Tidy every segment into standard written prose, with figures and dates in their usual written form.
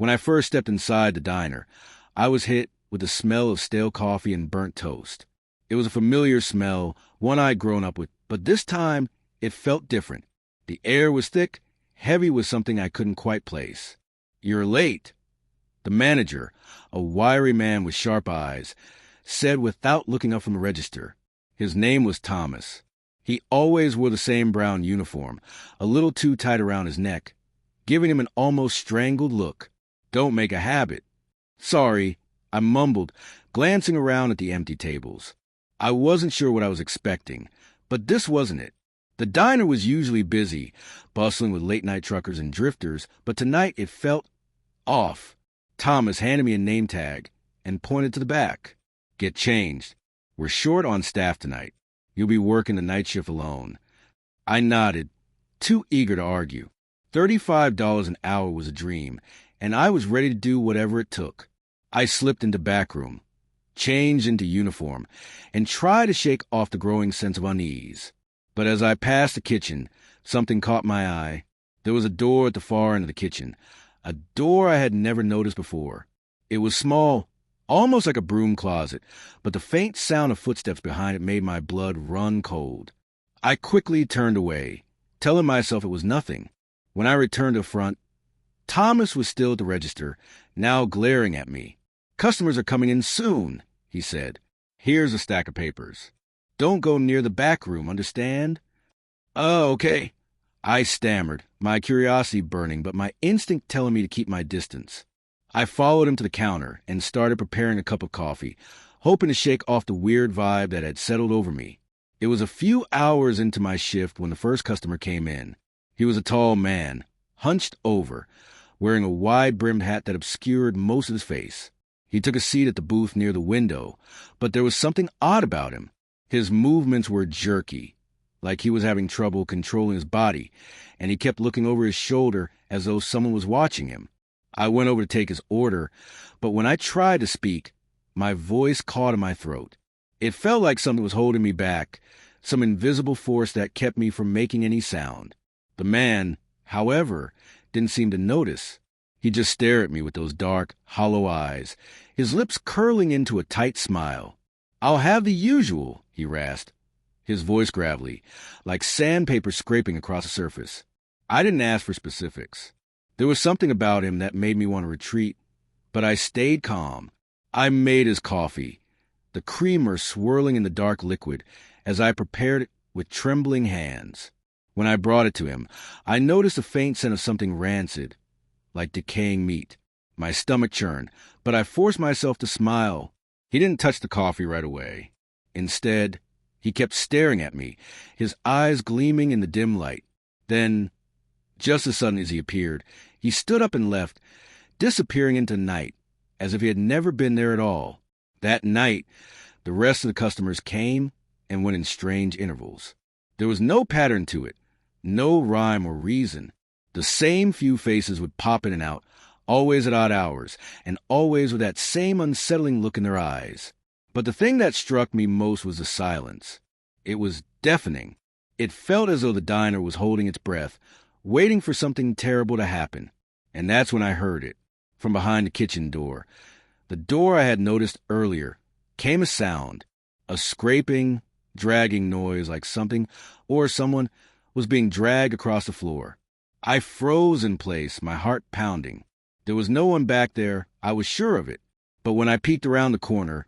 When I first stepped inside the diner, I was hit with the smell of stale coffee and burnt toast. It was a familiar smell, one I'd grown up with, but this time it felt different. The air was thick, heavy with something I couldn't quite place. "You're late," the manager, a wiry man with sharp eyes, said without looking up from the register. His name was Thomas. He always wore the same brown uniform, a little too tight around his neck, giving him an almost strangled look. "Don't make a habit." "Sorry," I mumbled, glancing around at the empty tables. I wasn't sure what I was expecting, but this wasn't it. The diner was usually busy, bustling with late-night truckers and drifters, but tonight it felt off. Thomas handed me a name tag and pointed to the back. "Get changed. We're short on staff tonight. You'll be working the night shift alone." I nodded, too eager to argue. $35 an hour was a dream, and I was ready to do whatever it took. I slipped into back room, changed into uniform, and tried to shake off the growing sense of unease. But as I passed the kitchen, something caught my eye. There was a door at the far end of the kitchen, a door I had never noticed before. It was small, almost like a broom closet, but the faint sound of footsteps behind it made my blood run cold. I quickly turned away, telling myself it was nothing. When I returned to the front, Thomas was still at the register, now glaring at me. "Customers are coming in soon," he said. "Here's a stack of papers. Don't go near the back room, understand?" "Oh, okay," I stammered, my curiosity burning, but my instinct telling me to keep my distance. I followed him to the counter and started preparing a cup of coffee, hoping to shake off the weird vibe that had settled over me. It was a few hours into my shift when the first customer came in. He was a tall man, hunched over, wearing a wide-brimmed hat that obscured most of his face. He took a seat at the booth near the window, but there was something odd about him. His movements were jerky, like he was having trouble controlling his body, and he kept looking over his shoulder as though someone was watching him. I went over to take his order, but when I tried to speak, my voice caught in my throat. It felt like something was holding me back, some invisible force that kept me from making any sound. The man, however, didn't seem to notice. He just stared at me with those dark, hollow eyes, his lips curling into a tight smile. "I'll have the usual," he rasped, his voice gravelly, like sandpaper scraping across a surface. I didn't ask for specifics. There was something about him that made me want to retreat, but I stayed calm. I made his coffee, the creamer swirling in the dark liquid as I prepared it with trembling hands. When I brought it to him, I noticed a faint scent of something rancid, like decaying meat. My stomach churned, but I forced myself to smile. He didn't touch the coffee right away. Instead, he kept staring at me, his eyes gleaming in the dim light. Then, just as suddenly as he appeared, he stood up and left, disappearing into night, as if he had never been there at all. That night, the rest of the customers came and went in strange intervals. There was no pattern to it, no rhyme or reason. The same few faces would pop in and out, always at odd hours, and always with that same unsettling look in their eyes. But the thing that struck me most was the silence. It was deafening. It felt as though the diner was holding its breath, waiting for something terrible to happen. And that's when I heard it. From behind the kitchen door, the door I had noticed earlier, came a sound, a scraping, dragging noise like something or someone was being dragged across the floor. I froze in place, my heart pounding. There was no one back there, I was sure of it. But when I peeked around the corner,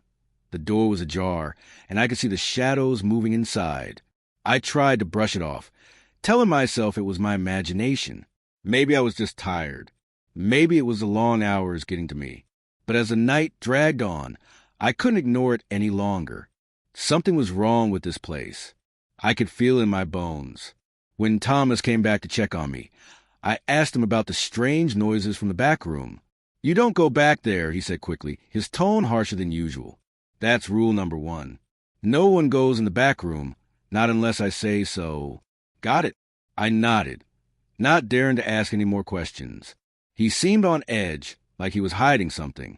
the door was ajar, and I could see the shadows moving inside. I tried to brush it off, telling myself it was my imagination. Maybe I was just tired. Maybe it was the long hours getting to me. But as the night dragged on, I couldn't ignore it any longer. Something was wrong with this place. I could feel it in my bones. When Thomas came back to check on me, I asked him about the strange noises from the back room. "You don't go back there," he said quickly, his tone harsher than usual. "That's rule number 1. No one goes in the back room, not unless I say so." "Got it." I nodded, not daring to ask any more questions. He seemed on edge, like he was hiding something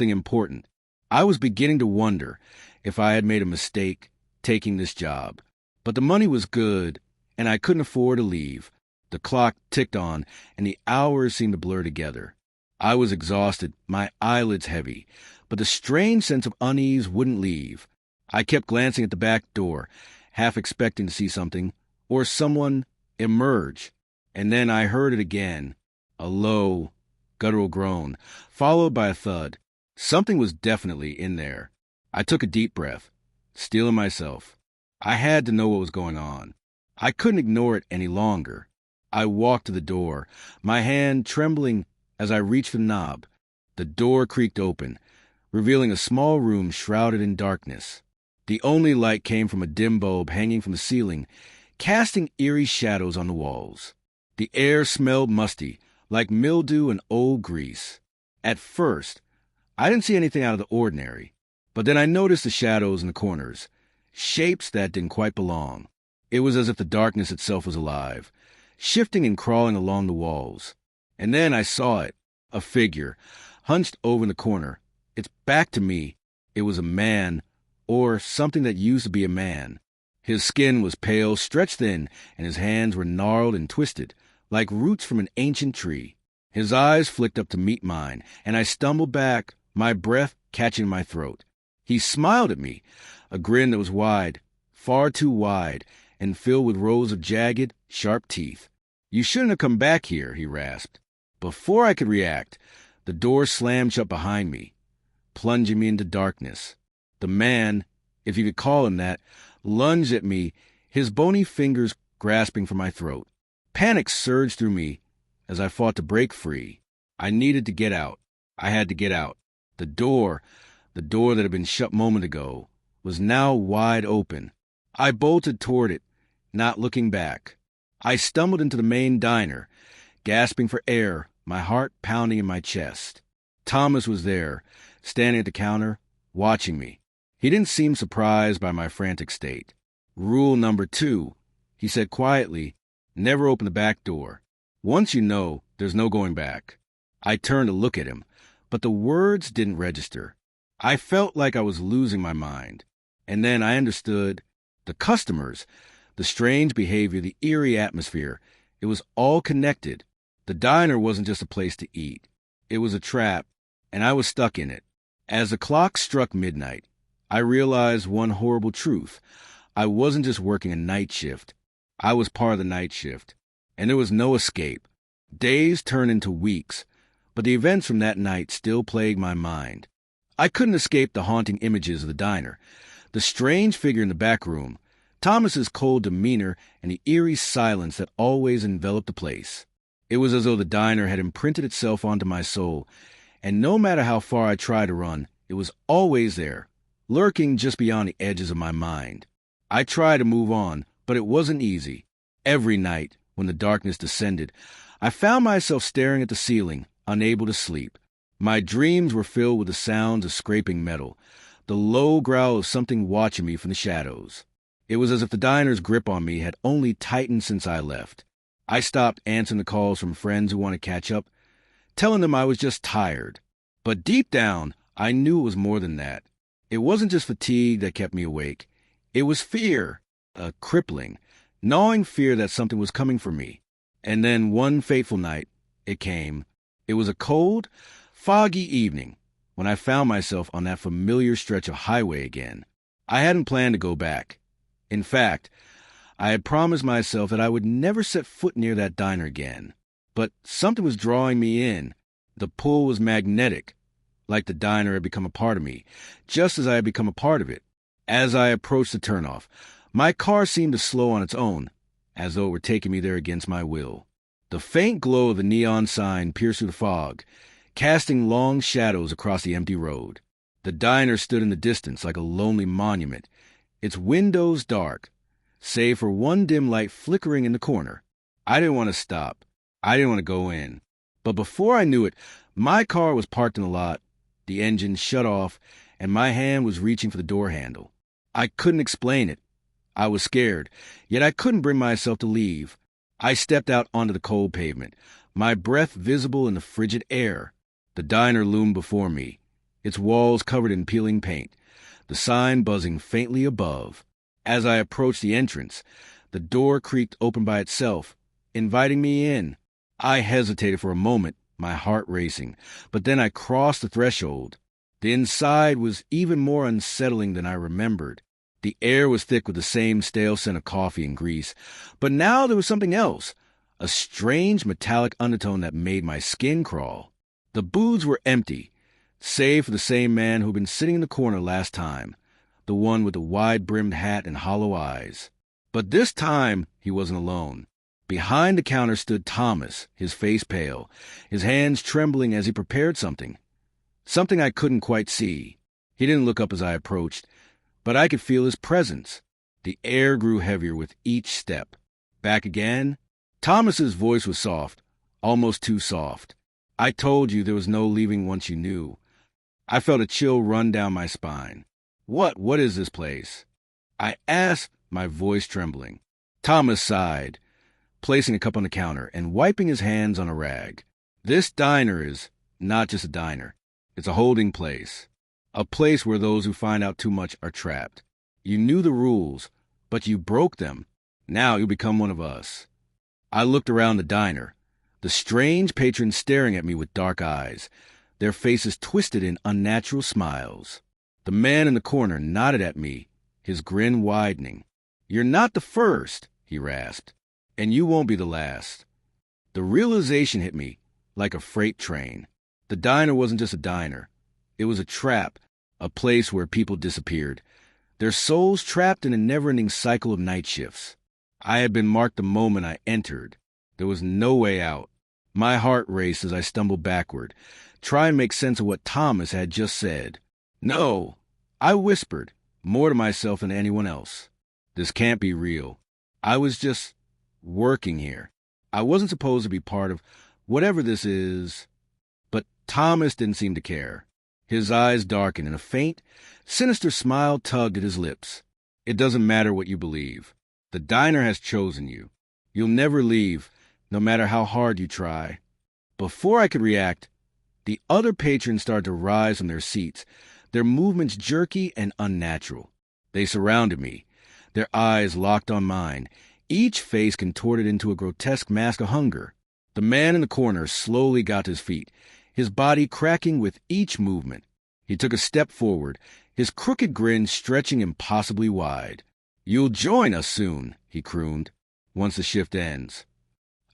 important. I was beginning to wonder if I had made a mistake taking this job. But the money was good, and I couldn't afford to leave. The clock ticked on, and the hours seemed to blur together. I was exhausted, my eyelids heavy, but the strange sense of unease wouldn't leave. I kept glancing at the back door, half expecting to see something, or someone, emerge. And then I heard it again, a low, guttural groan, followed by a thud. Something was definitely in there. I took a deep breath, steeling myself. I had to know what was going on. I couldn't ignore it any longer. I walked to the door, my hand trembling as I reached the knob. The door creaked open, revealing a small room shrouded in darkness. The only light came from a dim bulb hanging from the ceiling, casting eerie shadows on the walls. The air smelled musty, like mildew and old grease. At first, I didn't see anything out of the ordinary, but then I noticed the shadows in the corners, shapes that didn't quite belong. It was as if the darkness itself was alive, shifting and crawling along the walls. And then I saw it, a figure, hunched over in the corner. Its back to me. It was a man, or something that used to be a man. His skin was pale, stretched thin, and his hands were gnarled and twisted, like roots from an ancient tree. His eyes flicked up to meet mine, and I stumbled back, my breath catching in my throat. He smiled at me, a grin that was wide, far too wide, and filled with rows of jagged, sharp teeth. "You shouldn't have come back here," he rasped. Before I could react, the door slammed shut behind me, plunging me into darkness. The man, if you could call him that, lunged at me, his bony fingers grasping for my throat. Panic surged through me as I fought to break free. I needed to get out. I had to get out. The door that had been shut a moment ago, was now wide open. I bolted toward it, not looking back. I stumbled into the main diner, gasping for air, my heart pounding in my chest. Thomas was there, standing at the counter, watching me. He didn't seem surprised by my frantic state. "Rule number 2, he said quietly, "never open the back door. Once you know, there's no going back." I turned to look at him, but the words didn't register. I felt like I was losing my mind. And then I understood. The customers, the strange behavior, the eerie atmosphere, it was all connected. The diner wasn't just a place to eat. It was a trap, and I was stuck in it. As the clock struck midnight, I realized one horrible truth. I wasn't just working a night shift. I was part of the night shift, and there was no escape. Days turned into weeks, but the events from that night still plagued my mind. I couldn't escape the haunting images of the diner, the strange figure in the back room, Thomas's cold demeanor, and the eerie silence that always enveloped the place. It was as though the diner had imprinted itself onto my soul, and no matter how far I tried to run, it was always there, lurking just beyond the edges of my mind. I tried to move on, but it wasn't easy. Every night, when the darkness descended, I found myself staring at the ceiling, unable to sleep. My dreams were filled with the sounds of scraping metal, the low growl of something watching me from the shadows. It was as if the diner's grip on me had only tightened since I left. I stopped answering the calls from friends who wanted to catch up, telling them I was just tired. But deep down, I knew it was more than that. It wasn't just fatigue that kept me awake. It was fear, a crippling, gnawing fear that something was coming for me. And then one fateful night, it came. It was a cold, foggy evening when I found myself on that familiar stretch of highway again. I hadn't planned to go back. In fact, I had promised myself that I would never set foot near that diner again. But something was drawing me in. The pull was magnetic, like the diner had become a part of me, just as I had become a part of it. As I approached the turnoff, my car seemed to slow on its own, as though it were taking me there against my will. The faint glow of the neon sign pierced through the fog, casting long shadows across the empty road. The diner stood in the distance like a lonely monument, its windows dark, save for one dim light flickering in the corner. I didn't want to stop. I didn't want to go in. But before I knew it, my car was parked in the lot, the engine shut off, and my hand was reaching for the door handle. I couldn't explain it. I was scared, yet I couldn't bring myself to leave. I stepped out onto the cold pavement, my breath visible in the frigid air. The diner loomed before me, its walls covered in peeling paint, the sign buzzing faintly above. As I approached the entrance, the door creaked open by itself, inviting me in. I hesitated for a moment, my heart racing. But then I crossed the threshold. The inside was even more unsettling than I remembered. The air was thick with the same stale scent of coffee and grease. But now there was something else, a strange metallic undertone that made my skin crawl. The booths were empty, save for the same man who'd been sitting in the corner last time, the one with the wide-brimmed hat and hollow eyes. But this time he wasn't alone. Behind the counter stood Thomas, his face pale, his hands trembling as he prepared something. Something I couldn't quite see. He didn't look up as I approached, but I could feel his presence. The air grew heavier with each step. Back again? Thomas's voice was soft, almost too soft. I told you there was no leaving once you knew. I felt a chill run down my spine. What is this place? I asked, my voice trembling. Thomas sighed, placing a cup on the counter and wiping his hands on a rag. This diner is not just a diner. It's a holding place. A place where those who find out too much are trapped. You knew the rules, but you broke them. Now you'll become one of us. I looked around the diner, the strange patrons staring at me with dark eyes, their faces twisted in unnatural smiles. The man in the corner nodded at me, his grin widening. "You're not the first," he rasped, "and you won't be the last." The realization hit me like a freight train. The diner wasn't just a diner. It was a trap, a place where people disappeared, their souls trapped in a never-ending cycle of night shifts. I had been marked the moment I entered. There was no way out. My heart raced as I stumbled backward, trying to make sense of what Thomas had just said. "No," I whispered, more to myself than anyone else. "This can't be real. I was just working here. I wasn't supposed to be part of whatever this is." But Thomas didn't seem to care. His eyes darkened and a faint, sinister smile tugged at his lips. "It doesn't matter what you believe. The diner has chosen you. You'll never leave, no matter how hard you try." Before I could react, the other patrons started to rise from their seats, their movements jerky and unnatural. They surrounded me, their eyes locked on mine, each face contorted into a grotesque mask of hunger. The man in the corner slowly got to his feet, his body cracking with each movement. He took a step forward, his crooked grin stretching impossibly wide. "You'll join us soon," he crooned, "once the shift ends."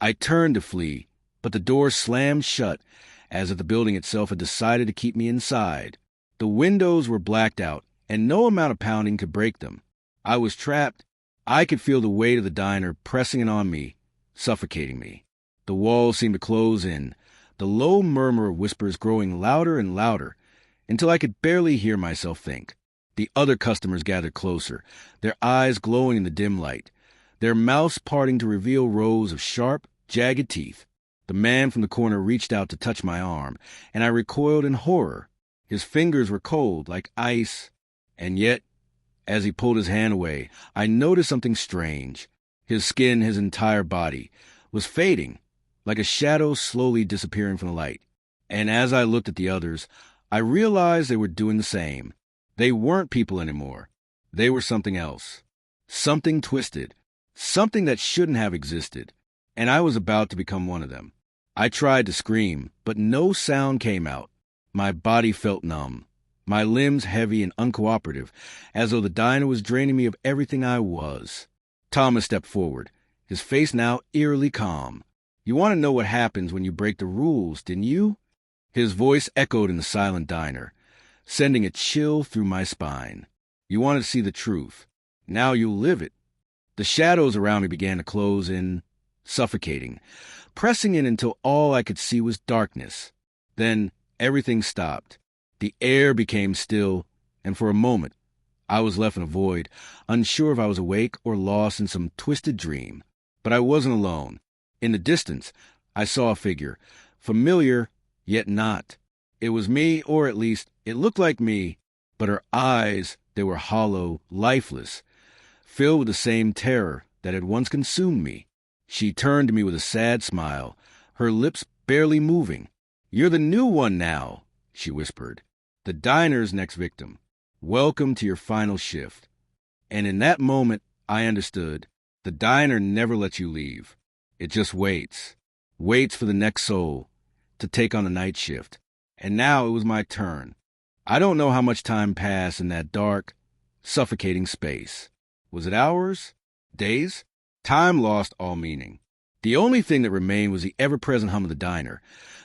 I turned to flee, but the door slammed shut, as if the building itself had decided to keep me inside. The windows were blacked out, and no amount of pounding could break them. I was trapped. I could feel the weight of the diner pressing in on me, suffocating me. The walls seemed to close in, the low murmur of whispers growing louder and louder, until I could barely hear myself think. The other customers gathered closer, their eyes glowing in the dim light, their mouths parting to reveal rows of sharp, jagged teeth. The man from the corner reached out to touch my arm, and I recoiled in horror. His fingers were cold, like ice, and yet, as he pulled his hand away, I noticed something strange. His skin, his entire body, was fading, like a shadow slowly disappearing from the light. And as I looked at the others, I realized they were doing the same. They weren't people anymore. They were something else. Something twisted. Something that shouldn't have existed. And I was about to become one of them. I tried to scream, but no sound came out. My body felt numb, my limbs heavy and uncooperative, as though the diner was draining me of everything I was. Thomas stepped forward, his face now eerily calm. "You want to know what happens when you break the rules, didn't you?" His voice echoed in the silent diner, sending a chill through my spine. "You wanted to see the truth. Now you'll live it." The shadows around me began to close in, suffocating, pressing in until all I could see was darkness. Then everything stopped. The air became still, and for a moment, I was left in a void, unsure if I was awake or lost in some twisted dream. But I wasn't alone. In the distance, I saw a figure, familiar, yet not. It was me, or at least, it looked like me, but her eyes, they were hollow, lifeless, filled with the same terror that had once consumed me. She turned to me with a sad smile, her lips barely moving. "You're the new one now," she whispered. "The diner's next victim. Welcome to your final shift." And in that moment, I understood. The diner never lets you leave. It just waits for the next soul to take on the night shift, and now it was my turn. I don't know how much time passed in that dark, suffocating space. Was it hours? Days? Time lost all meaning. The only thing that remained was the ever-present hum of the diner,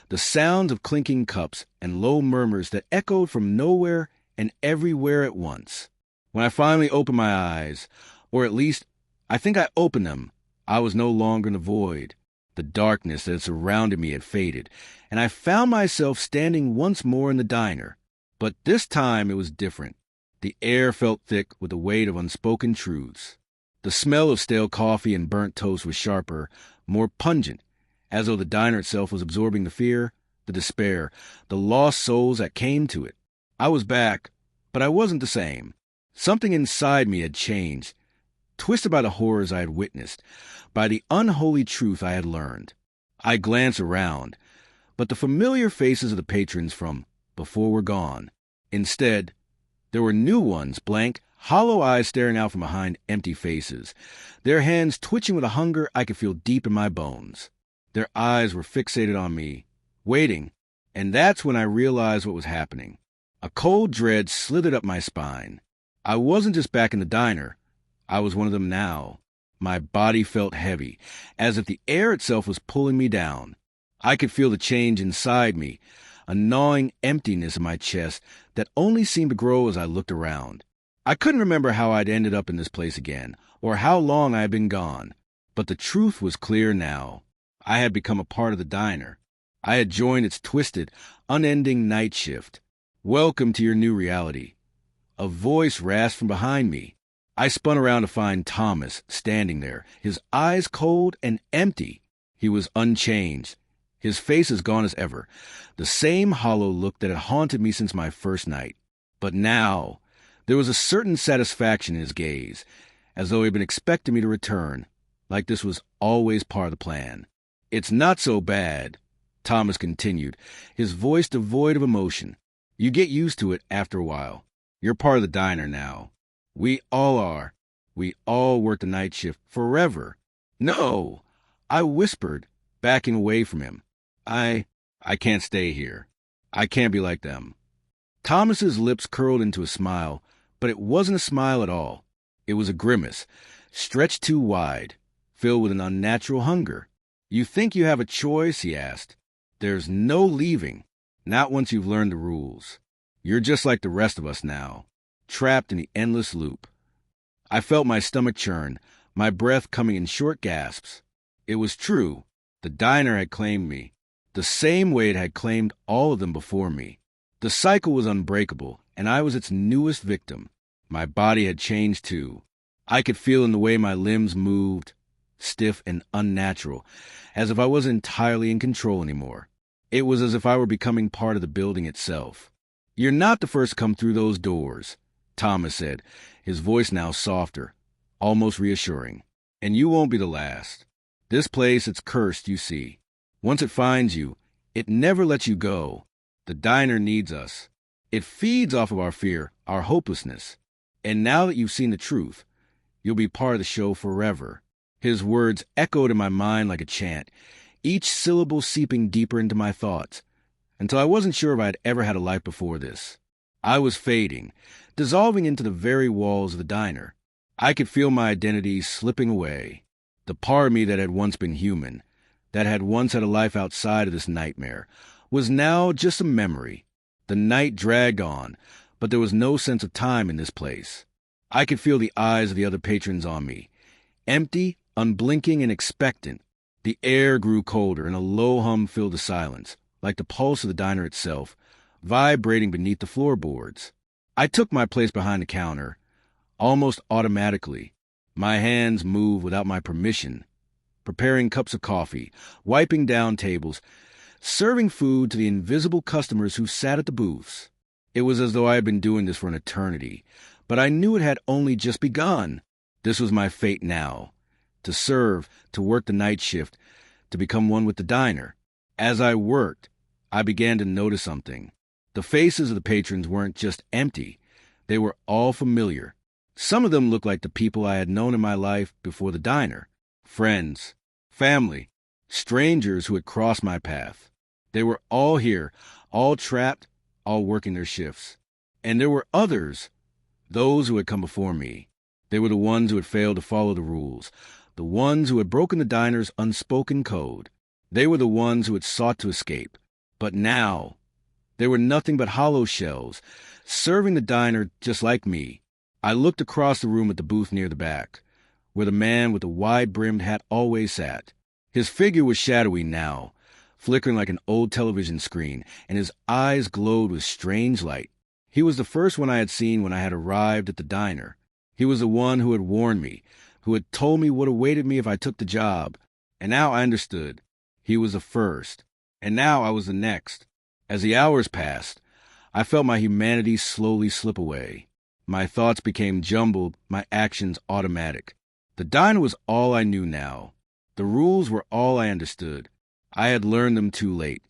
the sounds of clinking cups and low murmurs that echoed from nowhere and everywhere at once. When I finally opened my eyes, or at least I think I opened them, I was no longer in the void. The darkness that had surrounded me had faded, and I found myself standing once more in the diner. But this time it was different. The air felt thick with the weight of unspoken truths. The smell of stale coffee and burnt toast was sharper, more pungent, as though the diner itself was absorbing the fear, the despair, the lost souls that came to it. I was back, but I wasn't the same. Something inside me had changed, twisted by the horrors I had witnessed, by the unholy truth I had learned. I glanced around, but the familiar faces of the patrons from before were gone. Instead, there were new ones, blank, hollow eyes staring out from behind empty faces, their hands twitching with a hunger I could feel deep in my bones. Their eyes were fixated on me, waiting, and that's when I realized what was happening. A cold dread slithered up my spine. I wasn't just back in the diner. I was one of them now. My body felt heavy, as if the air itself was pulling me down. I could feel the change inside me, a gnawing emptiness in my chest that only seemed to grow as I looked around. I couldn't remember how I'd ended up in this place again, or how long I had been gone, but the truth was clear now. I had become a part of the diner. I had joined its twisted, unending night shift. Welcome to your new reality. A voice rasped from behind me. I spun around to find Thomas standing there, his eyes cold and empty. He was unchanged, his face as gone as ever, the same hollow look that had haunted me since my first night. But now, there was a certain satisfaction in his gaze, as though he had been expecting me to return, like this was always part of the plan. "It's not so bad," Thomas continued, his voice devoid of emotion. "You get used to it after a while. You're part of the diner now. We all are. We all work the night shift forever." "No," I whispered, backing away from him. I can't stay here. I can't be like them." Thomas's lips curled into a smile, but it wasn't a smile at all. It was a grimace, stretched too wide, filled with an unnatural hunger. "You think you have a choice?" he asked. "There's no leaving, not once you've learned the rules. You're just like the rest of us now, trapped in the endless loop." I felt my stomach churn, my breath coming in short gasps. It was true. The diner had claimed me, the same way it had claimed all of them before me. The cycle was unbreakable, and I was its newest victim. My body had changed too. I could feel in the way my limbs moved, stiff and unnatural, as if I wasn't entirely in control anymore. It was as if I were becoming part of the building itself. "You're not the first to come through those doors," Thomas said, his voice now softer, almost reassuring. "And you won't be the last. This place, it's cursed, you see. Once it finds you, it never lets you go. The diner needs us. It feeds off of our fear, our hopelessness. And now that you've seen the truth, you'll be part of the show forever." His words echoed in my mind like a chant, each syllable seeping deeper into my thoughts, until I wasn't sure if I had ever had a life before this. I was fading, dissolving into the very walls of the diner. I could feel my identity slipping away. The part of me that had once been human, that had once had a life outside of this nightmare, was now just a memory. The night dragged on, but there was no sense of time in this place. I could feel the eyes of the other patrons on me, empty, unblinking, and expectant. The air grew colder, and a low hum filled the silence, like the pulse of the diner itself, vibrating beneath the floorboards. I took my place behind the counter, almost automatically. My hands moved without my permission, preparing cups of coffee, wiping down tables, serving food to the invisible customers who sat at the booths. It was as though I had been doing this for an eternity, but I knew it had only just begun. This was my fate now, to serve, to work the night shift, to become one with the diner. As I worked, I began to notice something. The faces of the patrons weren't just empty. They were all familiar. Some of them looked like the people I had known in my life before the diner. Friends, family, strangers who had crossed my path. They were all here, all trapped, all working their shifts. And there were others, those who had come before me. They were the ones who had failed to follow the rules, the ones who had broken the diner's unspoken code. They were the ones who had sought to escape. But now, they were nothing but hollow shells, serving the diner just like me. I looked across the room at the booth near the back, where the man with the wide-brimmed hat always sat. His figure was shadowy now, flickering like an old television screen, and his eyes glowed with strange light. He was the first one I had seen when I had arrived at the diner. He was the one who had warned me, who had told me what awaited me if I took the job. And now I understood. He was the first, and now I was the next. As the hours passed, I felt my humanity slowly slip away. My thoughts became jumbled, my actions automatic. The diner was all I knew now. The rules were all I understood. I had learned them too late,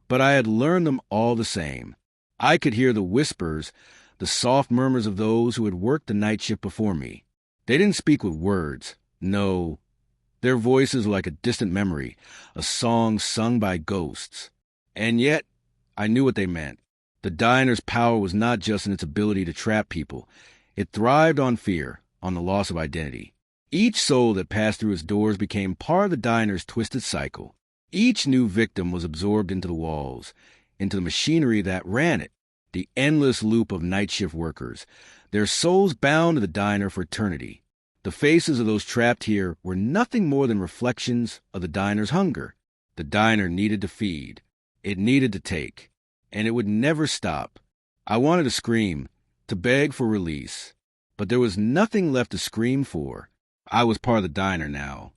but I had learned them all the same. I could hear the whispers, the soft murmurs of those who had worked the night shift before me. They didn't speak with words. No. Their voices were like a distant memory, a song sung by ghosts. And yet, I knew what they meant. The diner's power was not just in its ability to trap people. It thrived on fear, on the loss of identity. Each soul that passed through its doors became part of the diner's twisted cycle. Each new victim was absorbed into the walls, into the machinery that ran it, the endless loop of night shift workers, their souls bound to the diner for eternity. The faces of those trapped here were nothing more than reflections of the diner's hunger. The diner needed to feed. It needed to take. And it would never stop. I wanted to scream, to beg for release. But there was nothing left to scream for. I was part of the diner now.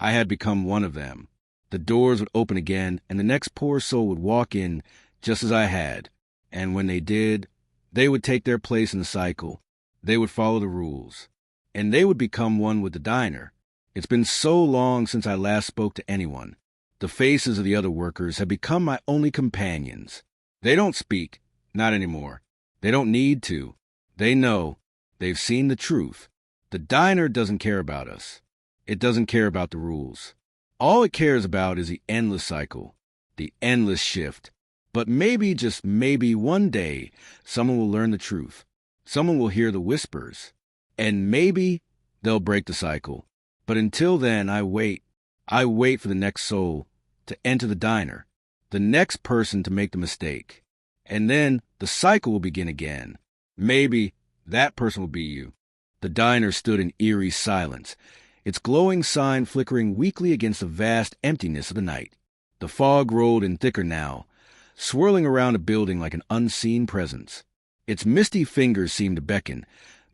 I had become one of them. The doors would open again, and the next poor soul would walk in just as I had. And when they did, they would take their place in the cycle. They would follow the rules. And they would become one with the diner. It's been so long since I last spoke to anyone. The faces of the other workers have become my only companions. They don't speak, not anymore. They don't need to. They know. They've seen the truth. The diner doesn't care about us. It doesn't care about the rules. All it cares about is the endless cycle, the endless shift. But maybe, just maybe, one day, someone will learn the truth. Someone will hear the whispers. And maybe they'll break the cycle. But until then, I wait. I wait for the next soul to enter the diner, the next person to make the mistake. And then the cycle will begin again. Maybe that person will be you. The diner stood in eerie silence, its glowing sign flickering weakly against the vast emptiness of the night. The fog rolled in thicker now, swirling around the building like an unseen presence. Its misty fingers seemed to beckon,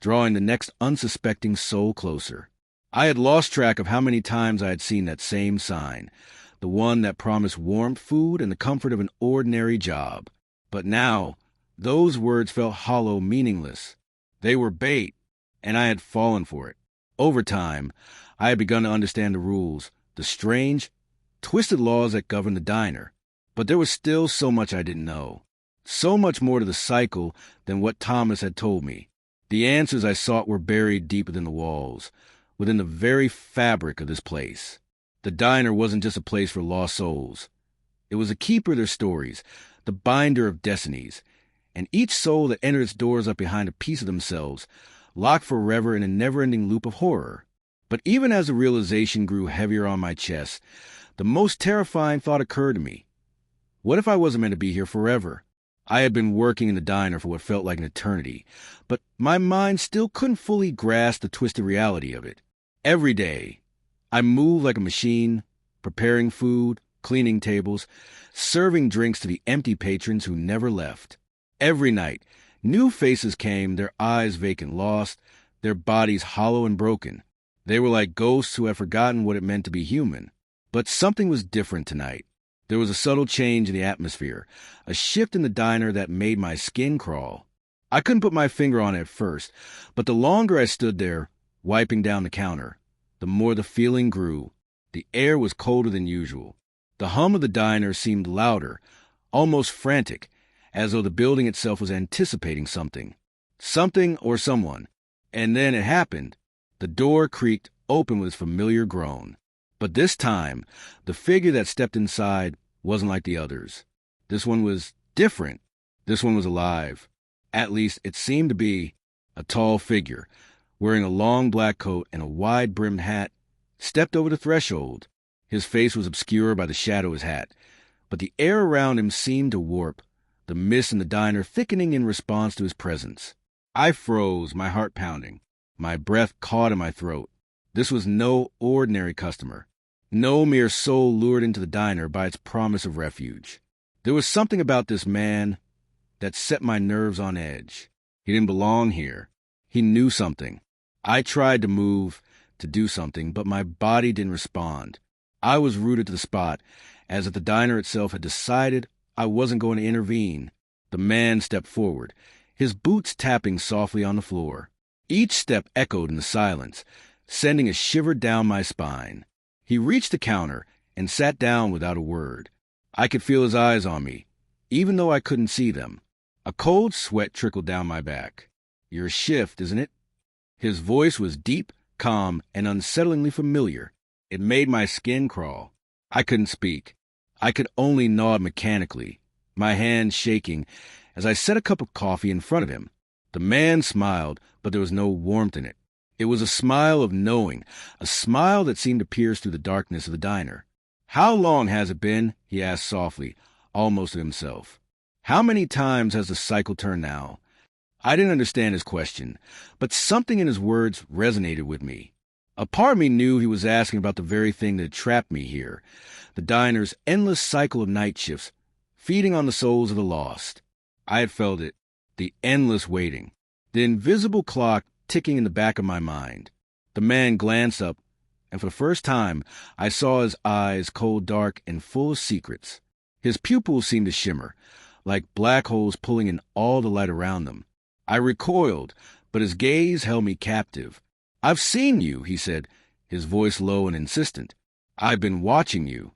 drawing the next unsuspecting soul closer. I had lost track of how many times I had seen that same sign, the one that promised warmth, food, and the comfort of an ordinary job. But now, those words felt hollow, meaningless. They were bait, and I had fallen for it. Over time, I had begun to understand the rules, the strange, twisted laws that govern the diner. But there was still so much I didn't know. So much more to the cycle than what Thomas had told me. The answers I sought were buried deep within the walls, within the very fabric of this place. The diner wasn't just a place for lost souls. It was a keeper of their stories, the binder of destinies, and each soul that entered its doors left behind a piece of themselves, locked forever in a never-ending loop of horror. But even as the realization grew heavier on my chest, the most terrifying thought occurred to me. What if I wasn't meant to be here forever? I had been working in the diner for what felt like an eternity, but my mind still couldn't fully grasp the twisted reality of it. Every day, I moved like a machine, preparing food, cleaning tables, serving drinks to the empty patrons who never left. Every night, new faces came, their eyes vacant, lost, their bodies hollow and broken. They were like ghosts who had forgotten what it meant to be human. But something was different tonight. There was a subtle change in the atmosphere, a shift in the diner that made my skin crawl. I couldn't put my finger on it at first, but the longer I stood there, wiping down the counter, the more the feeling grew. The air was colder than usual. The hum of the diner seemed louder, almost frantic, as though the building itself was anticipating something. Something or someone. And then it happened. The door creaked open with its familiar groan. But this time, the figure that stepped inside wasn't like the others. This one was different. This one was alive. At least it seemed to be. A tall figure, wearing a long black coat and a wide-brimmed hat, stepped over the threshold. His face was obscured by the shadow of his hat, but the air around him seemed to warp, the mist in the diner thickening in response to his presence. I froze, my heart pounding, my breath caught in my throat. This was no ordinary customer, no mere soul lured into the diner by its promise of refuge. There was something about this man that set my nerves on edge. He didn't belong here. He knew something. I tried to move, to do something, but my body didn't respond. I was rooted to the spot, as if the diner itself had decided I wasn't going to intervene. The man stepped forward, his boots tapping softly on the floor. Each step echoed in the silence, sending a shiver down my spine. He reached the counter and sat down without a word. I could feel his eyes on me, even though I couldn't see them. A cold sweat trickled down my back. "Your shift, isn't it?" His voice was deep, calm, and unsettlingly familiar. It made my skin crawl. I couldn't speak. I could only nod mechanically, my hand shaking, as I set a cup of coffee in front of him. The man smiled, but there was no warmth in it. It was a smile of knowing, a smile that seemed to pierce through the darkness of the diner. "How long has it been?" he asked softly, almost to himself. "How many times has the cycle turned now?" I didn't understand his question, but something in his words resonated with me. A part of me knew he was asking about the very thing that had trapped me here, the diner's endless cycle of night shifts, feeding on the souls of the lost. I had felt it, the endless waiting, the invisible clock ticking in the back of my mind. The man glanced up, and for the first time, I saw his eyes cold, dark, and full of secrets. His pupils seemed to shimmer, like black holes pulling in all the light around them. I recoiled, but his gaze held me captive. "I've seen you," he said, his voice low and insistent. "I've been watching you."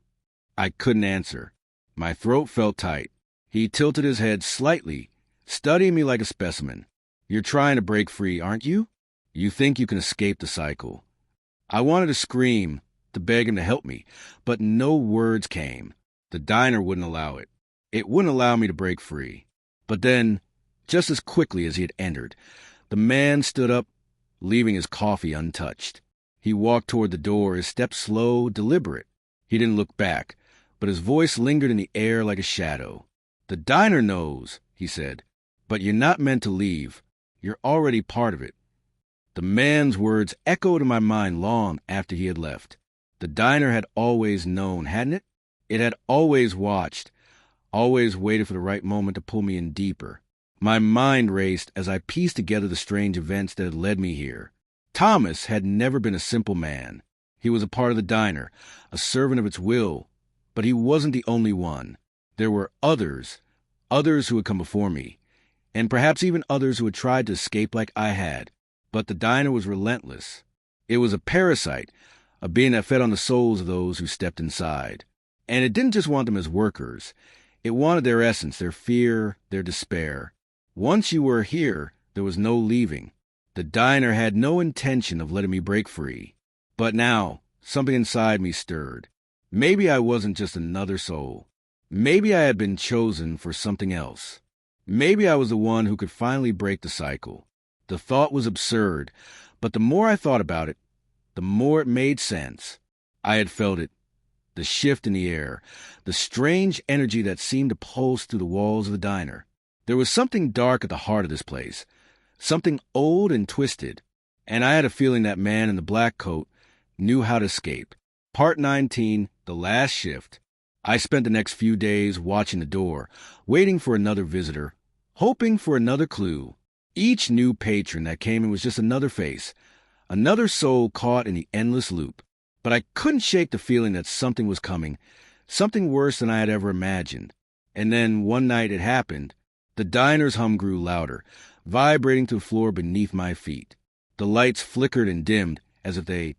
I couldn't answer. My throat felt tight. He tilted his head slightly, studying me like a specimen. "You're trying to break free, aren't you? You think you can escape the cycle." I wanted to scream, to beg him to help me, but no words came. The diner wouldn't allow it. It wouldn't allow me to break free. But then, just as quickly as he had entered, the man stood up, leaving his coffee untouched. He walked toward the door, his step slow, deliberate. He didn't look back, but his voice lingered in the air like a shadow. "The diner knows," he said, "but you're not meant to leave. You're already part of it." The man's words echoed in my mind long after he had left. The diner had always known, hadn't it? It had always watched, always waited for the right moment to pull me in deeper. My mind raced as I pieced together the strange events that had led me here. Thomas had never been a simple man. He was a part of the diner, a servant of its will, but he wasn't the only one. There were others who had come before me, and perhaps even others who had tried to escape like I had. But the diner was relentless. It was a parasite, a being that fed on the souls of those who stepped inside. And it didn't just want them as workers. It wanted their essence, their fear, their despair. Once you were here, there was no leaving. The diner had no intention of letting me break free. But now, something inside me stirred. Maybe I wasn't just another soul. Maybe I had been chosen for something else. Maybe I was the one who could finally break the cycle. The thought was absurd, but the more I thought about it, the more it made sense. I had felt it. The shift in the air, the strange energy that seemed to pulse through the walls of the diner. There was something dark at the heart of this place, something old and twisted, and I had a feeling that man in the black coat knew how to escape. Part 19, The Last Shift. I spent the next few days watching the door, waiting for another visitor, hoping for another clue. Each new patron that came in was just another face, another soul caught in the endless loop. But I couldn't shake the feeling that something was coming, something worse than I had ever imagined. And then one night it happened. The diner's hum grew louder, vibrating to the floor beneath my feet. The lights flickered and dimmed as if they,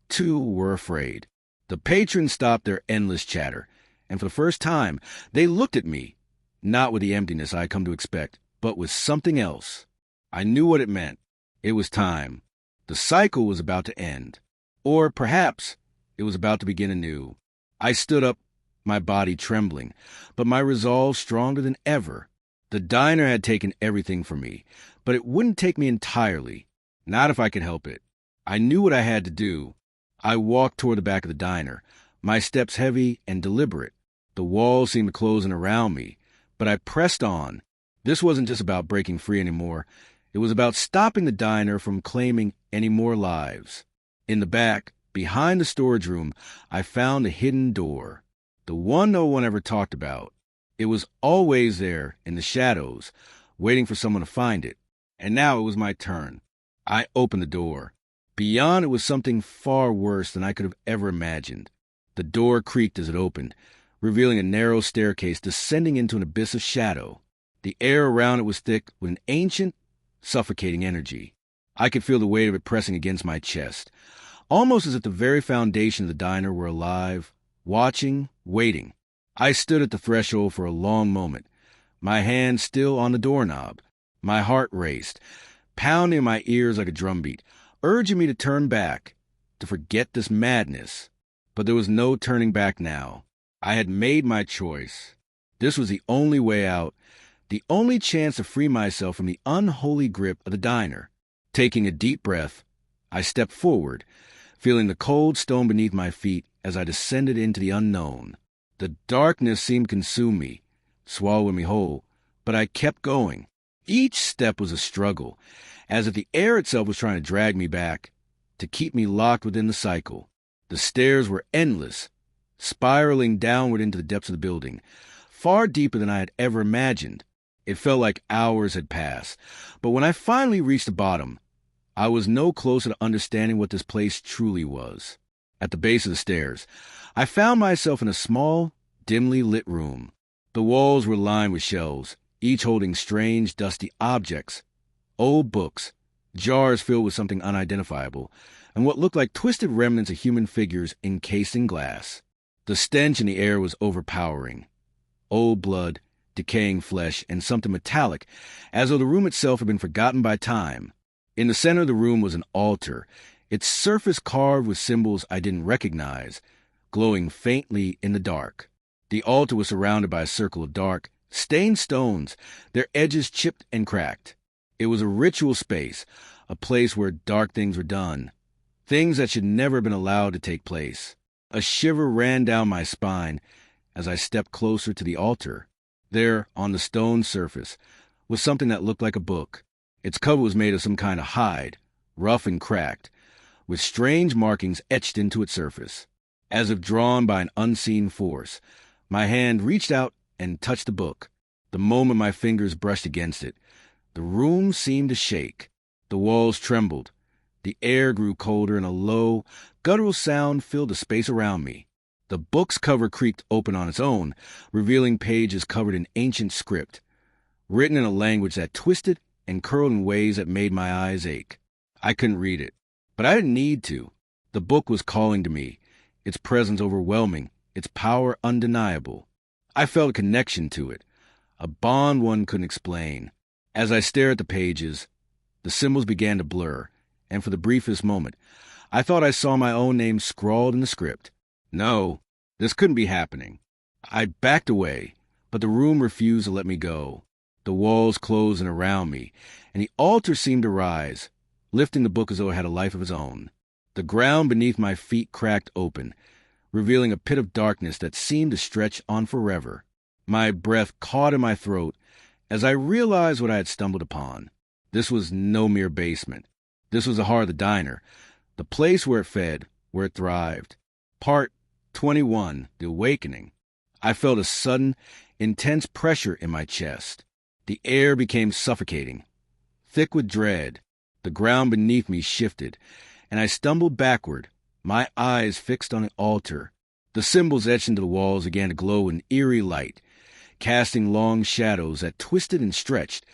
too, were afraid. The patrons stopped their endless chatter, and for the first time, they looked at me, not with the emptiness I had come to expect, but with something else. I knew what it meant. It was time. The cycle was about to end. Or perhaps it was about to begin anew. I stood up, my body trembling, but my resolve stronger than ever. The diner had taken everything from me, but it wouldn't take me entirely. Not if I could help it. I knew what I had to do. I walked toward the back of the diner, my steps heavy and deliberate. The walls seemed to close in around me, but I pressed on. This wasn't just about breaking free anymore. It was about stopping the diner from claiming any more lives. In the back, behind the storage room, I found a hidden door. The one no one ever talked about. It was always there, in the shadows, waiting for someone to find it. And now it was my turn. I opened the door. Beyond it was something far worse than I could have ever imagined. The door creaked as it opened, revealing a narrow staircase descending into an abyss of shadow. The air around it was thick with an ancient, suffocating energy. I could feel the weight of it pressing against my chest, almost as if the very foundation of the diner were alive, watching, waiting. I stood at the threshold for a long moment, my hand still on the doorknob. My heart raced, pounding in my ears like a drumbeat, urging me to turn back, to forget this madness. But there was no turning back now. I had made my choice. This was the only way out, the only chance to free myself from the unholy grip of the diner. Taking a deep breath, I stepped forward, feeling the cold stone beneath my feet as I descended into the unknown. The darkness seemed to consume me, swallowing me whole, but I kept going. Each step was a struggle, as if the air itself was trying to drag me back, to keep me locked within the cycle. The stairs were endless, spiraling downward into the depths of the building, far deeper than I had ever imagined. It felt like hours had passed, but when I finally reached the bottom, I was no closer to understanding what this place truly was. At the base of the stairs, I found myself in a small, dimly lit room. The walls were lined with shelves, each holding strange, dusty objects, old books, jars filled with something unidentifiable, and what looked like twisted remnants of human figures encased in glass. The stench in the air was overpowering. Old blood, decaying flesh, and something metallic, as though the room itself had been forgotten by time. In the center of the room was an altar, its surface carved with symbols I didn't recognize, glowing faintly in the dark. The altar was surrounded by a circle of dark, stained stones, their edges chipped and cracked. It was a ritual space, a place where dark things were done, things that should never have been allowed to take place. A shiver ran down my spine as I stepped closer to the altar. There, on the stone surface, was something that looked like a book. Its cover was made of some kind of hide, rough and cracked, with strange markings etched into its surface. As if drawn by an unseen force, my hand reached out and touched the book. The moment my fingers brushed against it, the room seemed to shake. The walls trembled. The air grew colder, and a low, guttural sound filled the space around me. The book's cover creaked open on its own, revealing pages covered in ancient script, written in a language that twisted and curled in ways that made my eyes ache. I couldn't read it, but I didn't need to. The book was calling to me, its presence overwhelming, its power undeniable. I felt a connection to it, a bond one couldn't explain. As I stared at the pages, the symbols began to blur, and for the briefest moment, I thought I saw my own name scrawled in the script. No, this couldn't be happening. I backed away, but the room refused to let me go. The walls closed in around me, and the altar seemed to rise, lifting the book as though it had a life of its own. The ground beneath my feet cracked open, revealing a pit of darkness that seemed to stretch on forever. My breath caught in my throat as I realized what I had stumbled upon. This was no mere basement. This was the heart of the diner, the place where it fed, where it thrived. Part 21, The Awakening. I felt a sudden, intense pressure in my chest. The air became suffocating, thick with dread. The ground beneath me shifted, and I stumbled backward, my eyes fixed on the altar. The symbols etched into the walls began to glow in eerie light, casting long shadows that twisted and stretched,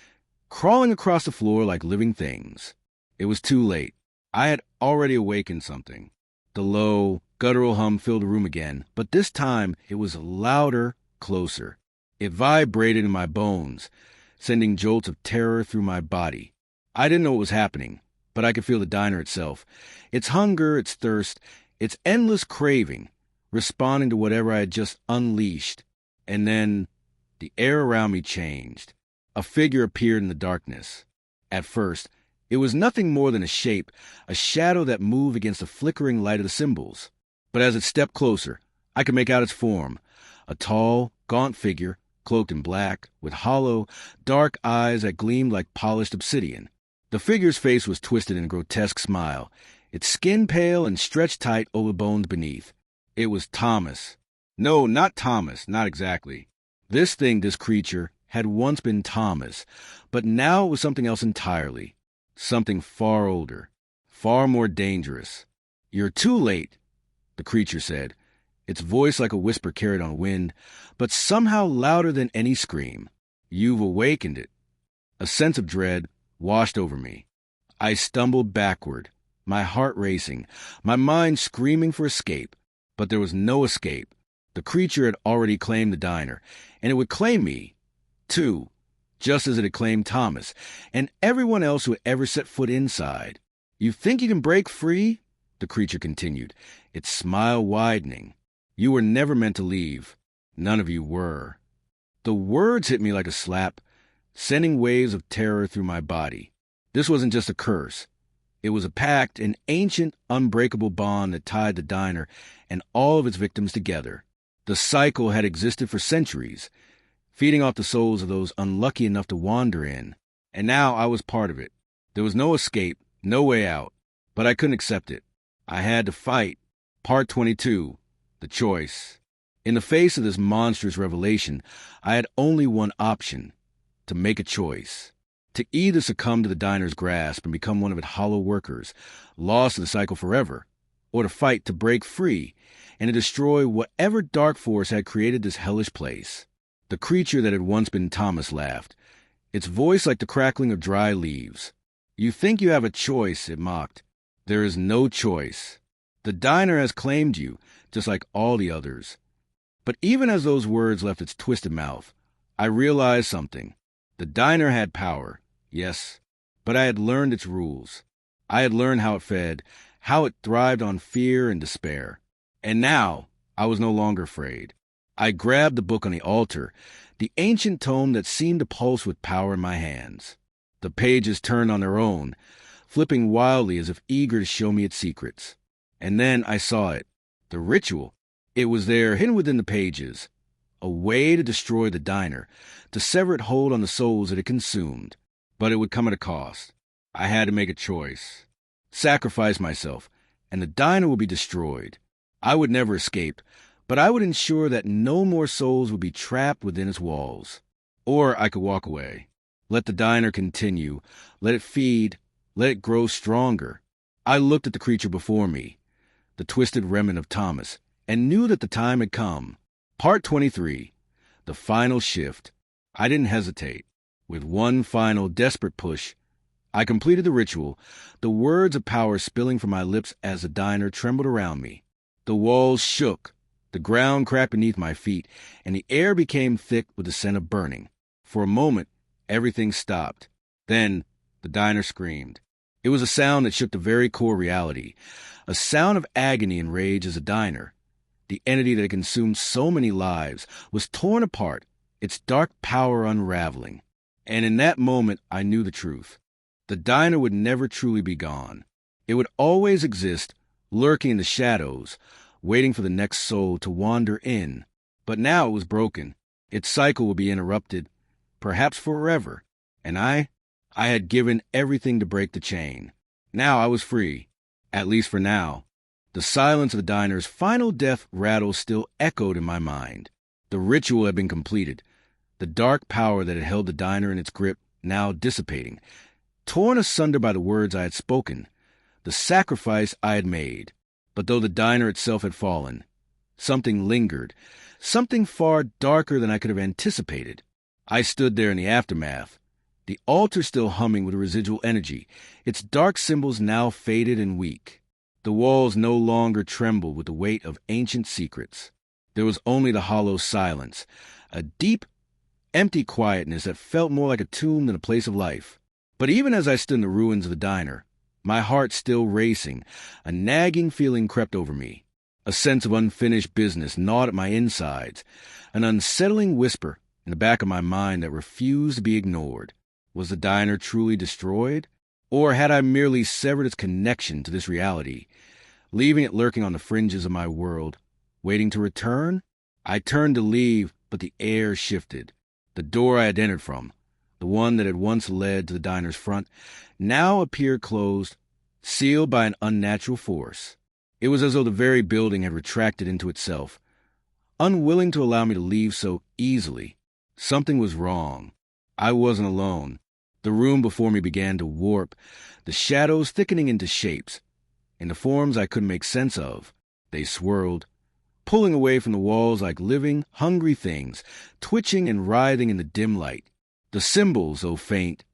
crawling across the floor like living things. It was too late. I had already awakened something. The low, guttural hum filled the room again, but this time it was louder, closer. It vibrated in my bones, sending jolts of terror through my body. I didn't know what was happening, but I could feel the diner itself, its hunger, its thirst, its endless craving, responding to whatever I had just unleashed. And then the air around me changed. A figure appeared in the darkness. At first, it was nothing more than a shape, a shadow that moved against the flickering light of the symbols. But as it stepped closer, I could make out its form. A tall, gaunt figure, cloaked in black, with hollow, dark eyes that gleamed like polished obsidian. The figure's face was twisted in a grotesque smile, its skin pale and stretched tight over bones beneath. It was Thomas. No, not Thomas, not exactly. This creature, had once been Thomas, but now it was something else entirely. Something far older, far more dangerous. "You're too late," the creature said, its voice like a whisper carried on wind, but somehow louder than any scream. "You've awakened it." A sense of dread washed over me. I stumbled backward, my heart racing, my mind screaming for escape. But there was no escape. The creature had already claimed the diner, and it would claim me, too, just as it had claimed Thomas, and everyone else who had ever set foot inside. "You think you can break free?" the creature continued, its smile widening. "You were never meant to leave. None of you were." The words hit me like a slap, sending waves of terror through my body. This wasn't just a curse. It was a pact, an ancient, unbreakable bond that tied the diner and all of its victims together. The cycle had existed for centuries, feeding off the souls of those unlucky enough to wander in. And now I was part of it. There was no escape, no way out. But I couldn't accept it. I had to fight. Part 22. The choice. In the face of this monstrous revelation, I had only one option: to make a choice. To either succumb to the diner's grasp and become one of its hollow workers, lost to the cycle forever, or to fight to break free and to destroy whatever dark force had created this hellish place. The creature that had once been Thomas laughed, its voice like the crackling of dry leaves. "You think you have a choice," it mocked. "There is no choice. The diner has claimed you, just like all the others." But even as those words left its twisted mouth, I realized something. The diner had power, yes, but I had learned its rules. I had learned how it fed, how it thrived on fear and despair. And now I was no longer afraid. I grabbed the book on the altar, the ancient tome that seemed to pulse with power in my hands. The pages turned on their own, flipping wildly as if eager to show me its secrets. And then I saw it. The ritual. It was there, hidden within the pages. A way to destroy the diner, to sever its hold on the souls it had consumed. But it would come at a cost. I had to make a choice. Sacrifice myself, and the diner would be destroyed. I would never escape, but I would ensure that no more souls would be trapped within its walls. Or I could walk away. Let the diner continue. Let it feed. Let it grow stronger. I looked at the creature before me, the twisted remnant of Thomas, and knew that the time had come. Part 23. The final shift. I didn't hesitate. With one final, desperate push, I completed the ritual, the words of power spilling from my lips as the diner trembled around me. The walls shook, the ground cracked beneath my feet, and the air became thick with the scent of burning. For a moment, everything stopped. Then, the diner screamed. It was a sound that shook the very core reality, a sound of agony and rage as a diner, the entity that had consumed so many lives, was torn apart, its dark power unraveling. And in that moment, I knew the truth. The diner would never truly be gone. It would always exist, lurking in the shadows, waiting for the next soul to wander in. But now it was broken. Its cycle would be interrupted, perhaps forever. And I had given everything to break the chain. Now I was free, at least for now. The silence of the diner's final death rattle still echoed in my mind. The ritual had been completed. The dark power that had held the diner in its grip now dissipating, torn asunder by the words I had spoken, the sacrifice I had made. But though the diner itself had fallen, something lingered, something far darker than I could have anticipated. I stood there in the aftermath, the altar still humming with residual energy, its dark symbols now faded and weak. The walls no longer trembled with the weight of ancient secrets. There was only the hollow silence, a deep, empty quietness that felt more like a tomb than a place of life. But even as I stood in the ruins of the diner, my heart still racing, a nagging feeling crept over me, A sense of unfinished business gnawed at my insides, an unsettling whisper in the back of my mind that refused to be ignored. Was the diner truly destroyed? Or had I merely severed its connection to this reality, leaving it lurking on the fringes of my world, waiting to return? I turned to leave, but the air shifted. The door I had entered from, the one that had once led to the diner's front, now appeared closed, sealed by an unnatural force. It was as though the very building had retracted into itself, unwilling to allow me to leave so easily. Something was wrong. I wasn't alone. The room before me began to warp, the shadows thickening into shapes, into forms I couldn't make sense of. They swirled, pulling away from the walls like living, hungry things, twitching and writhing in the dim light. The symbols, though faint,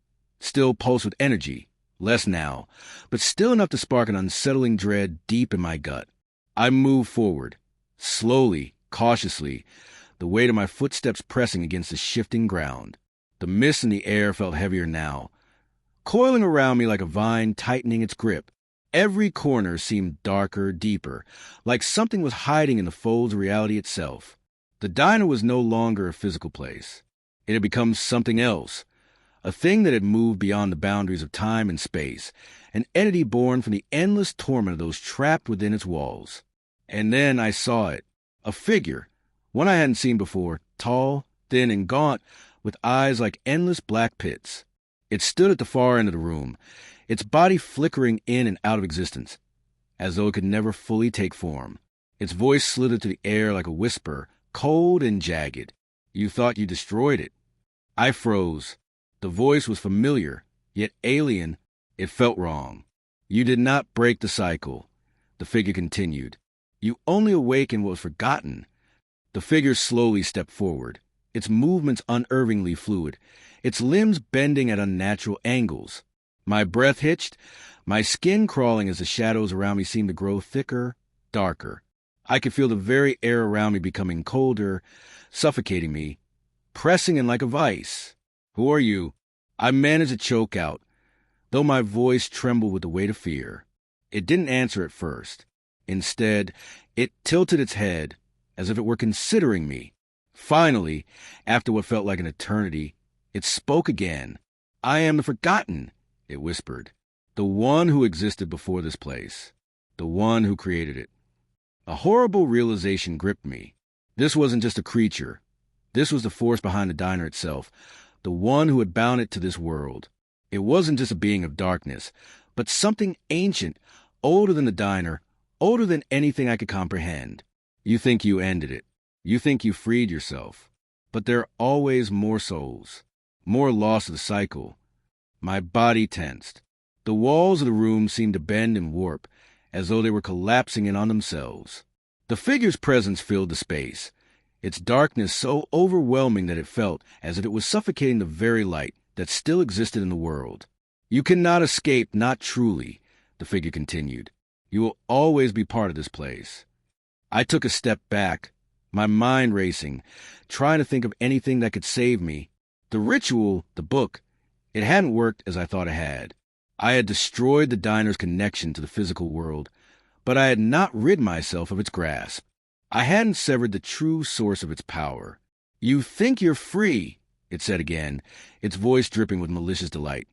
still pulsed with energy, less now, but still enough to spark an unsettling dread deep in my gut. I moved forward, slowly, cautiously, the weight of my footsteps pressing against the shifting ground. The mist in the air felt heavier now, coiling around me like a vine tightening its grip. Every corner seemed darker, deeper, like something was hiding in the folds of reality itself. The diner was no longer a physical place. It had become something else, a thing that had moved beyond the boundaries of time and space, an entity born from the endless torment of those trapped within its walls. And then I saw it, a figure, one I hadn't seen before, tall, thin, and gaunt, with eyes like endless black pits. It stood at the far end of the room, its body flickering in and out of existence, as though it could never fully take form. Its voice slithered through the air like a whisper, cold and jagged. "You thought you destroyed it." I froze. The voice was familiar, yet alien. It felt wrong. "You did not break the cycle," the figure continued. "You only awakened what was forgotten." The figure slowly stepped forward, its movements unnervingly fluid, its limbs bending at unnatural angles. My breath hitched, my skin crawling as the shadows around me seemed to grow thicker, darker. I could feel the very air around me becoming colder, suffocating me, pressing in like a vice. "Who are you?" I managed to choke out, though my voice trembled with the weight of fear. It didn't answer at first. Instead, it tilted its head, as if it were considering me. Finally, after what felt like an eternity, it spoke again. "I am the Forgotten," it whispered. "The one who existed before this place. The one who created it." A horrible realization gripped me. This wasn't just a creature. This was the force behind the diner itself, the one who had bound it to this world. It wasn't just a being of darkness, but something ancient, older than the diner, older than anything I could comprehend. You think you ended it. You think you freed yourself. But there are always more souls, more lost to the cycle. My body tensed. The walls of the room seemed to bend and warp, as though they were collapsing in on themselves. The figure's presence filled the space, its darkness so overwhelming that it felt as if it was suffocating the very light that still existed in the world. "You cannot escape, not truly," the figure continued. "You will always be part of this place." I took a step back, my mind racing, trying to think of anything that could save me. The ritual, the book, it hadn't worked as I thought it had. I had destroyed the diner's connection to the physical world, but I had not rid myself of its grasp. I hadn't severed the true source of its power. "You think you're free," it said again, its voice dripping with malicious delight.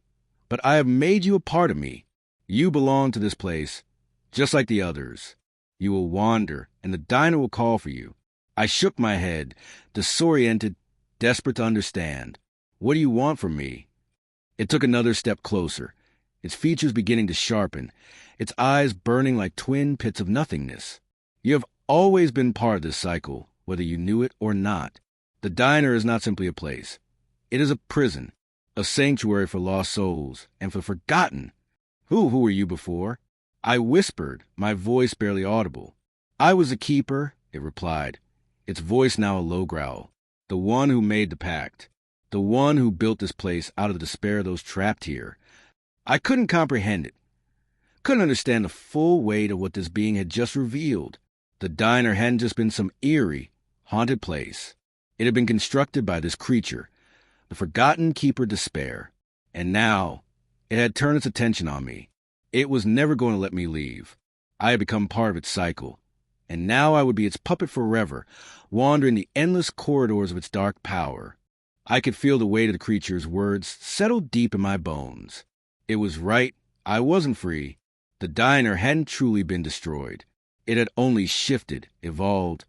"But I have made you a part of me. You belong to this place, just like the others. You will wander, and the diner will call for you." I shook my head, disoriented, desperate to understand. "What do you want from me?" It took another step closer, its features beginning to sharpen, its eyes burning like twin pits of nothingness. "You have always been part of this cycle, whether you knew it or not. The diner is not simply a place. It is a prison, a sanctuary for lost souls, and for forgotten." Who were you before?" I whispered, my voice barely audible. "I was the keeper," it replied, its voice now a low growl. "The one who made the pact. The one who built this place out of the despair of those trapped here." I couldn't comprehend it. Couldn't understand the full weight of what this being had just revealed. The diner hadn't just been some eerie, haunted place. It had been constructed by this creature, the forgotten keeper Despair. And now, it had turned its attention on me. It was never going to let me leave. I had become part of its cycle, and now I would be its puppet forever, wandering the endless corridors of its dark power. I could feel the weight of the creature's words settle deep in my bones. It was right, I wasn't free. The diner hadn't truly been destroyed. It had only shifted, evolved,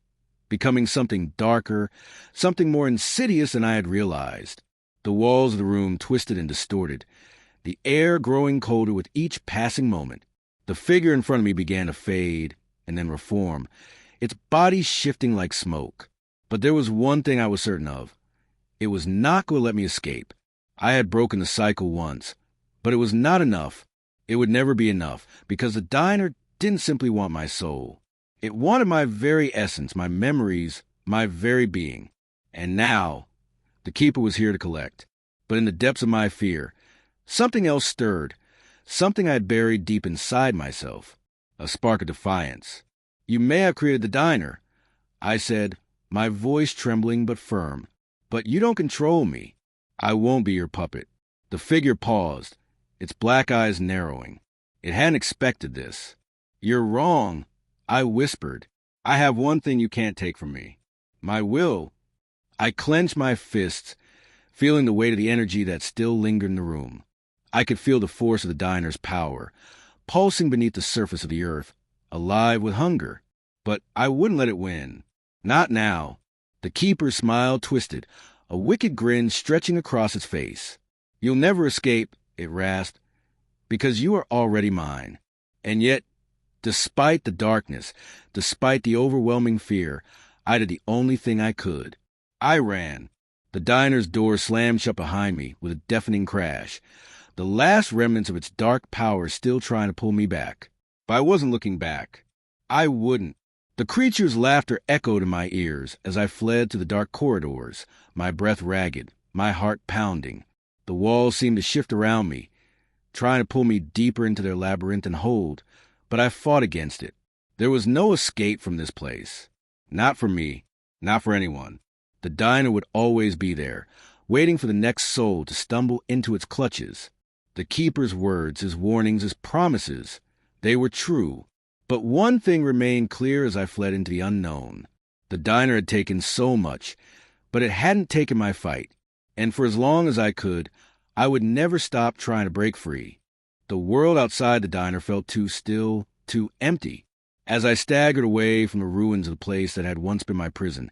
becoming something darker, something more insidious than I had realized. The walls of the room twisted and distorted, the air growing colder with each passing moment. The figure in front of me began to fade and then reform, its body shifting like smoke. But there was one thing I was certain of. It was not going to let me escape. I had broken the cycle once, but it was not enough. It would never be enough, because the diner didn't simply want my soul. It wanted my very essence, my memories, my very being. And now, the keeper was here to collect. But in the depths of my fear, something else stirred, something I had buried deep inside myself, a spark of defiance. "You may have created the diner," I said, my voice trembling but firm, "but you don't control me. I won't be your puppet." The figure paused, its black eyes narrowing. It hadn't expected this. "You're wrong," I whispered. "I have one thing you can't take from me. My will." I clenched my fists, feeling the weight of the energy that still lingered in the room. I could feel the force of the diner's power, pulsing beneath the surface of the earth, alive with hunger. But I wouldn't let it win. Not now. The keeper's smile twisted, a wicked grin stretching across its face. "You'll never escape," it rasped, "because you are already mine." And yet, despite the darkness, despite the overwhelming fear, I did the only thing I could. I ran. The diner's door slammed shut behind me with a deafening crash, the last remnants of its dark power still trying to pull me back. But I wasn't looking back. I wouldn't. The creature's laughter echoed in my ears as I fled through the dark corridors, my breath ragged, my heart pounding. The walls seemed to shift around me, trying to pull me deeper into their labyrinthine hold, but I fought against it. There was no escape from this place. Not for me, not for anyone. The diner would always be there, waiting for the next soul to stumble into its clutches. The keeper's words, his warnings, his promises, they were true. But one thing remained clear as I fled into the unknown. The diner had taken so much, but it hadn't taken my fight. And for as long as I could, I would never stop trying to break free. The world outside the diner felt too still, too empty. As I staggered away from the ruins of the place that had once been my prison,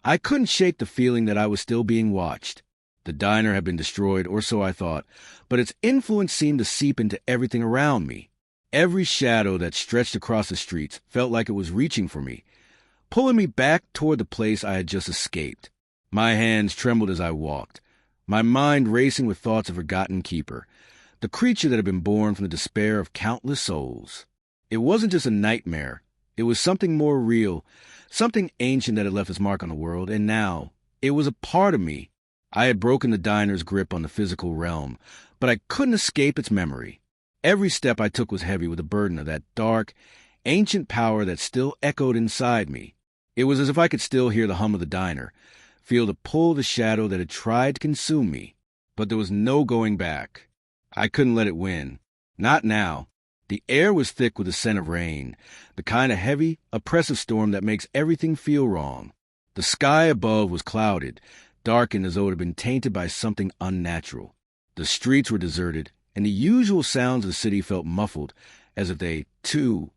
I couldn't shake the feeling that I was still being watched. The diner had been destroyed, or so I thought, but its influence seemed to seep into everything around me. Every shadow that stretched across the streets felt like it was reaching for me, pulling me back toward the place I had just escaped. My hands trembled as I walked, my mind racing with thoughts of forgotten keeper, the creature that had been born from the despair of countless souls. It wasn't just a nightmare. It was something more real, something ancient that had left its mark on the world, and now it was a part of me. I had broken the diner's grip on the physical realm, but I couldn't escape its memory. Every step I took was heavy with the burden of that dark, ancient power that still echoed inside me. It was as if I could still hear the hum of the diner, feel the pull of the shadow that had tried to consume me. But there was no going back. I couldn't let it win. Not now. The air was thick with the scent of rain, the kind of heavy, oppressive storm that makes everything feel wrong. The sky above was clouded, darkened as though it had been tainted by something unnatural. The streets were deserted, and the usual sounds of the city felt muffled, as if they, too,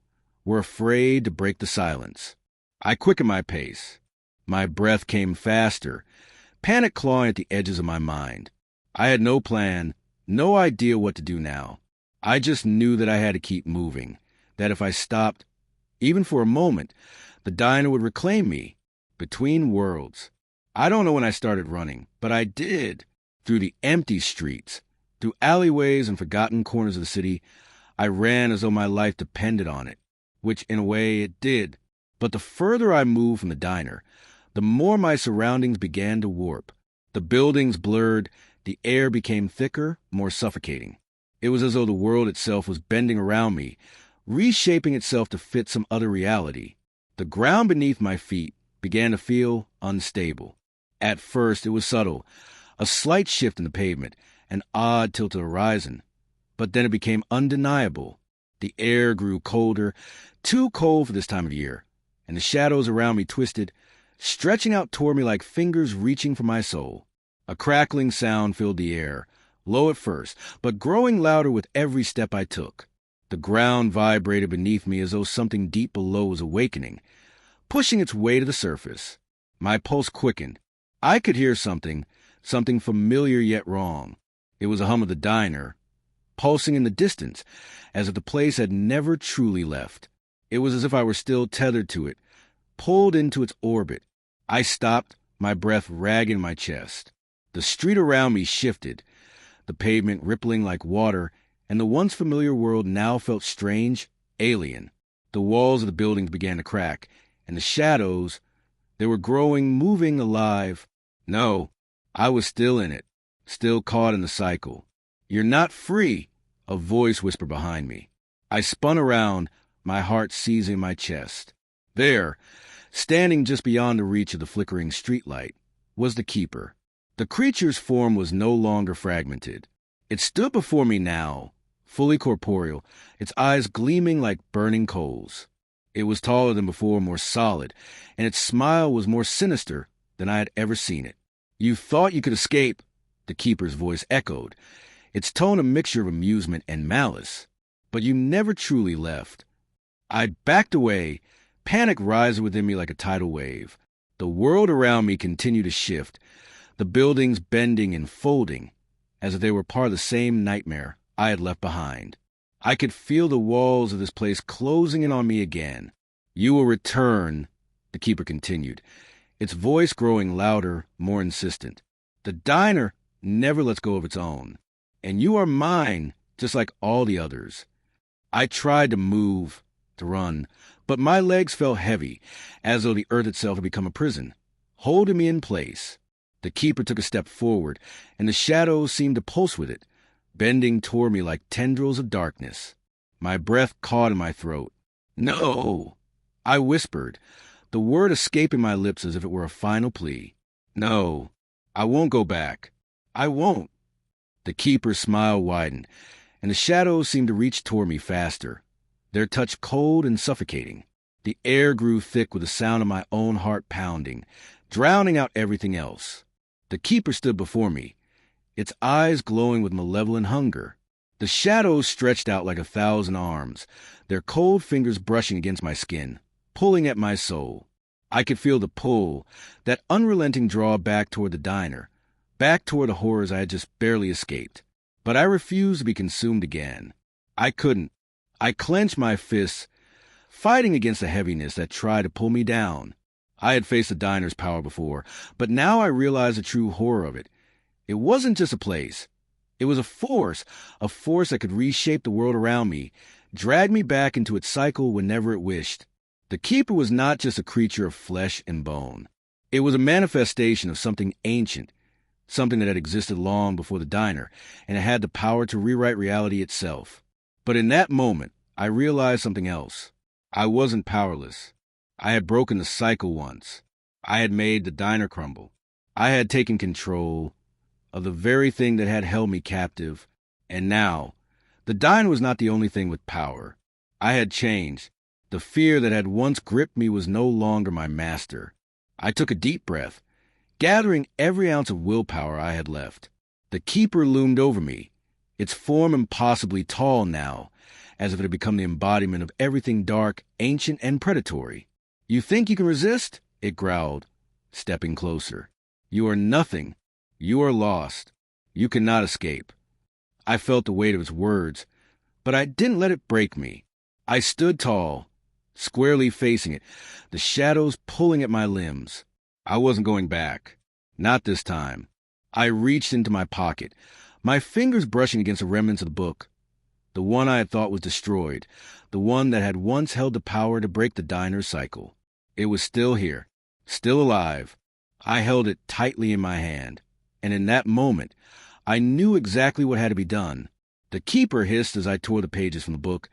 were afraid to break the silence. I quickened my pace. My breath came faster, panic clawing at the edges of my mind. I had no plan, no idea what to do now. I just knew that I had to keep moving, that if I stopped, even for a moment, the diner would reclaim me, between worlds. I don't know when I started running, but I did. Through the empty streets, through alleyways and forgotten corners of the city, I ran as though my life depended on it, which in a way it did. But the further I moved from the diner, the more my surroundings began to warp. The buildings blurred, the air became thicker, more suffocating. It was as though the world itself was bending around me, reshaping itself to fit some other reality. The ground beneath my feet began to feel unstable. At first it was subtle, a slight shift in the pavement, an odd tilt to the horizon. But then it became undeniable. The air grew colder, too cold for this time of year, and the shadows around me twisted, stretching out toward me like fingers reaching for my soul. A crackling sound filled the air, low at first, but growing louder with every step I took. The ground vibrated beneath me as though something deep below was awakening, pushing its way to the surface. My pulse quickened. I could hear something familiar yet wrong. It was a hum of the diner, pulsing in the distance, as if the place had never truly left. It was as if I were still tethered to it, pulled into its orbit. I stopped, my breath ragged in my chest. The street around me shifted, the pavement rippling like water, and the once familiar world now felt strange, alien. The walls of the buildings began to crack, and the shadows, they were growing, moving, alive. No, I was still in it, still caught in the cycle. "You're not free," a voice whispered behind me. I spun around, my heart seizing my chest. There, standing just beyond the reach of the flickering streetlight, was the keeper. The creature's form was no longer fragmented. It stood before me now, fully corporeal, its eyes gleaming like burning coals. It was taller than before, more solid, and its smile was more sinister than I had ever seen it. "You thought you could escape," the keeper's voice echoed, its tone a mixture of amusement and malice. "But you never truly left." I backed away, panic rising within me like a tidal wave. The world around me continued to shift, the buildings bending and folding, as if they were part of the same nightmare I had left behind. I could feel the walls of this place closing in on me again. "You will return," the keeper continued, its voice growing louder, more insistent. "The diner never lets go of its own, and you are mine, just like all the others." I tried to move, to run, but my legs felt heavy, as though the earth itself had become a prison, holding me in place. The keeper took a step forward, and the shadows seemed to pulse with it, bending toward me like tendrils of darkness. My breath caught in my throat. "No!" I whispered, the word escaping my lips as if it were a final plea. "No, I won't go back. I won't." The keeper's smile widened, and the shadows seemed to reach toward me faster, their touch cold and suffocating. The air grew thick with the sound of my own heart pounding, drowning out everything else. The keeper stood before me, its eyes glowing with malevolent hunger. The shadows stretched out like 1,000 arms, their cold fingers brushing against my skin, pulling at my soul. I could feel the pull, that unrelenting draw back toward the diner, back toward the horrors I had just barely escaped. But I refused to be consumed again. I couldn't. I clenched my fists, fighting against the heaviness that tried to pull me down. I had faced the diner's power before, but now I realized the true horror of it. It wasn't just a place. It was a force that could reshape the world around me, drag me back into its cycle whenever it wished. The keeper was not just a creature of flesh and bone. It was a manifestation of something ancient, something that had existed long before the diner, and it had the power to rewrite reality itself. But in that moment, I realized something else. I wasn't powerless. I had broken the cycle once. I had made the diner crumble. I had taken control of the very thing that had held me captive. And now, the diner was not the only thing with power. I had changed. The fear that had once gripped me was no longer my master. I took a deep breath, gathering every ounce of willpower I had left. The keeper loomed over me, its form impossibly tall now, as if it had become the embodiment of everything dark, ancient, and predatory. "You think you can resist?" it growled, stepping closer. "You are nothing. You are lost. You cannot escape." I felt the weight of its words, but I didn't let it break me. I stood tall, squarely facing it, the shadows pulling at my limbs. I wasn't going back. Not this time. I reached into my pocket, my fingers brushing against the remnants of the book, the one I had thought was destroyed, the one that had once held the power to break the diner's cycle. It was still here, still alive. I held it tightly in my hand, and in that moment, I knew exactly what had to be done. The keeper hissed as I tore the pages from the book,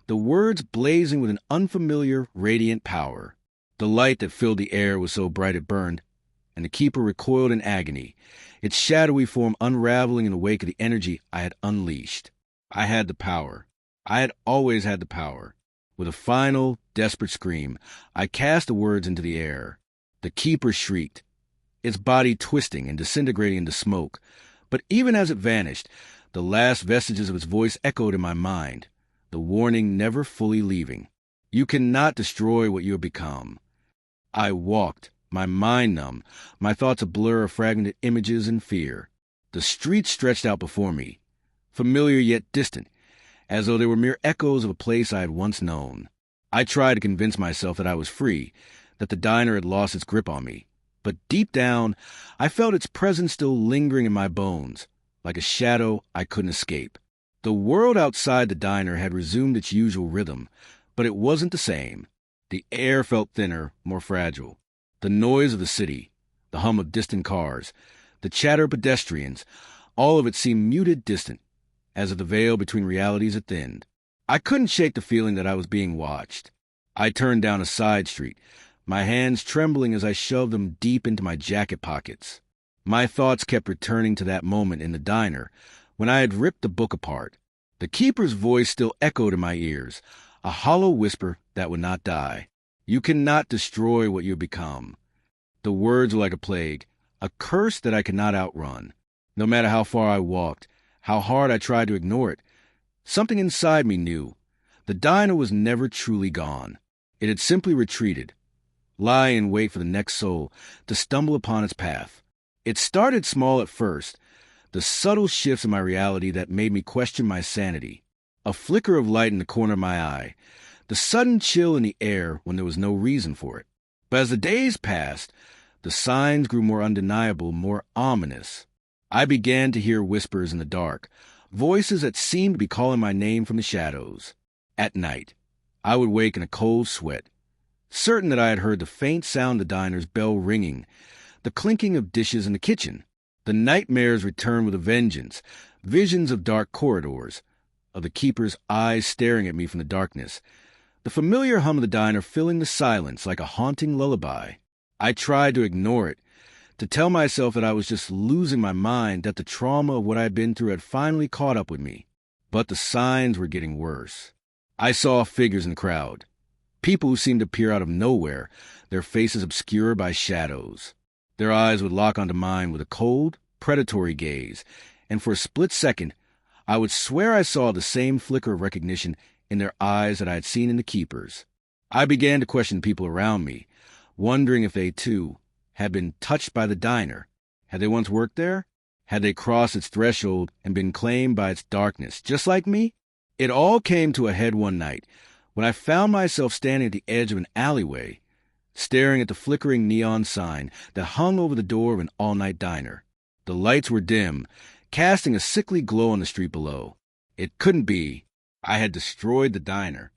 the words blazing with an unfamiliar, radiant power. The light that filled the air was so bright it burned, and the keeper recoiled in agony, its shadowy form unraveling in the wake of the energy I had unleashed. I had the power. I had always had the power. With a final, desperate scream, I cast the words into the air. The keeper shrieked, its body twisting and disintegrating into smoke. But even as it vanished, the last vestiges of its voice echoed in my mind, the warning never fully leaving. You cannot destroy what you have become. I walked, my mind numb, my thoughts a blur of fragmented images and fear. The streets stretched out before me, familiar yet distant, as though they were mere echoes of a place I had once known. I tried to convince myself that I was free, that the diner had lost its grip on me. But deep down, I felt its presence still lingering in my bones, like a shadow I couldn't escape. The world outside the diner had resumed its usual rhythm, but it wasn't the same. The air felt thinner, more fragile. The noise of the city, the hum of distant cars, the chatter of pedestrians, all of it seemed muted, distant, as if the veil between realities had thinned. I couldn't shake the feeling that I was being watched. I turned down a side street, my hands trembling as I shoved them deep into my jacket pockets. My thoughts kept returning to that moment in the diner, when I had ripped the book apart. The keeper's voice still echoed in my ears, a hollow whisper that would not die. You cannot destroy what you have become. The words were like a plague, a curse that I could not outrun. No matter how far I walked, how hard I tried to ignore it, something inside me knew. The diner was never truly gone. It had simply retreated, lying in wait for the next soul to stumble upon its path. It started small at first, the subtle shifts in my reality that made me question my sanity. A flicker of light in the corner of my eye, the sudden chill in the air when there was no reason for it. But as the days passed, the signs grew more undeniable, more ominous. I began to hear whispers in the dark, voices that seemed to be calling my name from the shadows. At night, I would wake in a cold sweat, certain that I had heard the faint sound of the diner's bell ringing, the clinking of dishes in the kitchen. The nightmares returned with a vengeance, visions of dark corridors, of the keeper's eyes staring at me from the darkness, the familiar hum of the diner filling the silence like a haunting lullaby. I tried to ignore it, to tell myself that I was just losing my mind, that the trauma of what I had been through had finally caught up with me. But the signs were getting worse. I saw figures in the crowd, people who seemed to appear out of nowhere, their faces obscured by shadows. Their eyes would lock onto mine with a cold, predatory gaze, and for a split second, I would swear I saw the same flicker of recognition in their eyes that I had seen in the keeper's. I began to question people around me, wondering if they, too, had been touched by the diner. Had they once worked there? Had they crossed its threshold and been claimed by its darkness, just like me? It all came to a head one night, when I found myself standing at the edge of an alleyway, staring at the flickering neon sign that hung over the door of an all-night diner. The lights were dim, casting a sickly glow on the street below. It couldn't be. I had destroyed the diner.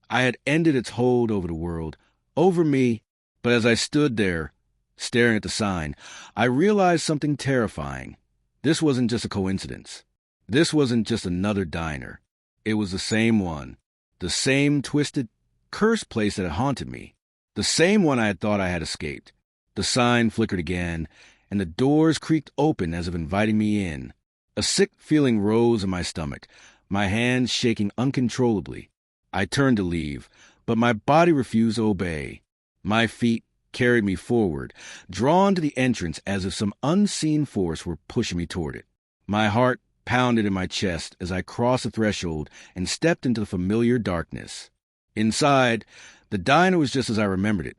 I had ended its hold over the world, over me. But as I stood there, staring at the sign, I realized something terrifying. This wasn't just a coincidence. This wasn't just another diner. It was the same one. The same twisted, cursed place that had haunted me. The same one I had thought I had escaped. The sign flickered again, and the doors creaked open as if inviting me in. A sick feeling rose in my stomach, my hands shaking uncontrollably. I turned to leave, but my body refused to obey. My feet carried me forward, drawn to the entrance as if some unseen force were pushing me toward it. My heart pounded in my chest as I crossed the threshold and stepped into the familiar darkness. Inside, the diner was just as I remembered it.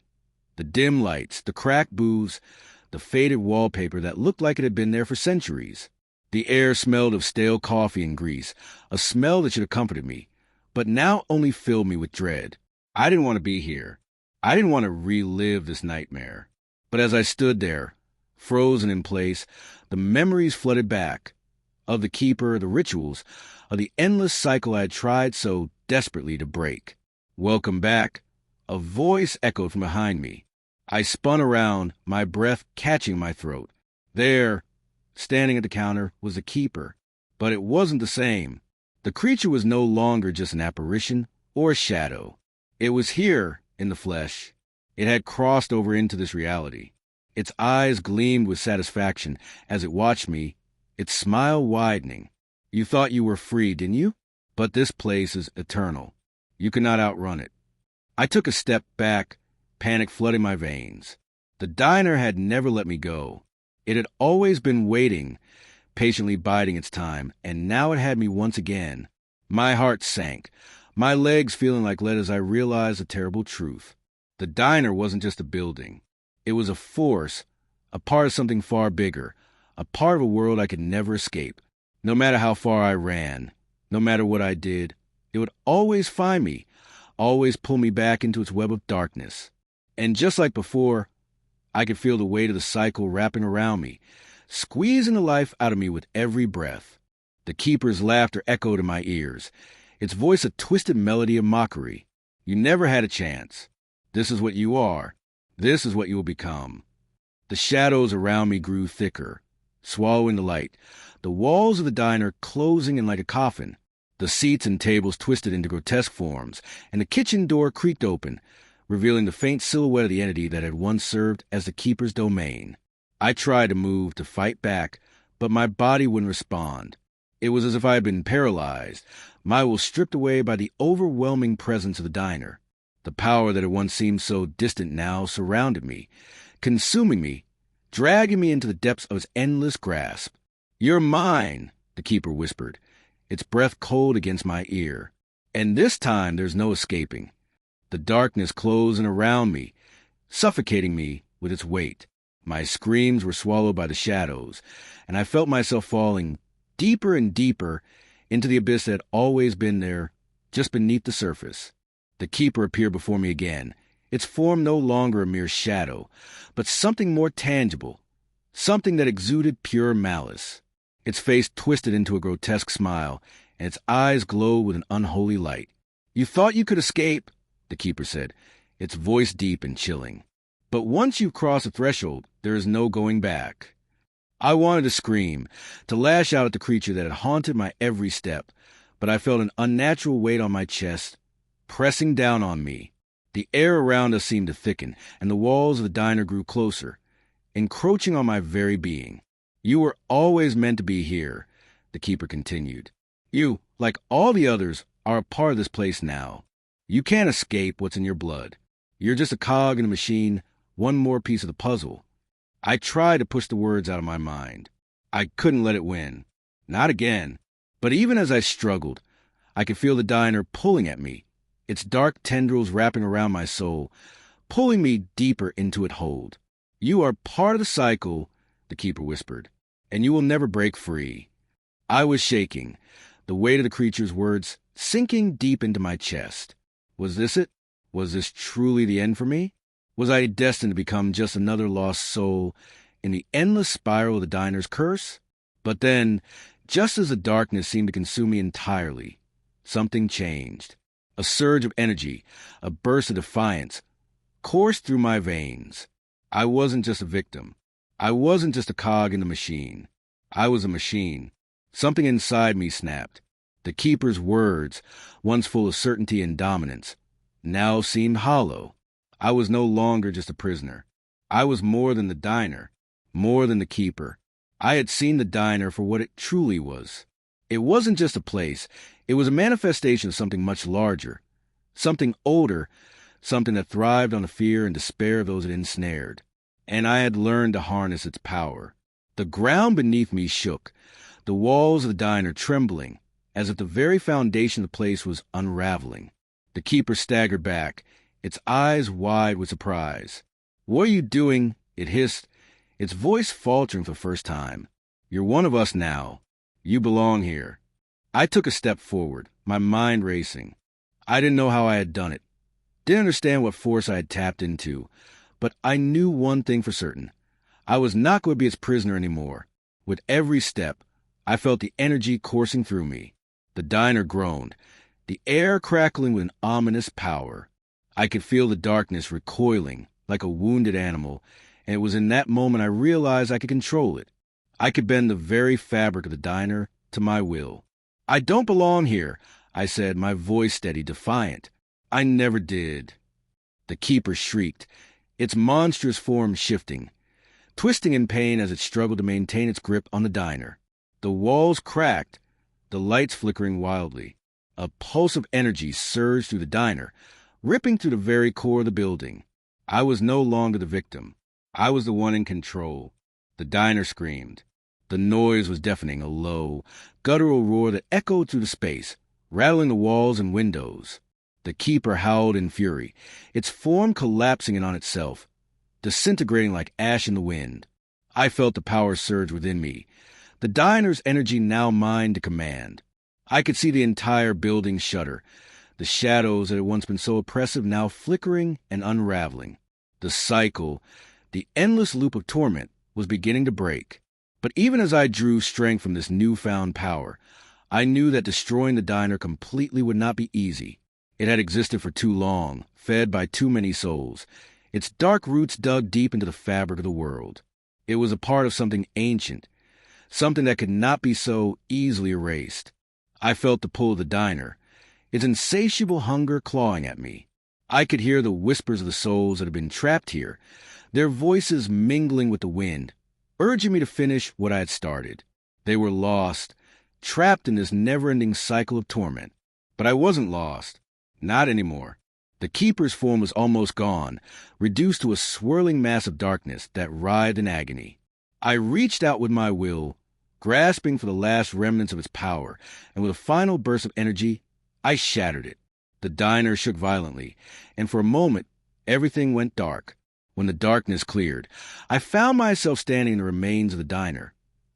The dim lights, the cracked booths, the faded wallpaper that looked like it had been there for centuries. The air smelled of stale coffee and grease, a smell that should have comforted me, but now only filled me with dread. I didn't want to be here. I didn't want to relive this nightmare. But as I stood there, frozen in place, the memories flooded back, of the keeper, the rituals, of the endless cycle I had tried so desperately to break. Welcome back. A voice echoed from behind me. I spun around, my breath catching my throat. There, standing at the counter, was the keeper. But it wasn't the same. The creature was no longer just an apparition or a shadow. It was here, in the flesh. It had crossed over into this reality. Its eyes gleamed with satisfaction as it watched me, its smile widening. You thought you were free, didn't you? But this place is eternal. You cannot outrun it. I took a step back, panic flooding my veins. The diner had never let me go. It had always been waiting, patiently biding its time, and now it had me once again. My heart sank, my legs feeling like lead as I realized a terrible truth. The diner wasn't just a building. It was a force, a part of something far bigger, a part of a world I could never escape. No matter how far I ran, no matter what I did, it would always find me, always pull me back into its web of darkness. And just like before, I could feel the weight of the cycle wrapping around me, squeezing the life out of me with every breath. The keeper's laughter echoed in my ears, its voice a twisted melody of mockery. You never had a chance. This is what you are. This is what you will become. The shadows around me grew thicker, swallowing the light, the walls of the diner closing in like a coffin. The seats and tables twisted into grotesque forms, and the kitchen door creaked open, revealing the faint silhouette of the entity that had once served as the keeper's domain. I tried to move, to fight back, but my body wouldn't respond. It was as if I had been paralyzed, my will stripped away by the overwhelming presence of the diner. The power that had once seemed so distant now surrounded me, consuming me, dragging me into the depths of its endless grasp. "You're mine," the keeper whispered, its breath cold against my ear. And this time there's no escaping. The darkness closing around me, suffocating me with its weight. My screams were swallowed by the shadows, and I felt myself falling deeper and deeper into the abyss that had always been there, just beneath the surface. The keeper appeared before me again, its form no longer a mere shadow, but something more tangible, something that exuded pure malice. Its face twisted into a grotesque smile, and its eyes glowed with an unholy light. "You thought you could escape," the keeper said, its voice deep and chilling. "But once you've crossed the threshold, there is no going back." I wanted to scream, to lash out at the creature that had haunted my every step, but I felt an unnatural weight on my chest, pressing down on me. The air around us seemed to thicken, and the walls of the diner grew closer, encroaching on my very being. "You were always meant to be here," the keeper continued. "You, like all the others, are a part of this place now. You can't escape what's in your blood. You're just a cog in a machine, one more piece of the puzzle." I tried to push the words out of my mind. I couldn't let it win. Not again. But even as I struggled, I could feel the diner pulling at me, its dark tendrils wrapping around my soul, pulling me deeper into its hold. "You are part of the cycle," the keeper whispered, "and you will never break free." I was shaking, the weight of the creature's words sinking deep into my chest. Was this it? Was this truly the end for me? Was I destined to become just another lost soul in the endless spiral of the diner's curse? But then, just as the darkness seemed to consume me entirely, something changed. A surge of energy, a burst of defiance, coursed through my veins. I wasn't just a victim. I wasn't just a cog in the machine. I was a machine. Something inside me snapped. The keeper's words, once full of certainty and dominance, now seemed hollow. I was no longer just a prisoner. I was more than the diner, more than the keeper. I had seen the diner for what it truly was. It wasn't just a place. It was a manifestation of something much larger, something older, something that thrived on the fear and despair of those it ensnared. And I had learned to harness its power. The ground beneath me shook, the walls of the diner trembling, as if the very foundation of the place was unraveling. The keeper staggered back, its eyes wide with surprise. "What are you doing?" it hissed, its voice faltering for the first time. "You're one of us now. You belong here." I took a step forward, my mind racing. I didn't know how I had done it, didn't understand what force I had tapped into, but I knew one thing for certain. I was not going to be its prisoner anymore. With every step, I felt the energy coursing through me. The diner groaned, the air crackling with an ominous power. I could feel the darkness recoiling like a wounded animal, and it was in that moment I realized I could control it. I could bend the very fabric of the diner to my will. "I don't belong here," I said, my voice steady, defiant. "I never did." The keeper shrieked, its monstrous form shifting, twisting in pain as it struggled to maintain its grip on the diner. The walls cracked, the lights flickering wildly. A pulse of energy surged through the diner, ripping through the very core of the building. I was no longer the victim. I was the one in control. The diner screamed. The noise was deafening, a low, guttural roar that echoed through the space, rattling the walls and windows. The keeper howled in fury, its form collapsing in on itself, disintegrating like ash in the wind. I felt the power surge within me, the diner's energy now mine to command. I could see the entire building shudder, the shadows that had once been so oppressive now flickering and unraveling. The cycle, the endless loop of torment, was beginning to break. But even as I drew strength from this newfound power, I knew that destroying the diner completely would not be easy. It had existed for too long, fed by too many souls, its dark roots dug deep into the fabric of the world. It was a part of something ancient, something that could not be so easily erased. I felt the pull of the diner, its insatiable hunger clawing at me. I could hear the whispers of the souls that had been trapped here, their voices mingling with the wind, urging me to finish what I had started. They were lost, trapped in this never-ending cycle of torment. But I wasn't lost. Not anymore. The keeper's form was almost gone, reduced to a swirling mass of darkness that writhed in agony. I reached out with my will, grasping for the last remnants of its power, and with a final burst of energy, I shattered it. The diner shook violently, and for a moment, everything went dark. When the darkness cleared, I found myself standing in the remains of the diner,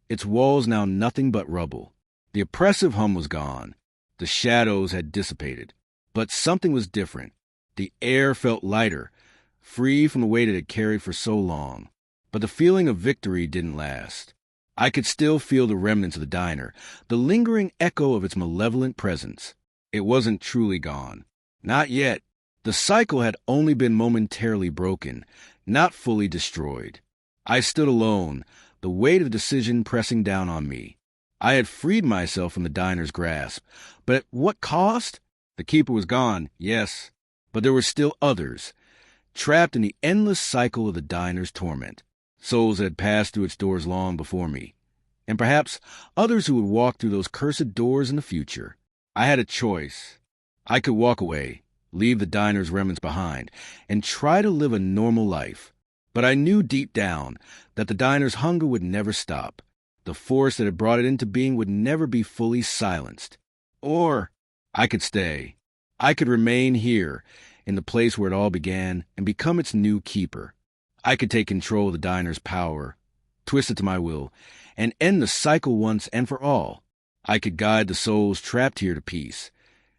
its walls now nothing but rubble. The oppressive hum was gone. The shadows had dissipated. But something was different. The air felt lighter, free from the weight it had carried for so long. But the feeling of victory didn't last. I could still feel the remnants of the diner, the lingering echo of its malevolent presence. It wasn't truly gone. Not yet. The cycle had only been momentarily broken, not fully destroyed. I stood alone, the weight of the decision pressing down on me. I had freed myself from the diner's grasp, but at what cost? The keeper was gone, yes, but there were still others, trapped in the endless cycle of the diner's torment, souls that had passed through its doors long before me, and perhaps others who would walk through those cursed doors in the future. I had a choice. I could walk away, leave the diner's remnants behind, and try to live a normal life. But I knew deep down that the diner's hunger would never stop. The force that had brought it into being would never be fully silenced. Or I could stay. I could remain here, in the place where it all began, and become its new keeper. I could take control of the diner's power, twist it to my will, and end the cycle once and for all. I could guide the souls trapped here to peace,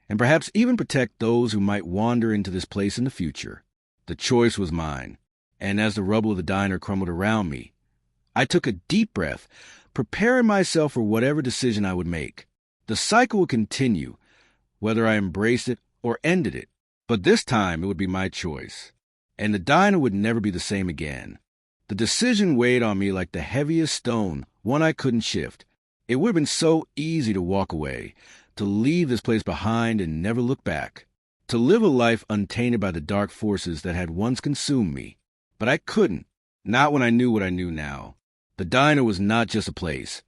and perhaps even protect those who might wander into this place in the future. The choice was mine, and as the rubble of the diner crumbled around me, I took a deep breath, preparing myself for whatever decision I would make. The cycle would continue, whether I embraced it or ended it, but this time it would be my choice, and the diner would never be the same again. The decision weighed on me like the heaviest stone, one I couldn't shift. It would have been so easy to walk away, to leave this place behind and never look back, to live a life untainted by the dark forces that had once consumed me. But I couldn't, not when I knew what I knew now. The diner was not just a place.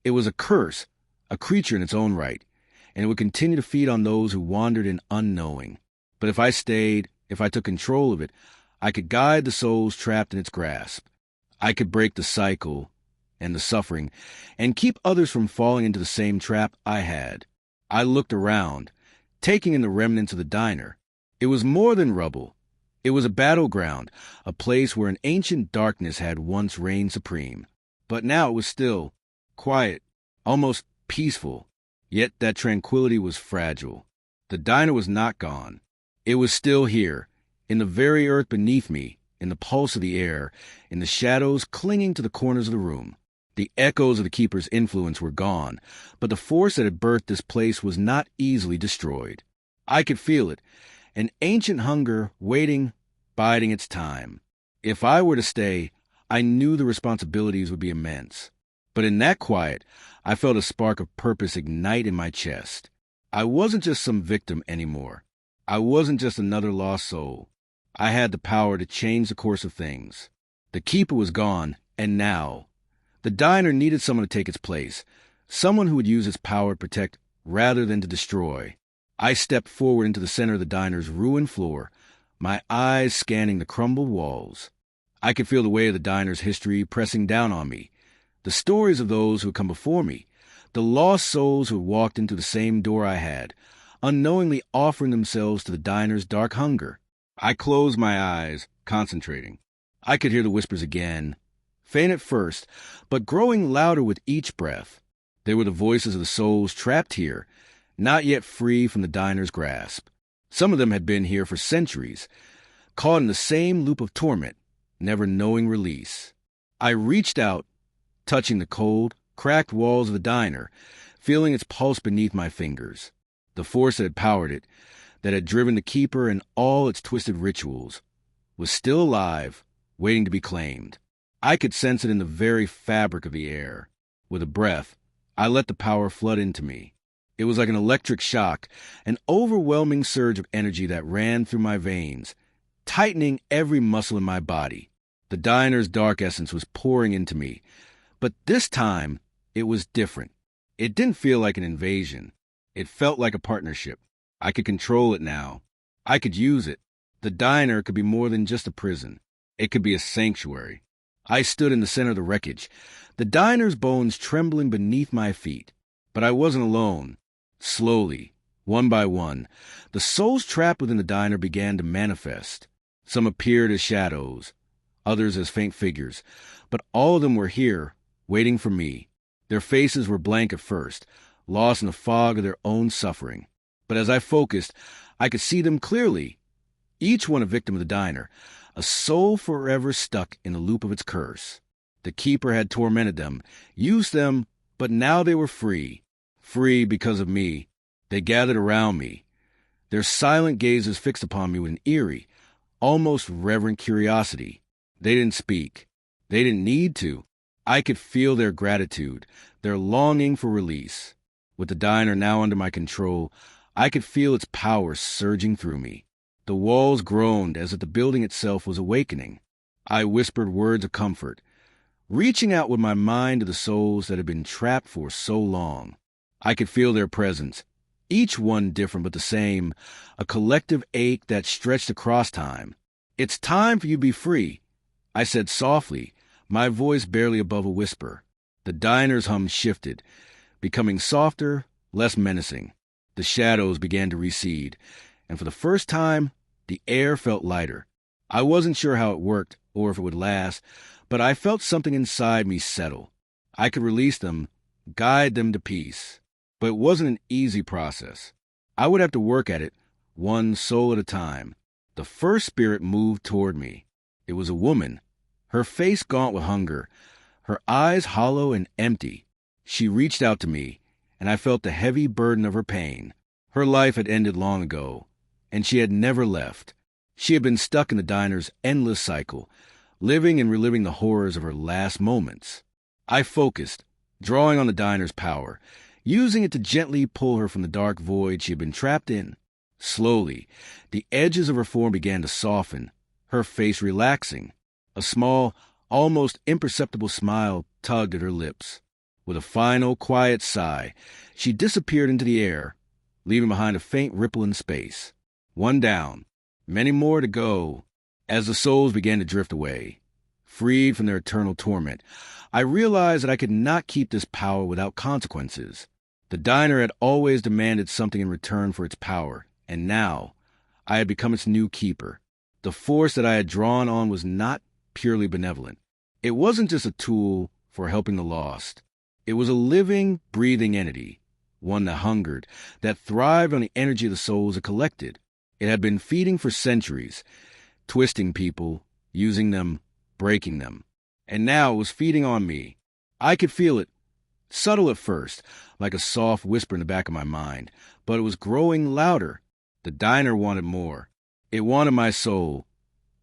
It was a curse, a creature in its own right, and it would continue to feed on those who wandered in unknowing. But if I stayed, if I took control of it, I could guide the souls trapped in its grasp. I could break the cycle and the suffering, and keep others from falling into the same trap I had. I looked around, taking in the remnants of the diner. It was more than rubble. It was a battleground, a place where an ancient darkness had once reigned supreme. But now it was still, quiet, almost peaceful. Yet that tranquility was fragile. The diner was not gone. It was still here, in the very earth beneath me, in the pulse of the air, in the shadows clinging to the corners of the room. The echoes of the keeper's influence were gone, but the force that had birthed this place was not easily destroyed. I could feel it, an ancient hunger waiting, biding its time. If I were to stay, I knew the responsibilities would be immense. But in that quiet, I felt a spark of purpose ignite in my chest. I wasn't just some victim anymore. I wasn't just another lost soul. I had the power to change the course of things. The keeper was gone, and now the diner needed someone to take its place, someone who would use its power to protect rather than to destroy. I stepped forward into the center of the diner's ruined floor, my eyes scanning the crumbled walls. I could feel the weight of the diner's history pressing down on me, the stories of those who had come before me, the lost souls who had walked into the same door I had, unknowingly offering themselves to the diner's dark hunger. I closed my eyes, concentrating. I could hear the whispers again, faint at first, but growing louder with each breath. They were the voices of the souls trapped here, not yet free from the diner's grasp. Some of them had been here for centuries, caught in the same loop of torment, never knowing release. I reached out, touching the cold, cracked walls of the diner, feeling its pulse beneath my fingers. The force that had powered it, that had driven the keeper and all its twisted rituals, was still alive, waiting to be claimed. I could sense it in the very fabric of the air. With a breath, I let the power flood into me. It was like an electric shock, an overwhelming surge of energy that ran through my veins, tightening every muscle in my body. The diner's dark essence was pouring into me, but this time it was different. It didn't feel like an invasion. It felt like a partnership. I could control it now. I could use it. The diner could be more than just a prison. It could be a sanctuary. I stood in the center of the wreckage, the diner's bones trembling beneath my feet. But I wasn't alone. Slowly, one by one, the souls trapped within the diner began to manifest. Some appeared as shadows, others as faint figures, but all of them were here, waiting for me. Their faces were blank at first, lost in the fog of their own suffering. But as I focused, I could see them clearly. Each one a victim of the diner, a soul forever stuck in the loop of its curse. The keeper had tormented them, used them, but now they were free. Free because of me. They gathered around me, their silent gazes fixed upon me with an eerie, almost reverent curiosity. They didn't speak. They didn't need to. I could feel their gratitude, their longing for release. With the diner now under my control, I could feel its power surging through me. The walls groaned as if the building itself was awakening. I whispered words of comfort, reaching out with my mind to the souls that had been trapped for so long. I could feel their presence, each one different but the same, a collective ache that stretched across time. "It's time for you to be free," I said softly, my voice barely above a whisper. The diner's hum shifted, becoming softer, less menacing. The shadows began to recede, and for the first time, the air felt lighter. I wasn't sure how it worked or if it would last, but I felt something inside me settle. I could release them, guide them to peace. But it wasn't an easy process. I would have to work at it, one soul at a time. The first spirit moved toward me. It was a woman, her face gaunt with hunger, her eyes hollow and empty. She reached out to me, and I felt the heavy burden of her pain. Her life had ended long ago, and she had never left. She had been stuck in the diner's endless cycle, living and reliving the horrors of her last moments. I focused, drawing on the diner's power, using it to gently pull her from the dark void she had been trapped in. Slowly, the edges of her form began to soften, her face relaxing. A small, almost imperceptible smile tugged at her lips. With a final, quiet sigh, she disappeared into the air, leaving behind a faint ripple in space. One down, many more to go. As the souls began to drift away, freed from their eternal torment, I realized that I could not keep this power without consequences. The diner had always demanded something in return for its power, and now I had become its new keeper. The force that I had drawn on was not purely benevolent. It wasn't just a tool for helping the lost. It was a living, breathing entity, one that hungered, that thrived on the energy of the souls it collected. It had been feeding for centuries, twisting people, using them, breaking them. And now it was feeding on me. I could feel it, subtle at first, like a soft whisper in the back of my mind, but it was growing louder. The diner wanted more. It wanted my soul,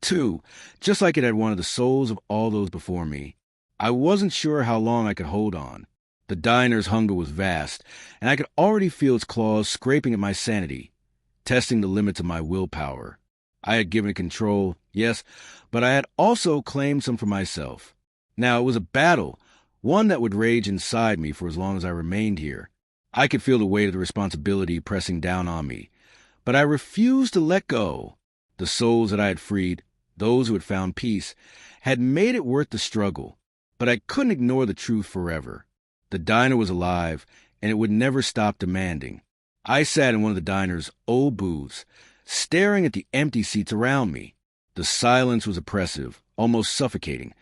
too, just like it had wanted the souls of all those before me. I wasn't sure how long I could hold on. The diner's hunger was vast, and I could already feel its claws scraping at my sanity, testing the limits of my willpower. I had given it control, yes, but I had also claimed some for myself. Now it was a battle, one that would rage inside me for as long as I remained here. I could feel the weight of the responsibility pressing down on me, but I refused to let go. The souls that I had freed, those who had found peace, had made it worth the struggle, but I couldn't ignore the truth forever. The diner was alive, and it would never stop demanding. I sat in one of the diner's old booths, staring at the empty seats around me. The silence was oppressive, almost suffocating,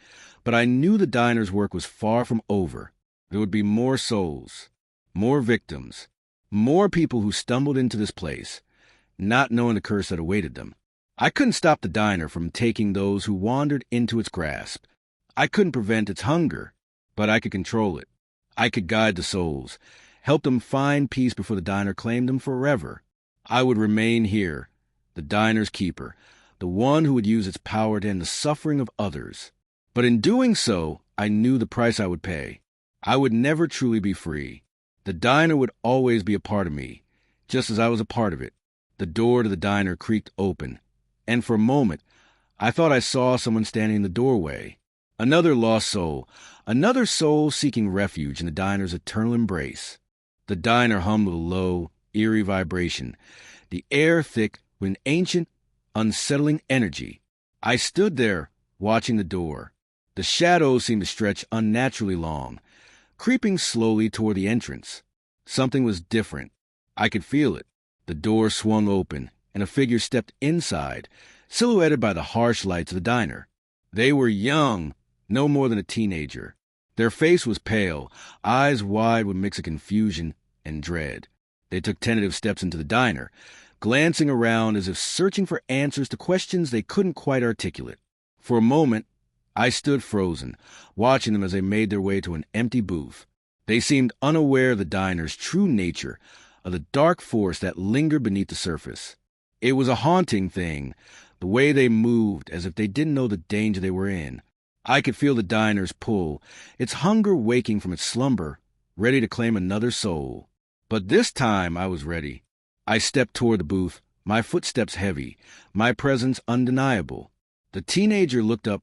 but I knew the diner's work was far from over. There would be more souls, more victims, more people who stumbled into this place, not knowing the curse that awaited them. I couldn't stop the diner from taking those who wandered into its grasp. I couldn't prevent its hunger, but I could control it. I could guide the souls, help them find peace before the diner claimed them forever. I would remain here, the diner's keeper, the one who would use its power to end the suffering of others. But in doing so, I knew the price I would pay. I would never truly be free. The diner would always be a part of me, just as I was a part of it. The door to the diner creaked open, and for a moment, I thought I saw someone standing in the doorway. Another lost soul, another soul seeking refuge in the diner's eternal embrace. The diner hummed with a low, eerie vibration, the air thick with an ancient, unsettling energy. I stood there, watching the door. The shadows seemed to stretch unnaturally long, creeping slowly toward the entrance. Something was different. I could feel it. The door swung open, and a figure stepped inside, silhouetted by the harsh lights of the diner. They were young, no more than a teenager. Their face was pale, eyes wide with a mix of confusion and dread. They took tentative steps into the diner, glancing around as if searching for answers to questions they couldn't quite articulate. For a moment, I stood frozen, watching them as they made their way to an empty booth. They seemed unaware of the diner's true nature, of the dark force that lingered beneath the surface. It was a haunting thing, the way they moved as if they didn't know the danger they were in. I could feel the diner's pull, its hunger waking from its slumber, ready to claim another soul. But this time I was ready. I stepped toward the booth, my footsteps heavy, my presence undeniable. The teenager looked up,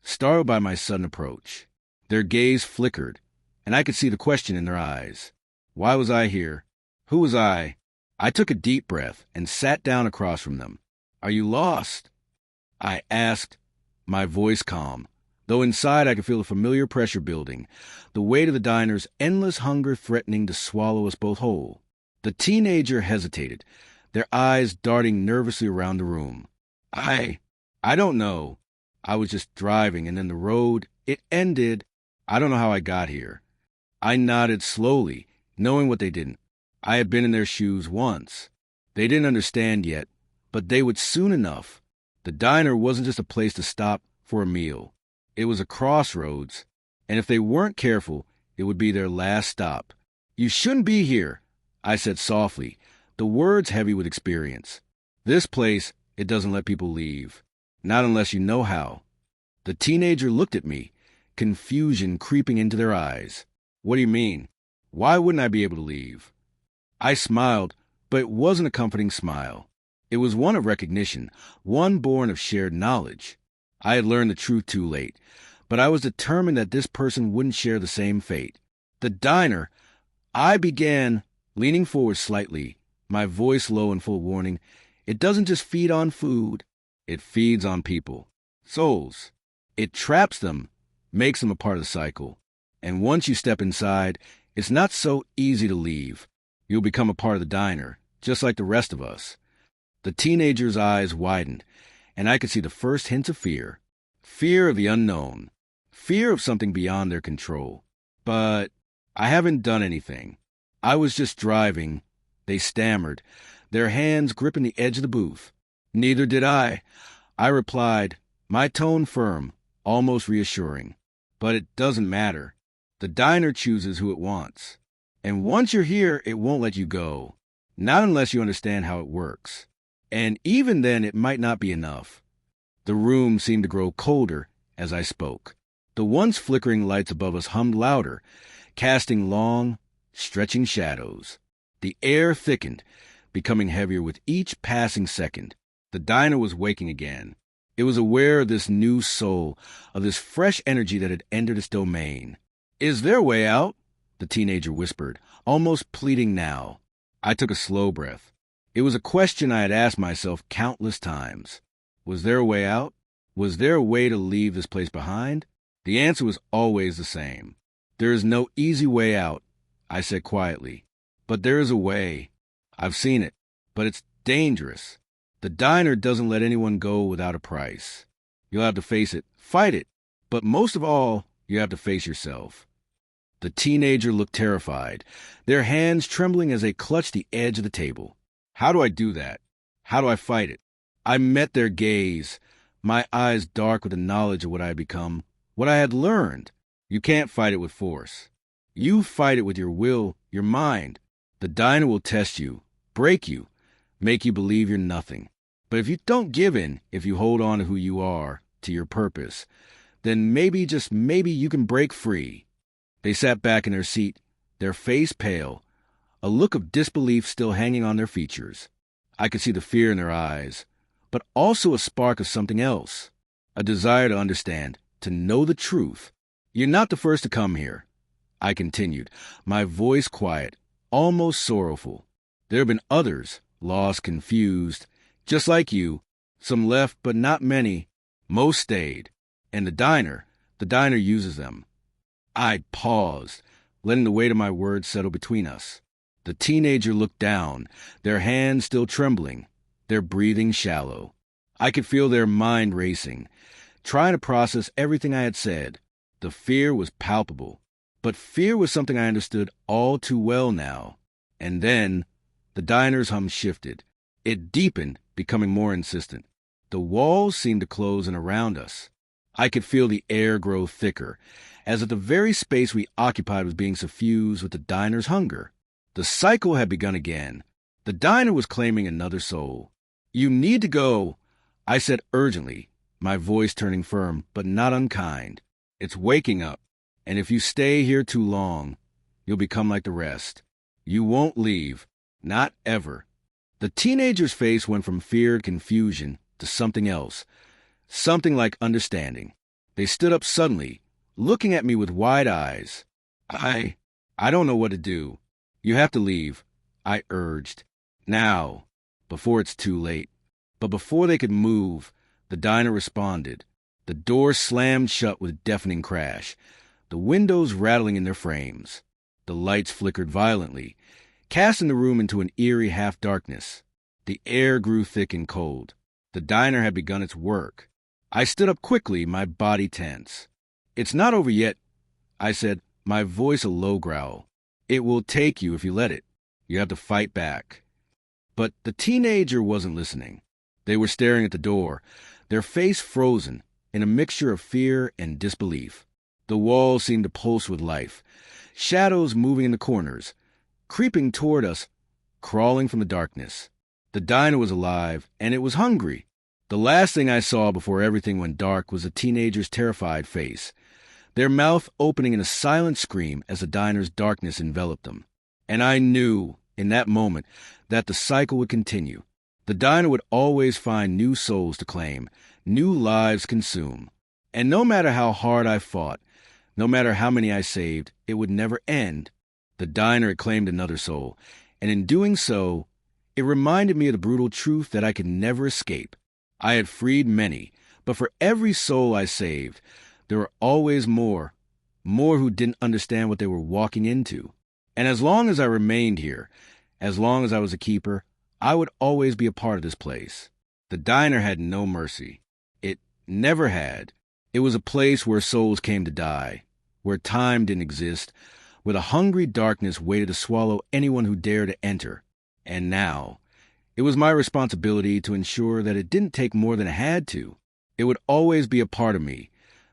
startled by my sudden approach. Their gaze flickered, and I could see the question in their eyes. Why was I here? Who was I? I took a deep breath and sat down across from them. Are you lost? I asked, my voice calm, though inside I could feel a familiar pressure building, the weight of the diner's endless hunger threatening to swallow us both whole. The teenager hesitated, their eyes darting nervously around the room. I don't know. I was just driving, and then the road, it ended. I don't know how I got here. I nodded slowly, knowing what they didn't. I had been in their shoes once. They didn't understand yet, but they would soon enough. The diner wasn't just a place to stop for a meal. It was a crossroads, and if they weren't careful, it would be their last stop. You shouldn't be here, I said softly, the words heavy with experience. This place, it doesn't let people leave. Not unless you know how. The teenager looked at me, confusion creeping into their eyes. What do you mean? Why wouldn't I be able to leave? I smiled, but it wasn't a comforting smile. It was one of recognition, one born of shared knowledge. I had learned the truth too late, but I was determined that this person wouldn't share the same fate. The diner, I began, leaning forward slightly, my voice low and full of warning. It doesn't just feed on food. It feeds on people, souls. It traps them, makes them a part of the cycle. And once you step inside, it's not so easy to leave. You'll become a part of the diner, just like the rest of us. The teenager's eyes widened, and I could see the first hints of fear. Fear of the unknown. Fear of something beyond their control. But I haven't done anything. I was just driving. They stammered, their hands gripping the edge of the booth. Neither did I. I replied, my tone firm, almost reassuring. But it doesn't matter. The diner chooses who it wants. And once you're here, it won't let you go. Not unless you understand how it works. And even then, it might not be enough. The room seemed to grow colder as I spoke. The once flickering lights above us hummed louder, casting long, stretching shadows. The air thickened, becoming heavier with each passing second. The diner was waking again. It was aware of this new soul, of this fresh energy that had entered its domain. Is there a way out? the teenager whispered, almost pleading now. I took a slow breath. It was a question I had asked myself countless times. Was there a way out? Was there a way to leave this place behind? The answer was always the same. There is no easy way out, I said quietly. But there is a way. I've seen it, but it's dangerous. The diner doesn't let anyone go without a price. You'll have to face it, fight it, but most of all, you have to face yourself. The teenager looked terrified, their hands trembling as they clutched the edge of the table. How do I do that? How do I fight it? I met their gaze, my eyes dark with the knowledge of what I had become, what I had learned. You can't fight it with force. You fight it with your will, your mind. The diner will test you, break you, make you believe you're nothing. But if you don't give in, if you hold on to who you are, to your purpose, then maybe, just maybe, you can break free. They sat back in their seat, their face pale, a look of disbelief still hanging on their features. I could see the fear in their eyes, but also a spark of something else, a desire to understand, to know the truth. You're not the first to come here, I continued, my voice quiet, almost sorrowful. There have been others, lost, confused, just like you. Some left, but not many. Most stayed. And the diner uses them. I paused, letting the weight of my words settle between us. The teenager looked down, their hands still trembling, their breathing shallow. I could feel their mind racing, trying to process everything I had said. The fear was palpable, but fear was something I understood all too well now. And then, the diner's hum shifted. It deepened, becoming more insistent. The walls seemed to close in around us. I could feel the air grow thicker, as if the very space we occupied was being suffused with the diner's hunger. The cycle had begun again. The diner was claiming another soul. You need to go, I said urgently, my voice turning firm, but not unkind. It's waking up, and if you stay here too long, you'll become like the rest. You won't leave, not ever. The teenager's face went from feared confusion to something else, something like understanding. They stood up suddenly, looking at me with wide eyes. I don't know what to do. You have to leave, I urged. Now, before it's too late. But before they could move, the diner responded. The door slammed shut with a deafening crash, the windows rattling in their frames. The lights flickered violently, casting the room into an eerie half-darkness. The air grew thick and cold. The diner had begun its work. I stood up quickly, my body tense. It's not over yet, I said, my voice a low growl. It will take you if you let it. You have to fight back. But the teenager wasn't listening. They were staring at the door, their face frozen in a mixture of fear and disbelief. The walls seemed to pulse with life, shadows moving in the corners, creeping toward us, crawling from the darkness. The diner was alive, and it was hungry. The last thing I saw before everything went dark was the teenager's terrified face, their mouth opening in a silent scream as the diner's darkness enveloped them. And I knew, in that moment, that the cycle would continue. The diner would always find new souls to claim, new lives consume. And no matter how hard I fought, no matter how many I saved, it would never end. The diner had claimed another soul, and in doing so, it reminded me of the brutal truth that I could never escape. I had freed many, but for every soul I saved, there were always more who didn't understand what they were walking into. And as long as I remained here, as long as I was a keeper, I would always be a part of this place. The diner had no mercy. It never had. It was a place where souls came to die, where time didn't exist, where the hungry darkness waited to swallow anyone who dared to enter. And now, it was my responsibility to ensure that it didn't take more than it had to. It would always be a part of me,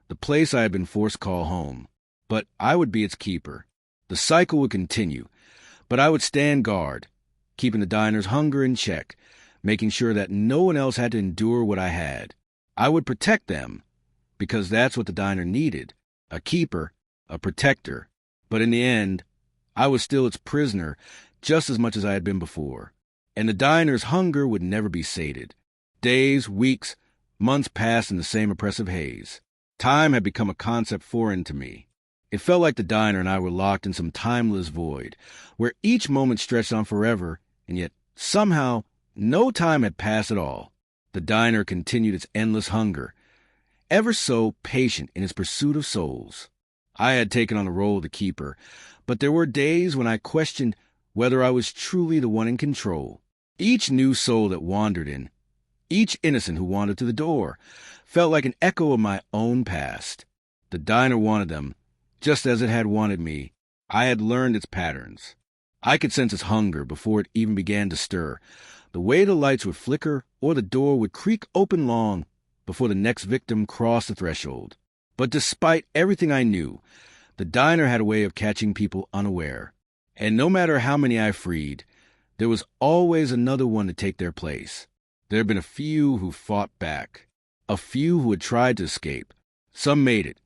the place I had been forced to call home. But I would be its keeper. The cycle would continue, but I would stand guard, keeping the diner's hunger in check, making sure that no one else had to endure what I had. I would protect them, because that's what the diner needed, a keeper, a protector. But in the end, I was still its prisoner just as much as I had been before. And the diner's hunger would never be sated. Days, weeks, months passed in the same oppressive haze. Time had become a concept foreign to me. It felt like the diner and I were locked in some timeless void, where each moment stretched on forever, and yet, somehow, no time had passed at all. The diner continued its endless hunger, ever so patient in its pursuit of souls. I had taken on the role of the keeper, but there were days when I questioned whether I was truly the one in control. Each new soul that wandered in, each innocent who wandered to the door, felt like an echo of my own past. The diner wanted them, just as it had wanted me. I had learned its patterns. I could sense its hunger before it even began to stir, the way the lights would flicker or the door would creak open long before the next victim crossed the threshold. But despite everything I knew, the diner had a way of catching people unaware. And no matter how many I freed, there was always another one to take their place. There had been a few who fought back, a few who had tried to escape. Some made it,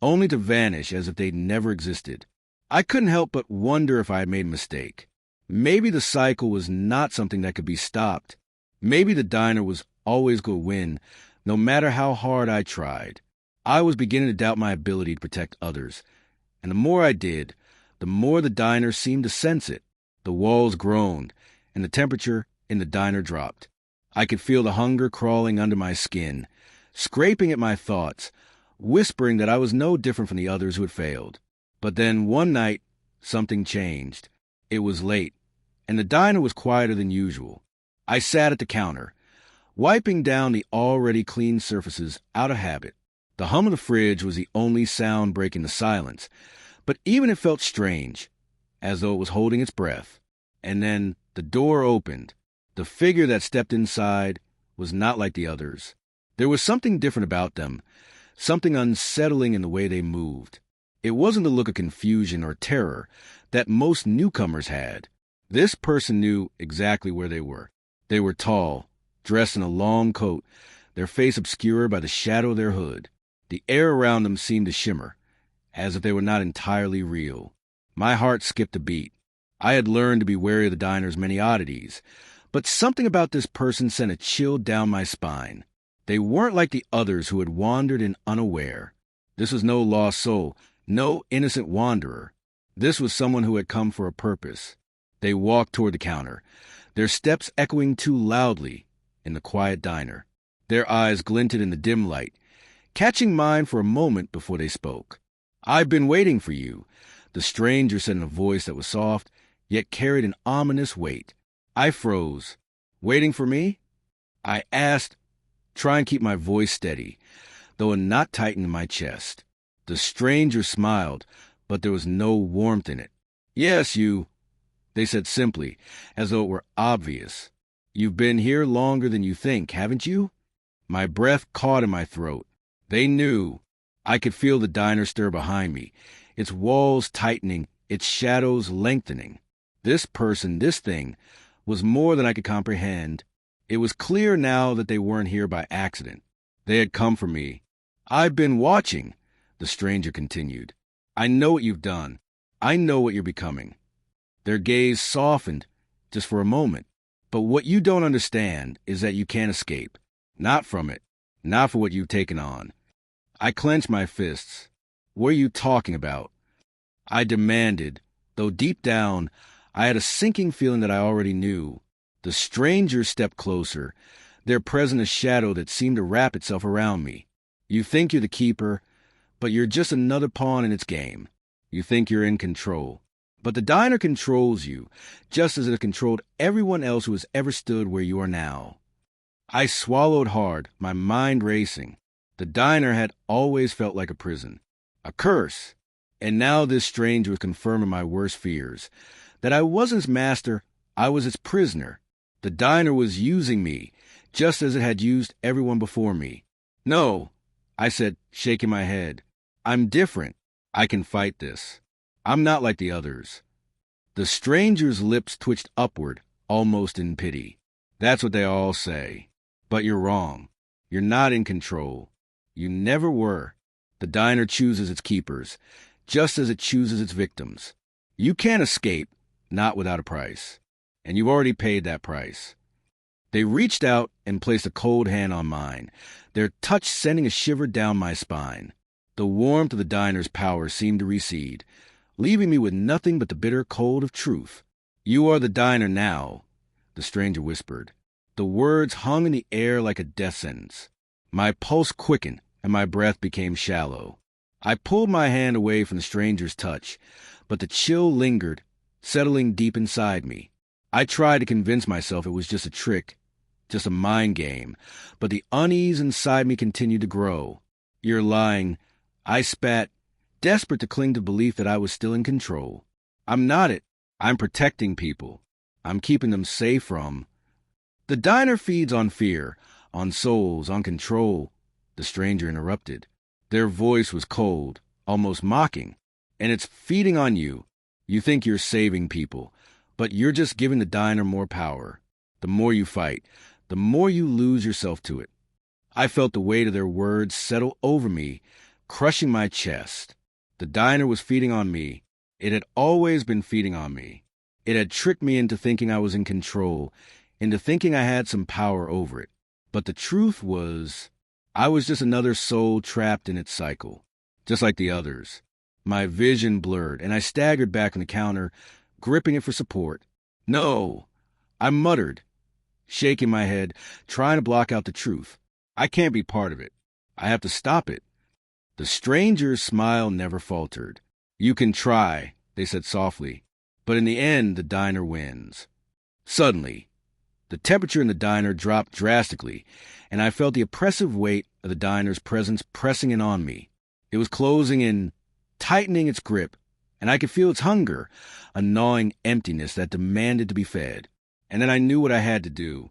only to vanish as if they'd never existed. I couldn't help but wonder if I had made a mistake. Maybe the cycle was not something that could be stopped. Maybe the diner was always going to win, no matter how hard I tried. I was beginning to doubt my ability to protect others, and the more I did, the more the diner seemed to sense it. The walls groaned, and the temperature in the diner dropped. I could feel the hunger crawling under my skin, scraping at my thoughts, whispering that I was no different from the others who had failed. But then one night, something changed. It was late, and the diner was quieter than usual. I sat at the counter, wiping down the already clean surfaces out of habit. The hum of the fridge was the only sound breaking the silence, but even it felt strange, as though it was holding its breath. And then the door opened. The figure that stepped inside was not like the others. There was something different about them, something unsettling in the way they moved. It wasn't the look of confusion or terror that most newcomers had. This person knew exactly where they were. They were tall, dressed in a long coat, their face obscured by the shadow of their hood. The air around them seemed to shimmer, as if they were not entirely real. My heart skipped a beat. I had learned to be wary of the diner's many oddities, but something about this person sent a chill down my spine. They weren't like the others who had wandered in unaware. This was no lost soul, no innocent wanderer. This was someone who had come for a purpose. They walked toward the counter, their steps echoing too loudly in the quiet diner. Their eyes glinted in the dim light, catching mine for a moment before they spoke. "I've been waiting for you," the stranger said in a voice that was soft, yet carried an ominous weight. I froze. "Waiting for me?" I asked, trying to keep my voice steady, though a knot tightened in my chest. The stranger smiled, but there was no warmth in it. "Yes, you," they said simply, as though it were obvious. "You've been here longer than you think, haven't you?" My breath caught in my throat. They knew. I could feel the diner stir behind me, its walls tightening, its shadows lengthening. This person, this thing, was more than I could comprehend. It was clear now that they weren't here by accident. They had come for me. "I've been watching," the stranger continued. "I know what you've done. I know what you're becoming." Their gaze softened just for a moment. "But what you don't understand is that you can't escape. Not from it. Not for what you've taken on." I clenched my fists. "What are you talking about?" I demanded, though deep down I had a sinking feeling that I already knew. The strangers stepped closer, there present a shadow that seemed to wrap itself around me. "You think you're the keeper, but you're just another pawn in its game. You think you're in control. But the diner controls you, just as it controlled everyone else who has ever stood where you are now." I swallowed hard, my mind racing. The diner had always felt like a prison, a curse. And now this stranger was confirming my worst fears, that I wasn't its master, I was its prisoner. The diner was using me, just as it had used everyone before me. "No," I said, shaking my head. "I'm different. I can fight this. I'm not like the others." The stranger's lips twitched upward, almost in pity. "That's what they all say. But you're wrong. You're not in control. You never were. The diner chooses its keepers, just as it chooses its victims. You can't escape, not without a price. And you've already paid that price." They reached out and placed a cold hand on mine, their touch sending a shiver down my spine. The warmth of the diner's power seemed to recede, leaving me with nothing but the bitter cold of truth. "You are the diner now," the stranger whispered. The words hung in the air like a death sentence. My pulse quickened, and my breath became shallow. I pulled my hand away from the stranger's touch, but the chill lingered, settling deep inside me. I tried to convince myself it was just a trick, just a mind game, but the unease inside me continued to grow. "You're lying," I spat, desperate to cling to belief that I was still in control. "I'm not it. I'm protecting people. I'm keeping them safe from—" "The diner feeds on fear, on souls, on control," the stranger interrupted. Their voice was cold, almost mocking. "And it's feeding on you. You think you're saving people, but you're just giving the diner more power. The more you fight, the more you lose yourself to it." I felt the weight of their words settle over me, crushing my chest. The diner was feeding on me. It had always been feeding on me. It had tricked me into thinking I was in control, into thinking I had some power over it. But the truth was, I was just another soul trapped in its cycle, just like the others. My vision blurred, and I staggered back on the counter, gripping it for support. "No," I muttered, shaking my head, trying to block out the truth. "I can't be part of it. I have to stop it." The stranger's smile never faltered. "You can try," they said softly, "but in the end, the diner wins." Suddenly, the temperature in the diner dropped drastically, and I felt the oppressive weight of the diner's presence pressing in on me. It was closing in, tightening its grip, and I could feel its hunger, a gnawing emptiness that demanded to be fed. And then I knew what I had to do.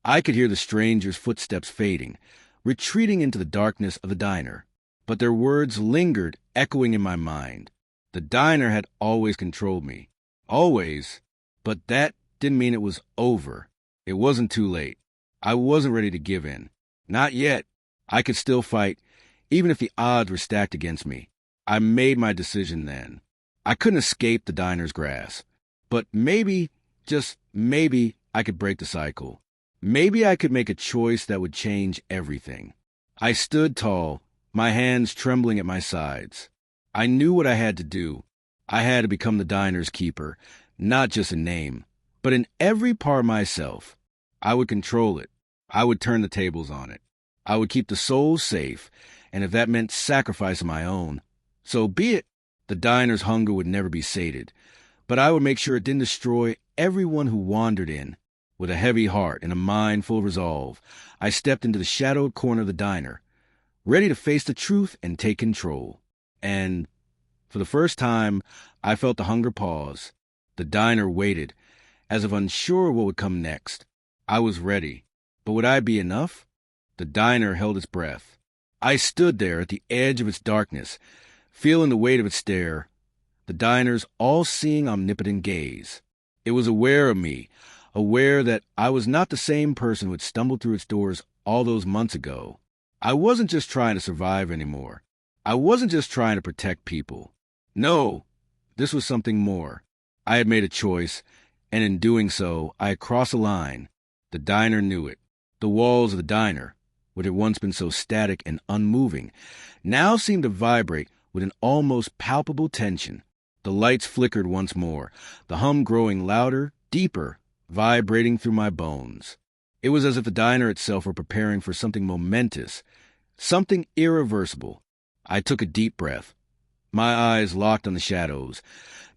I could hear the stranger's footsteps fading, retreating into the darkness of the diner. But their words lingered, echoing in my mind. The diner had always controlled me. Always. But that didn't mean it was over. It wasn't too late. I wasn't ready to give in. Not yet. I could still fight, even if the odds were stacked against me. I made my decision then. I couldn't escape the diner's grasp. But maybe, just maybe, I could break the cycle. Maybe I could make a choice that would change everything. I stood tall, my hands trembling at my sides. I knew what I had to do. I had to become the diner's keeper, not just in name, but in every part of myself. I would control it. I would turn the tables on it. I would keep the souls safe, and if that meant sacrificing my own, so be it. The diner's hunger would never be sated, but I would make sure it didn't destroy everyone who wandered in. With a heavy heart and a mind full of resolve, I stepped into the shadowed corner of the diner, ready to face the truth and take control. And for the first time, I felt the hunger pause. The diner waited, as if unsure what would come next. I was ready, but would I be enough? The diner held its breath. I stood there at the edge of its darkness, feeling the weight of its stare, the diner's all-seeing, omnipotent gaze. It was aware of me, aware that I was not the same person who had stumbled through its doors all those months ago. I wasn't just trying to survive anymore. I wasn't just trying to protect people. No, this was something more. I had made a choice, and in doing so, I had crossed a line. The diner knew it. The walls of the diner, which had once been so static and unmoving, now seemed to vibrate with an almost palpable tension. The lights flickered once more, the hum growing louder, deeper, vibrating through my bones. It was as if the diner itself were preparing for something momentous, something irreversible. I took a deep breath, my eyes locked on the shadows,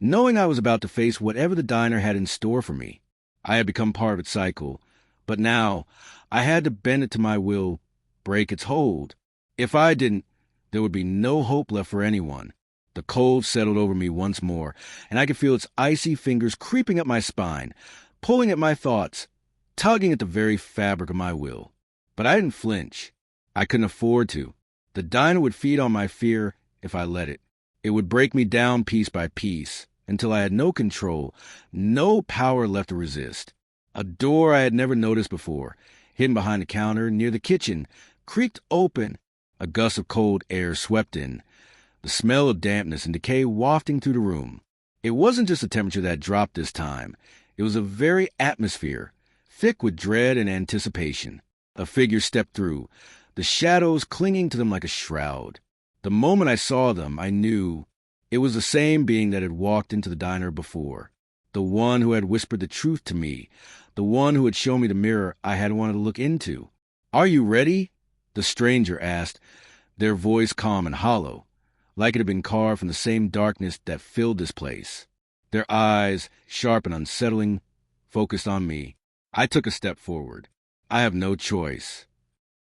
knowing I was about to face whatever the diner had in store for me. I had become part of its cycle, but now I had to bend it to my will, break its hold. If I didn't, there would be no hope left for anyone. The cold settled over me once more, and I could feel its icy fingers creeping up my spine, pulling at my thoughts, tugging at the very fabric of my will. But I didn't flinch. I couldn't afford to. The diner would feed on my fear if I let it. It would break me down piece by piece until I had no control, no power left to resist. A door I had never noticed before, hidden behind the counter near the kitchen, creaked open. A gust of cold air swept in, the smell of dampness and decay wafting through the room. It wasn't just the temperature that dropped this time. It was a very atmosphere, thick with dread and anticipation. A figure stepped through, the shadows clinging to them like a shroud. The moment I saw them, I knew it was the same being that had walked into the diner before. The one who had whispered the truth to me. The one who had shown me the mirror I had wanted to look into. "Are you ready?" the stranger asked, their voice calm and hollow, like it had been carved from the same darkness that filled this place. Their eyes, sharp and unsettling, focused on me. I took a step forward. I have no choice.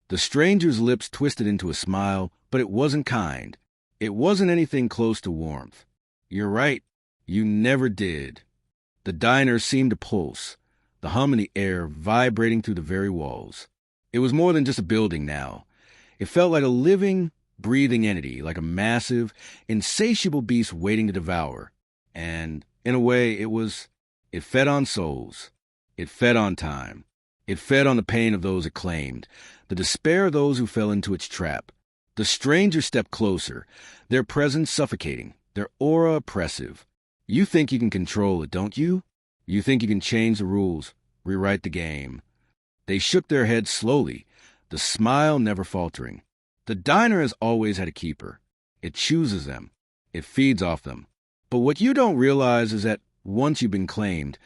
The stranger's lips twisted into a smile, but it wasn't kind. It wasn't anything close to warmth. "You're right. You never did." The diner seemed to pulse, the hum in the air vibrating through the very walls. It was more than just a building now. It felt like a living, breathing entity, like a massive, insatiable beast waiting to devour. And, in a way, it fed on souls. It fed on time. It fed on the pain of those it claimed, the despair of those who fell into its trap. The stranger stepped closer, their presence suffocating, their aura oppressive. "You think you can control it, don't you? You think you can change the rules, rewrite the game." They shook their heads slowly, the smile never faltering. "The diner has always had a keeper. It chooses them. It feeds off them. But what you don't realize is that once you've been claimed,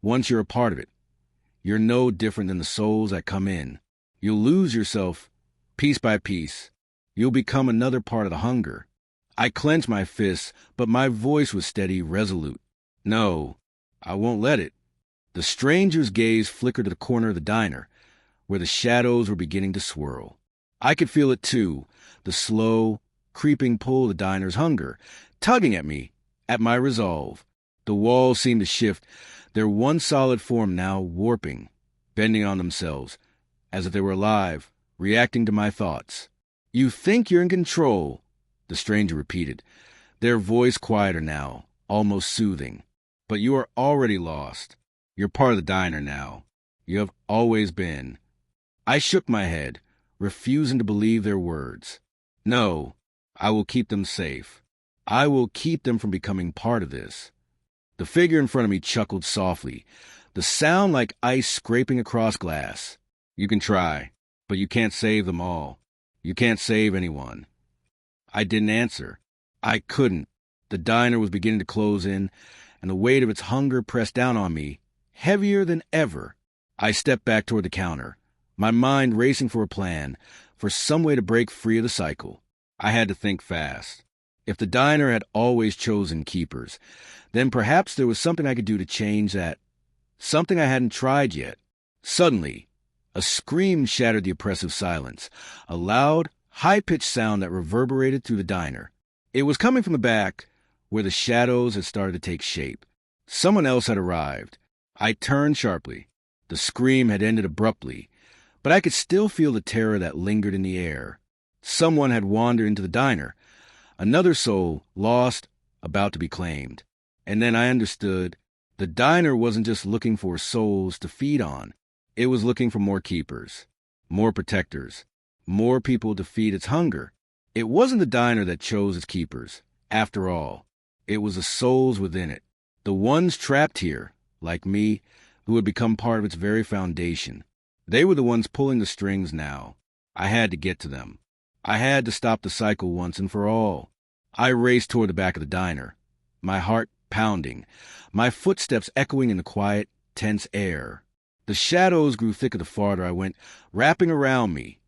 once you're a part of it, you're no different than the souls that come in. You'll lose yourself piece by piece. You'll become another part of the hunger." I clenched my fists, but my voice was steady, resolute. "No, I won't let it." The stranger's gaze flickered to the corner of the diner, where the shadows were beginning to swirl. I could feel it too, the slow, creeping pull of the diner's hunger, tugging at me, at my resolve. The walls seemed to shift, their one solid form now warping, bending on themselves, as if they were alive, reacting to my thoughts. "You think you're in control," the stranger repeated, their voice quieter now, almost soothing. "But you are already lost. You're part of the diner now. You have always been." I shook my head, refusing to believe their words. "No, I will keep them safe. I will keep them from becoming part of this." The figure in front of me chuckled softly, the sound like ice scraping across glass. "You can try, but you can't save them all. You can't save anyone." I didn't answer. I couldn't. The diner was beginning to close in, and the weight of its hunger pressed down on me, heavier than ever. I stepped back toward the counter, my mind racing for a plan, for some way to break free of the cycle. I had to think fast. If the diner had always chosen keepers, then perhaps there was something I could do to change that. Something I hadn't tried yet. Suddenly, a scream shattered the oppressive silence, a loud, high-pitched sound that reverberated through the diner. It was coming from the back, where the shadows had started to take shape. Someone else had arrived. I turned sharply. The scream had ended abruptly, but I could still feel the terror that lingered in the air. Someone had wandered into the diner, another soul, lost, about to be claimed. And then I understood. The diner wasn't just looking for souls to feed on. It was looking for more keepers, more protectors, more people to feed its hunger. It wasn't the diner that chose its keepers. After all, it was the souls within it, the ones trapped here, like me, who had become part of its very foundation. They were the ones pulling the strings now. I had to get to them. I had to stop the cycle once and for all. I raced toward the back of the diner, my heart pounding, my footsteps echoing in the quiet, tense air. The shadows grew thicker the farther I went, wrapping around me,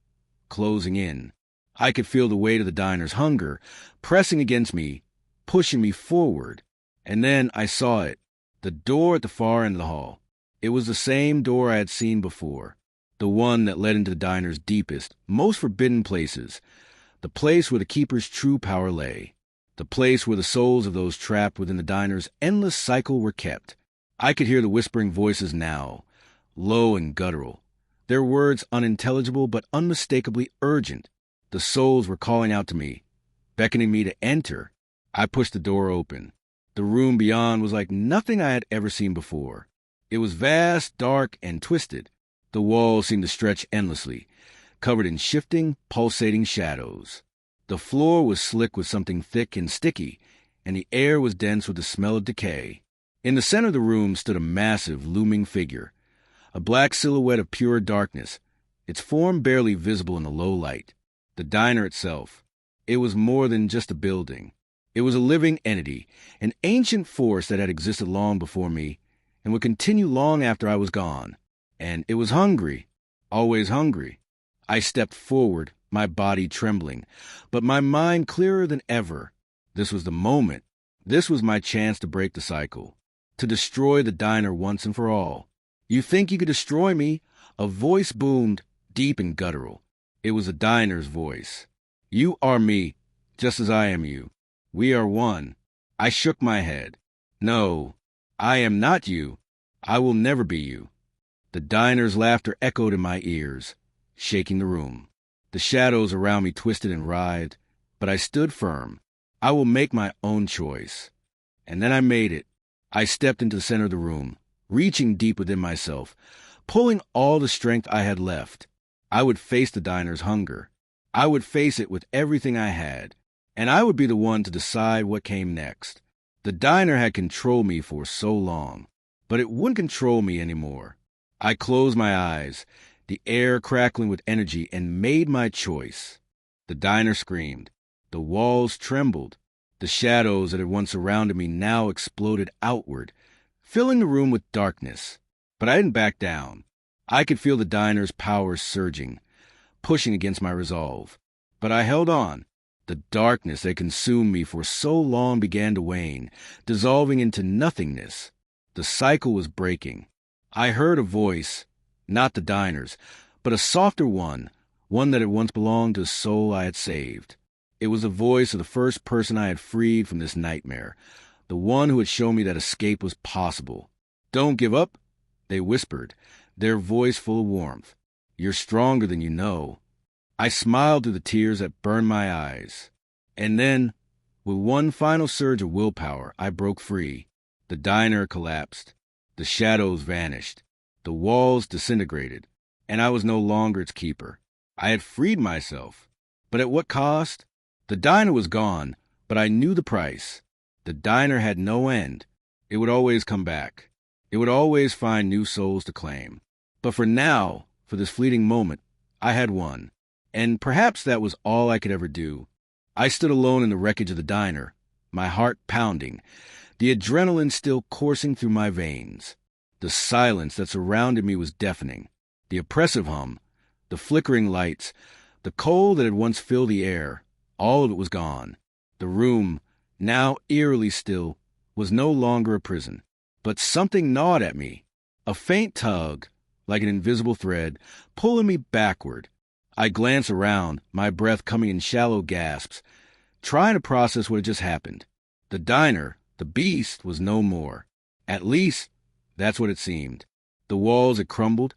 closing in. I could feel the weight of the diner's hunger, pressing against me, pushing me forward. And then I saw it, the door at the far end of the hall. It was the same door I had seen before, the one that led into the diner's deepest, most forbidden places, the place where the keeper's true power lay, the place where the souls of those trapped within the diner's endless cycle were kept. I could hear the whispering voices now, low and guttural, their words unintelligible but unmistakably urgent. The souls were calling out to me, beckoning me to enter. I pushed the door open. The room beyond was like nothing I had ever seen before. It was vast, dark, and twisted. The walls seemed to stretch endlessly, covered in shifting, pulsating shadows. The floor was slick with something thick and sticky, and the air was dense with the smell of decay. In the center of the room stood a massive, looming figure, a black silhouette of pure darkness, its form barely visible in the low light. The diner itself, It was more than just a building. It was a living entity, an ancient force that had existed long before me and would continue long after I was gone. And it was hungry, always hungry. I stepped forward, my body trembling, but my mind clearer than ever. This was the moment. This was my chance to break the cycle, to destroy the diner once and for all. "You think you could destroy me?" A voice boomed, deep and guttural. It was the diner's voice. "You are me, just as I am you. We are one." I shook my head. "No, I am not you. I will never be you." The diner's laughter echoed in my ears, shaking the room. The shadows around me twisted and writhed, but I stood firm. I will make my own choice. And then I made it. I stepped into the center of the room, reaching deep within myself, pulling all the strength I had left. I would face the diner's hunger. I would face it with everything I had, and I would be the one to decide what came next. The diner had controlled me for so long, but it wouldn't control me anymore. I closed my eyes, the air crackling with energy, and made my choice. The diner screamed. The walls trembled. The shadows that had once surrounded me now exploded outward, filling the room with darkness. But I didn't back down. I could feel the diner's power surging, pushing against my resolve. But I held on. The darkness that consumed me for so long began to wane, dissolving into nothingness. The cycle was breaking. I heard a voice, not the diner's, but a softer one that had once belonged to the soul I had saved. It was the voice of the first person I had freed from this nightmare, the one who had shown me that escape was possible. "Don't give up," they whispered, their voice full of warmth. "You're stronger than you know." I smiled through the tears that burned my eyes. And then, with one final surge of willpower, I broke free. The diner collapsed. The shadows vanished. The walls disintegrated. And I was no longer its keeper. I had freed myself. But at what cost? The diner was gone, but I knew the price. The diner had no end. It would always come back. It would always find new souls to claim. But for now, for this fleeting moment, I had won. And perhaps that was all I could ever do. I stood alone in the wreckage of the diner, my heart pounding, the adrenaline still coursing through my veins. The silence that surrounded me was deafening. The oppressive hum, the flickering lights, the cold that had once filled the air, all of it was gone. The room, now eerily still, was no longer a prison. But something gnawed at me, a faint tug, like an invisible thread, pulling me backward. I glanced around, my breath coming in shallow gasps, trying to process what had just happened. The diner, the beast, was no more. At least, that's what it seemed. The walls had crumbled,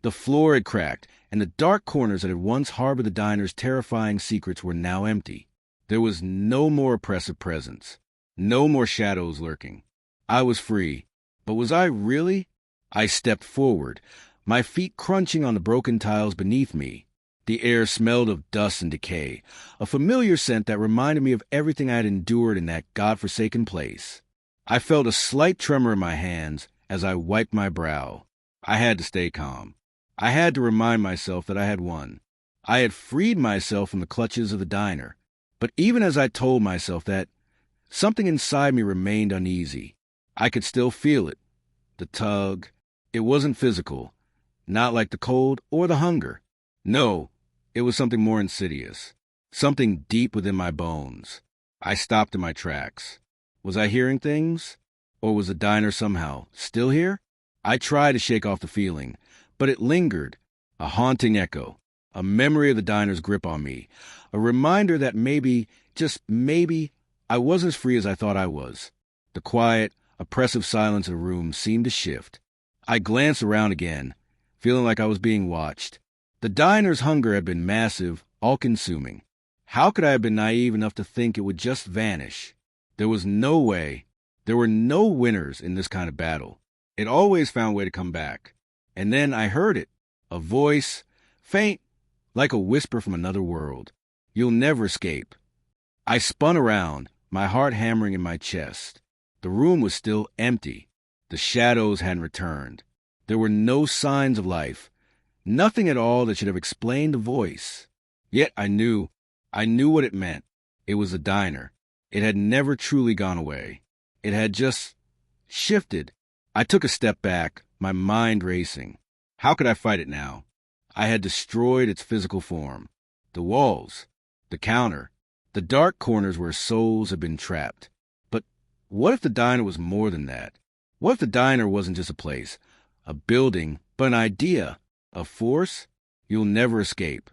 the floor had cracked, and the dark corners that had once harbored the diner's terrifying secrets were now empty. There was no more oppressive presence, no more shadows lurking. I was free. But was I really? I stepped forward, my feet crunching on the broken tiles beneath me. The air smelled of dust and decay, a familiar scent that reminded me of everything I had endured in that godforsaken place. I felt a slight tremor in my hands as I wiped my brow. I had to stay calm. I had to remind myself that I had won. I had freed myself from the clutches of the diner. But even as I told myself that, something inside me remained uneasy. I could still feel it. The tug. It wasn't physical, not like the cold or the hunger. No, it was something more insidious, something deep within my bones. I stopped in my tracks. Was I hearing things? Or was the diner somehow still here? I tried to shake off the feeling, but it lingered, a haunting echo, a memory of the diner's grip on me, a reminder that maybe, just maybe, I wasn't as free as I thought I was. The quiet, oppressive silence in the room seemed to shift. I glanced around again, feeling like I was being watched. The diner's hunger had been massive, all-consuming. How could I have been naive enough to think it would just vanish? There was no way. There were no winners in this kind of battle. It always found a way to come back. And then I heard it, a voice, faint, like a whisper from another world. "You'll never escape." I spun around, my heart hammering in my chest. The room was still empty. The shadows hadn't returned. There were no signs of life, nothing at all that should have explained the voice. Yet I knew what it meant. It was the diner. It had never truly gone away. It had just shifted. I took a step back, my mind racing. How could I fight it now? I had destroyed its physical form. The walls, the counter, the dark corners where souls had been trapped. But what if the diner was more than that? What if the diner wasn't just a place, a building, but an idea, a force? You'll never escape.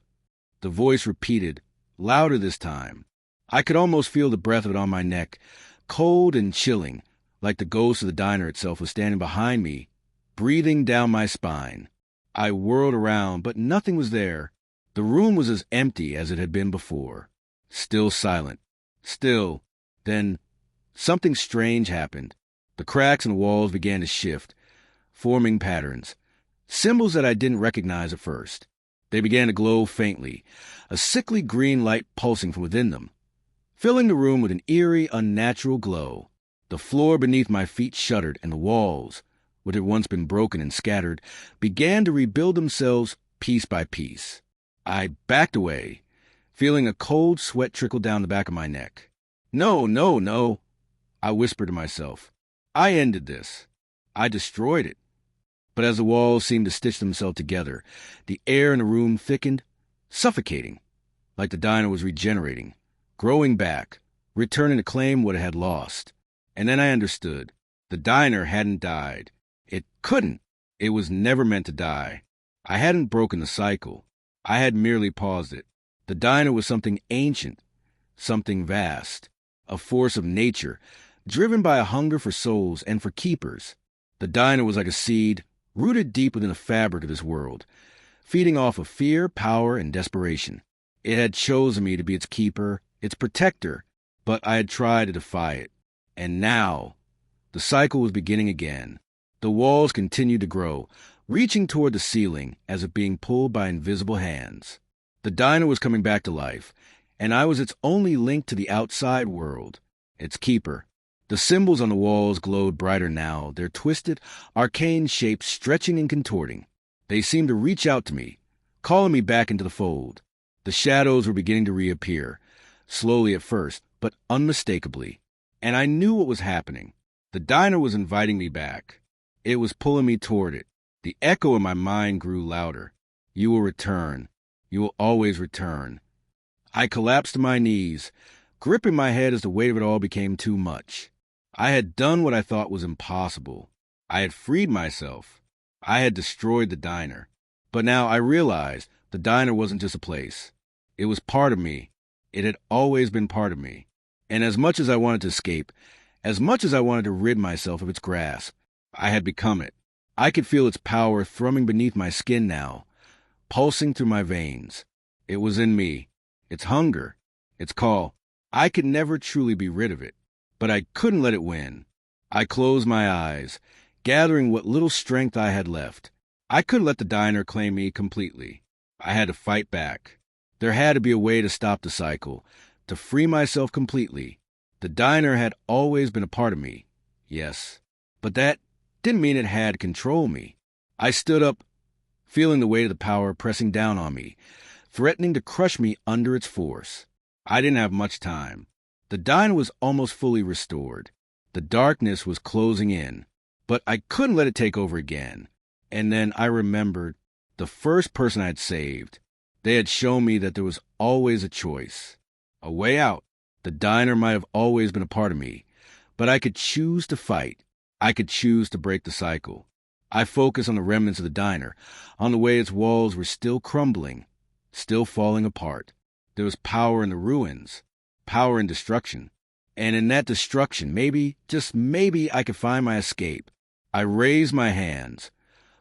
The voice repeated, louder this time. I could almost feel the breath of it on my neck, cold and chilling, like the ghost of the diner itself was standing behind me, breathing down my spine. I whirled around, but nothing was there. The room was as empty as it had been before. Still silent. Still. Then something strange happened. The cracks in the walls began to shift, forming patterns. Symbols that I didn't recognize at first. They began to glow faintly, a sickly green light pulsing from within them, filling the room with an eerie, unnatural glow. The floor beneath my feet shuddered, and the walls, which had once been broken and scattered, began to rebuild themselves piece by piece. I backed away, feeling a cold sweat trickle down the back of my neck. No, no, no, I whispered to myself. I ended this. I destroyed it. But as the walls seemed to stitch themselves together, the air in the room thickened, suffocating, like the diner was regenerating, growing back, returning to claim what it had lost. And then I understood. The diner hadn't died. It couldn't. It was never meant to die. I hadn't broken the cycle. I had merely paused it. The diner was something ancient, something vast, a force of nature, driven by a hunger for souls and for keepers. The diner was like a seed, rooted deep within the fabric of this world, feeding off of fear, power, and desperation. It had chosen me to be its keeper, its protector, but I had tried to defy it. And now, the cycle was beginning again. The walls continued to grow, reaching toward the ceiling as if being pulled by invisible hands. The diner was coming back to life, and I was its only link to the outside world, its keeper. The symbols on the walls glowed brighter now, their twisted, arcane shapes stretching and contorting. They seemed to reach out to me, calling me back into the fold. The shadows were beginning to reappear, slowly at first, but unmistakably. And I knew what was happening. The diner was inviting me back. It was pulling me toward it. The echo in my mind grew louder. You will return. You will always return. I collapsed to my knees, gripping my head as the weight of it all became too much. I had done what I thought was impossible. I had freed myself. I had destroyed the diner. But now I realized the diner wasn't just a place. It was part of me. It had always been part of me. And as much as I wanted to escape, as much as I wanted to rid myself of its grasp, I had become it. I could feel its power thrumming beneath my skin now, pulsing through my veins. It was in me. Its hunger, its call. I could never truly be rid of it, but I couldn't let it win. I closed my eyes, gathering what little strength I had left. I couldn't let the diner claim me completely. I had to fight back. There had to be a way to stop the cycle, to free myself completely. The diner had always been a part of me, yes, but that didn't mean it had control me. I stood up, feeling the weight of the power pressing down on me, threatening to crush me under its force. I didn't have much time. The diner was almost fully restored. The darkness was closing in, but I couldn't let it take over again. And then I remembered the first person I had saved. They had shown me that there was always a choice, a way out. The diner might have always been a part of me, but I could choose to fight. I could choose to break the cycle. I focused on the remnants of the diner, on the way its walls were still crumbling, still falling apart. There was power in the ruins, power in destruction. And in that destruction, maybe, just maybe, I could find my escape. I raised my hands,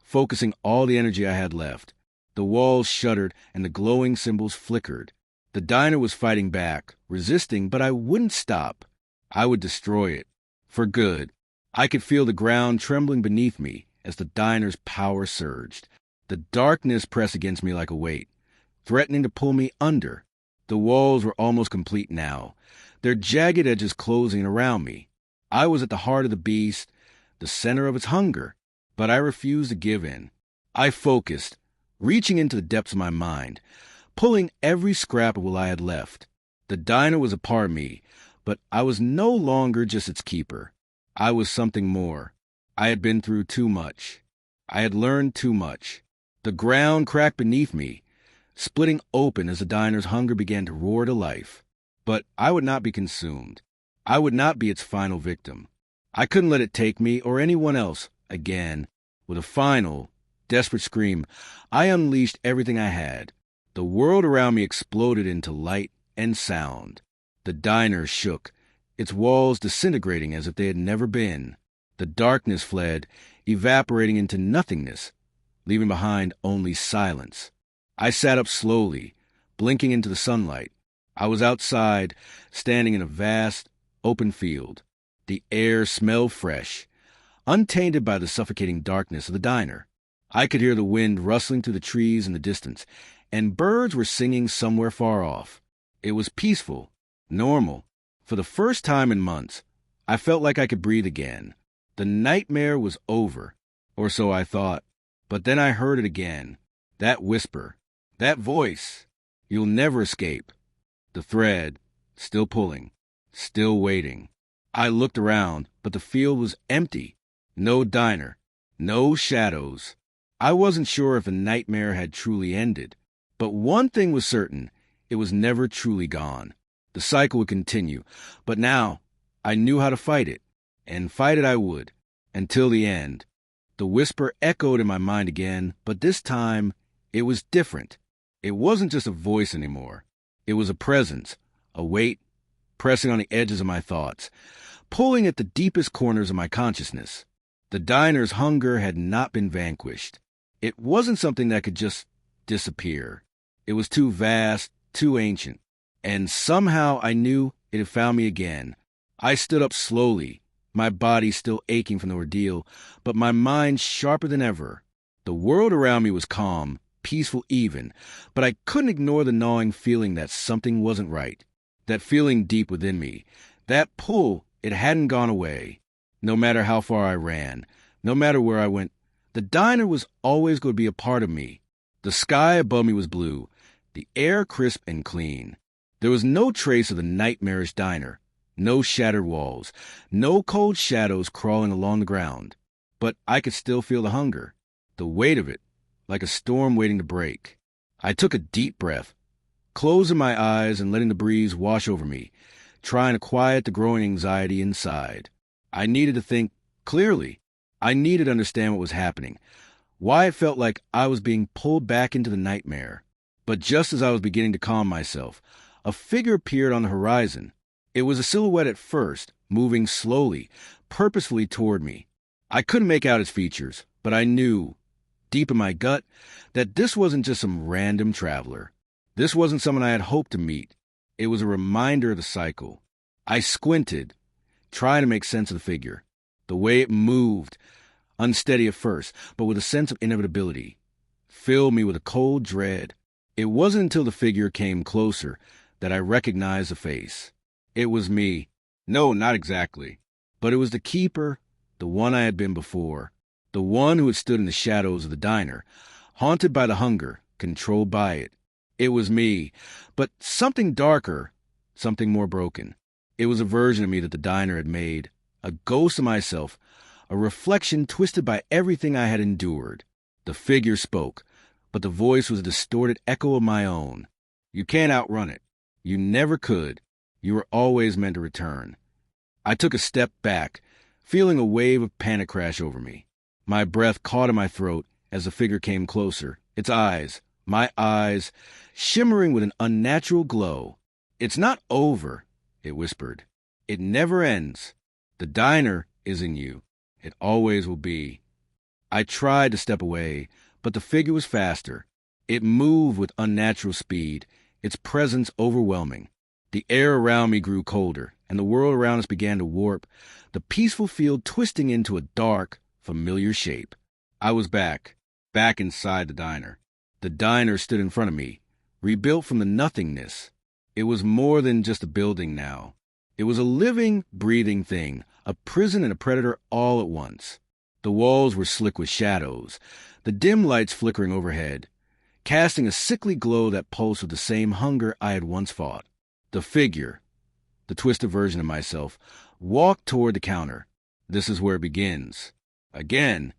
focusing all the energy I had left. The walls shuddered and the glowing symbols flickered. The diner was fighting back, resisting, but I wouldn't stop. I would destroy it. For good. I could feel the ground trembling beneath me as the diner's power surged. The darkness pressed against me like a weight, threatening to pull me under. The walls were almost complete now, their jagged edges closing around me. I was at the heart of the beast, the center of its hunger, but I refused to give in. I focused, reaching into the depths of my mind, pulling every scrap of what I had left. The diner was a part of me, but I was no longer just its keeper. I was something more. I had been through too much. I had learned too much. The ground cracked beneath me, splitting open as the diner's hunger began to roar to life. But I would not be consumed. I would not be its final victim. I couldn't let it take me or anyone else again. With a final, desperate scream, I unleashed everything I had. The world around me exploded into light and sound. The diner shook, its walls disintegrating as if they had never been. The darkness fled, evaporating into nothingness, leaving behind only silence. I sat up slowly, blinking into the sunlight. I was outside, standing in a vast, open field. The air smelled fresh, untainted by the suffocating darkness of the diner. I could hear the wind rustling through the trees in the distance, and birds were singing somewhere far off. It was peaceful, normal. For the first time in months, I felt like I could breathe again. The nightmare was over, or so I thought. But then I heard it again. That whisper, that voice. You'll never escape. The thread, still pulling, still waiting. I looked around, but the field was empty. No diner, no shadows. I wasn't sure if the nightmare had truly ended. But one thing was certain, it was never truly gone. The cycle would continue, but now I knew how to fight it, and fight it I would, until the end. The whisper echoed in my mind again, but this time it was different. It wasn't just a voice anymore. It was a presence, a weight, pressing on the edges of my thoughts, pulling at the deepest corners of my consciousness. The diner's hunger had not been vanquished. It wasn't something that could just disappear. It was too vast, too ancient, and somehow I knew it had found me again. I stood up slowly, my body still aching from the ordeal, but my mind sharper than ever. The world around me was calm, peaceful even, but I couldn't ignore the gnawing feeling that something wasn't right. That feeling deep within me, that pull, it hadn't gone away. No matter how far I ran, no matter where I went, the diner was always going to be a part of me. The sky above me was blue, the air crisp and clean. There was no trace of the nightmarish diner, no shattered walls, no cold shadows crawling along the ground. But I could still feel the hunger, the weight of it, like a storm waiting to break. I took a deep breath, closing my eyes and letting the breeze wash over me, trying to quiet the growing anxiety inside. I needed to think clearly. I needed to understand what was happening, why it felt like I was being pulled back into the nightmare. But just as I was beginning to calm myself, a figure appeared on the horizon. It was a silhouette at first, moving slowly, purposefully toward me. I couldn't make out its features, but I knew, deep in my gut, that this wasn't just some random traveler. This wasn't someone I had hoped to meet. It was a reminder of the cycle. I squinted, trying to make sense of the figure. The way it moved, unsteady at first, but with a sense of inevitability, filled me with a cold dread. It wasn't until the figure came closer that I recognized the face. It was me. No, not exactly. But it was the keeper, the one I had been before, the one who had stood in the shadows of the diner, haunted by the hunger, controlled by it. It was me, but something darker, something more broken. It was a version of me that the diner had made, a ghost of myself, a reflection twisted by everything I had endured. The figure spoke, but the voice was a distorted echo of my own. You can't outrun it. You never could. You were always meant to return. I took a step back, feeling a wave of panic crash over me. My breath caught in my throat as the figure came closer, its eyes, my eyes, shimmering with an unnatural glow. It's not over, it whispered. It never ends. The diner is in you. It always will be. I tried to step away, but the figure was faster. It moved with unnatural speed, its presence overwhelming. The air around me grew colder, and the world around us began to warp, the peaceful field twisting into a dark, familiar shape. I was back inside the diner. The diner stood in front of me, rebuilt from the nothingness. It was more than just a building now. It was a living, breathing thing, a prison and a predator all at once. The walls were slick with shadows, the dim lights flickering overhead, casting a sickly glow that pulsed with the same hunger I had once fought. The The figure, the twisted version of myself, walked toward the counter. This is where it begins. Again,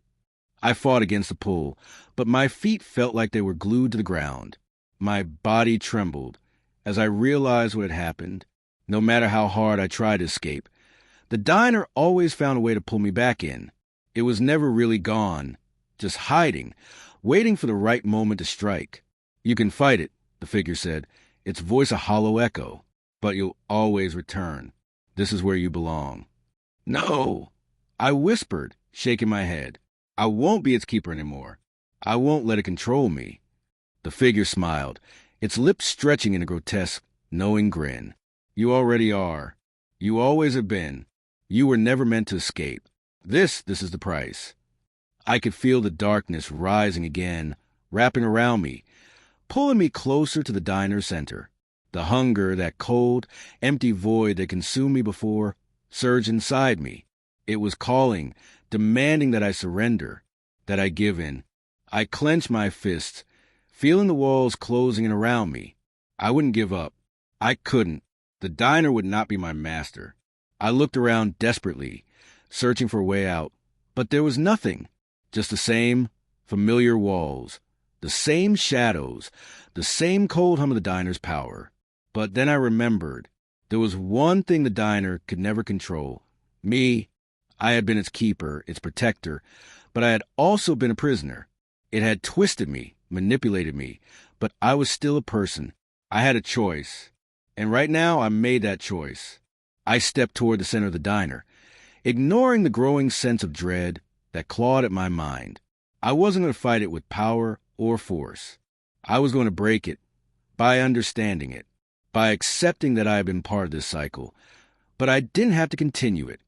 I fought against the pull, but my feet felt like they were glued to the ground. My body trembled as I realized what had happened. No matter how hard I tried to escape, the diner always found a way to pull me back in. It was never really gone, just hiding, waiting for the right moment to strike. You can fight it, the figure said, its voice a hollow echo, but you'll always return. This is where you belong. No, I whispered, shaking my head. I won't be its keeper anymore. I won't let it control me. The figure smiled, its lips stretching in a grotesque, knowing grin. You already are. You always have been. You were never meant to escape. This is the price. I could feel the darkness rising again, wrapping around me, pulling me closer to the diner's center. The hunger, that cold, empty void that consumed me before, surged inside me. It was calling, demanding that I surrender, that I give in. I clenched my fists, feeling the walls closing in around me. I wouldn't give up. I couldn't. The diner would not be my master. I looked around desperately, searching for a way out, but there was nothing. Just the same familiar walls, the same shadows, the same cold hum of the diner's power. But then I remembered, there was one thing the diner could never control. Me. I had been its keeper, its protector, but I had also been a prisoner. It had twisted me, manipulated me, but I was still a person. I had a choice, and right now I made that choice. I stepped toward the center of the diner, ignoring the growing sense of dread that clawed at my mind. I wasn't going to fight it with power or force. I was going to break it by understanding it, by accepting that I had been part of this cycle. But I didn't have to continue it.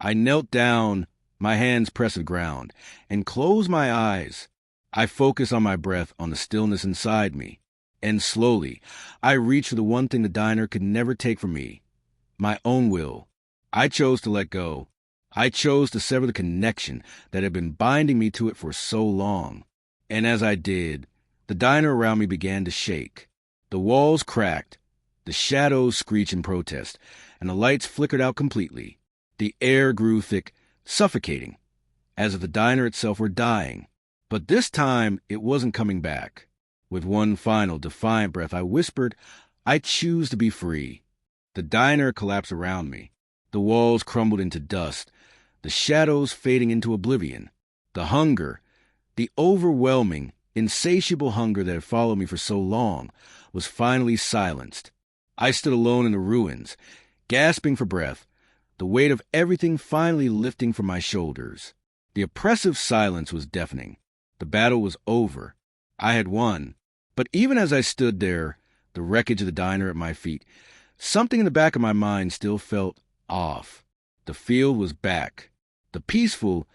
I knelt down, my hands pressed the ground, and closed my eyes. I focused on my breath, on the stillness inside me. And slowly, I reached for the one thing the diner could never take from me, my own will. I chose to let go. I chose to sever the connection that had been binding me to it for so long. And as I did, the diner around me began to shake. The walls cracked, the shadows screeched in protest, and the lights flickered out completely. The air grew thick, suffocating, as if the diner itself were dying. But this time, it wasn't coming back. With one final, defiant breath, I whispered, I choose to be free. The diner collapsed around me. The walls crumbled into dust, the shadows fading into oblivion. The hunger, the overwhelming, insatiable hunger that had followed me for so long, was finally silenced. I stood alone in the ruins, gasping for breath, the weight of everything finally lifting from my shoulders. The oppressive silence was deafening. The battle was over. I had won. But even as I stood there, the wreckage of the diner at my feet, something in the back of my mind still felt off. The field was back. The peaceful,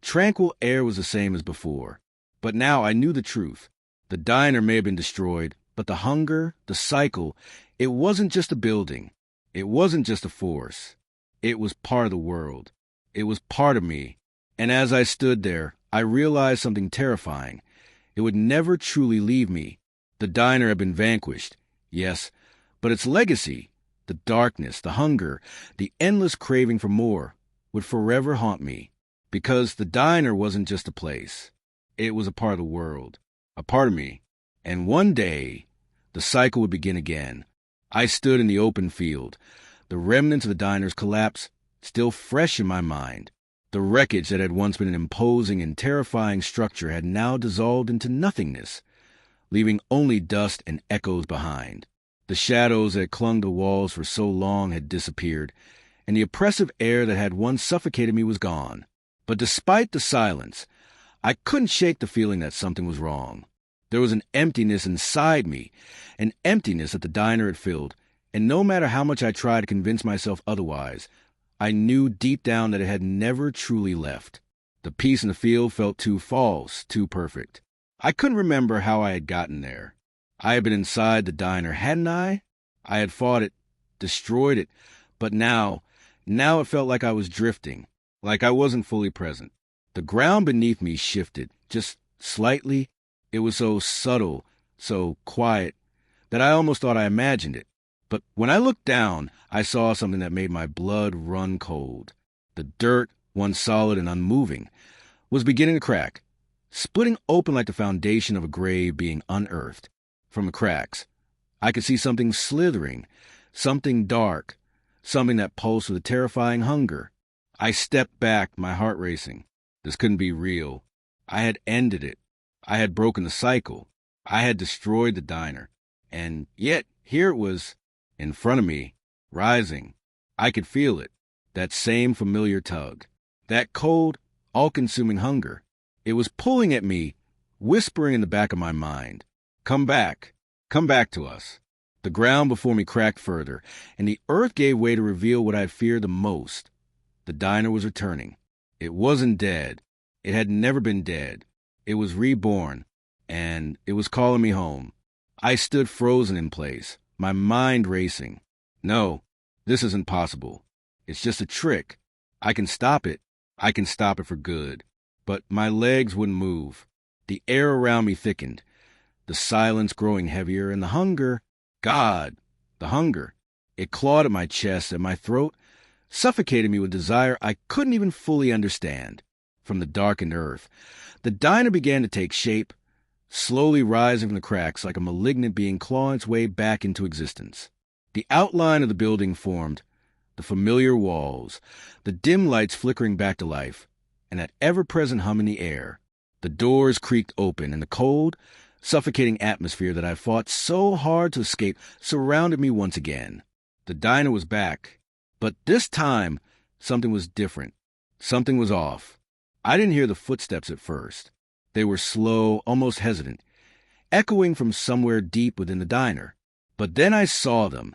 tranquil air was the same as before. But now I knew the truth. The diner may have been destroyed, but the hunger, the cycle, it wasn't just a building. It wasn't just a force. It was part of the world. It was part of me. And as I stood there, I realized something terrifying. It would never truly leave me. The diner had been vanquished, yes, but its legacy, the darkness, the hunger, the endless craving for more, would forever haunt me. Because the diner wasn't just a place. It was a part of the world, a part of me. And one day, the cycle would begin again. I stood in the open field, the remnants of the diner's collapse still fresh in my mind. The wreckage that had once been an imposing and terrifying structure had now dissolved into nothingness, leaving only dust and echoes behind. The shadows that clung to walls for so long had disappeared, and the oppressive air that had once suffocated me was gone. But despite the silence, I couldn't shake the feeling that something was wrong. There was an emptiness inside me, an emptiness that the diner had filled, and no matter how much I tried to convince myself otherwise, I knew deep down that it had never truly left. The peace in the field felt too false, too perfect. I couldn't remember how I had gotten there. I had been inside the diner, hadn't I? I had fought it, destroyed it, but now it felt like I was drifting, like I wasn't fully present. The ground beneath me shifted, just slightly. It was so subtle, so quiet, that I almost thought I imagined it. But when I looked down, I saw something that made my blood run cold. The dirt, once solid and unmoving, was beginning to crack, splitting open like the foundation of a grave being unearthed. From the cracks, I could see something slithering, something dark, something that pulsed with a terrifying hunger. I stepped back, my heart racing. This couldn't be real. I had ended it. I had broken the cycle. I had destroyed the diner. And yet, here it was, in front of me, rising. I could feel it, that same familiar tug, that cold, all-consuming hunger. It was pulling at me, whispering in the back of my mind, come back to us. The ground before me cracked further, and the earth gave way to reveal what I had feared the most. The diner was returning. It wasn't dead. It had never been dead. It was reborn, and it was calling me home. I stood frozen in place, my mind racing. No, this isn't possible. It's just a trick. I can stop it. I can stop it for good. But my legs wouldn't move. The air around me thickened, the silence growing heavier, and the hunger, God, the hunger. It clawed at my chest and my throat, suffocated me with desire I couldn't even fully understand. From the darkened earth, the diner began to take shape, slowly rising from the cracks like a malignant being clawing its way back into existence. The outline of the building formed, the familiar walls, the dim lights flickering back to life, and that ever-present hum in the air. The doors creaked open, and the cold, suffocating atmosphere that I fought so hard to escape surrounded me once again. The diner was back, but this time something was different. Something was off. I didn't hear the footsteps at first. They were slow, almost hesitant, echoing from somewhere deep within the diner. But then I saw them,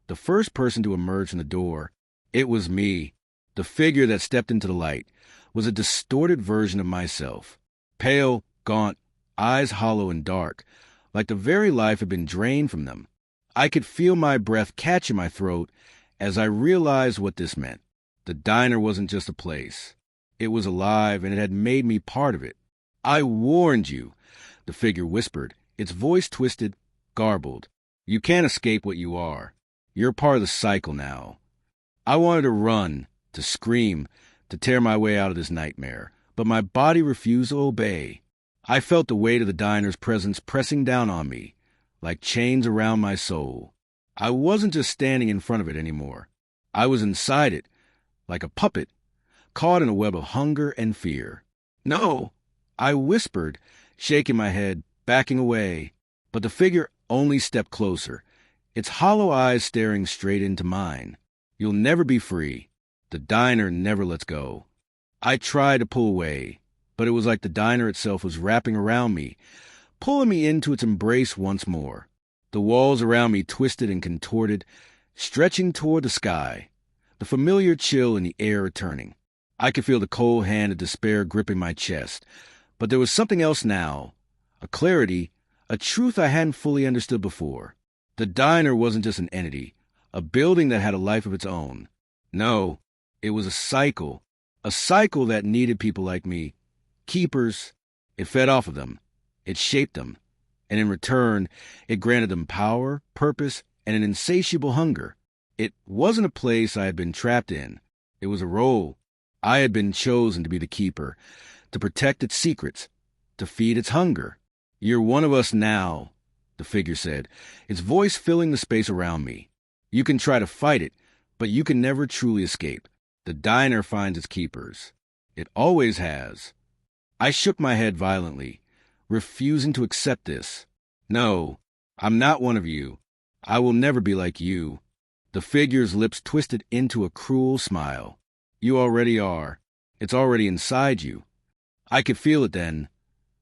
the first person to emerge from the door. It was me. The figure that stepped into the light was a distorted version of myself. Pale, gaunt, eyes hollow and dark, like the very life had been drained from them. I could feel my breath catch in my throat as I realized what this meant. The diner wasn't just a place. It was alive, and it had made me part of it. I warned you, the figure whispered, its voice twisted, garbled. You can't escape what you are. You're part of the cycle now. I wanted to run, to scream, to tear my way out of this nightmare, but my body refused to obey. I felt the weight of the diner's presence pressing down on me, like chains around my soul. I wasn't just standing in front of it anymore. I was inside it, like a puppet, caught in a web of hunger and fear. No, I whispered, shaking my head, backing away. But the figure only stepped closer, its hollow eyes staring straight into mine. You'll never be free. The diner never lets go. I tried to pull away, but it was like the diner itself was wrapping around me, pulling me into its embrace once more. The walls around me twisted and contorted, stretching toward the sky, the familiar chill in the air returning. I could feel the cold hand of despair gripping my chest, but there was something else now, a clarity, a truth I hadn't fully understood before. The diner wasn't just an entity, a building that had a life of its own. No, it was a cycle that needed people like me, keepers. It fed off of them, it shaped them, and in return, it granted them power, purpose, and an insatiable hunger. It wasn't a place I had been trapped in. It was a role. I had been chosen to be the keeper, to protect its secrets, to feed its hunger. You're one of us now, the figure said, its voice filling the space around me. You can try to fight it, but you can never truly escape. The diner finds its keepers. It always has. I shook my head violently, refusing to accept this. No, I'm not one of you. I will never be like you. The figure's lips twisted into a cruel smile. You already are. It's already inside you. I could feel it then.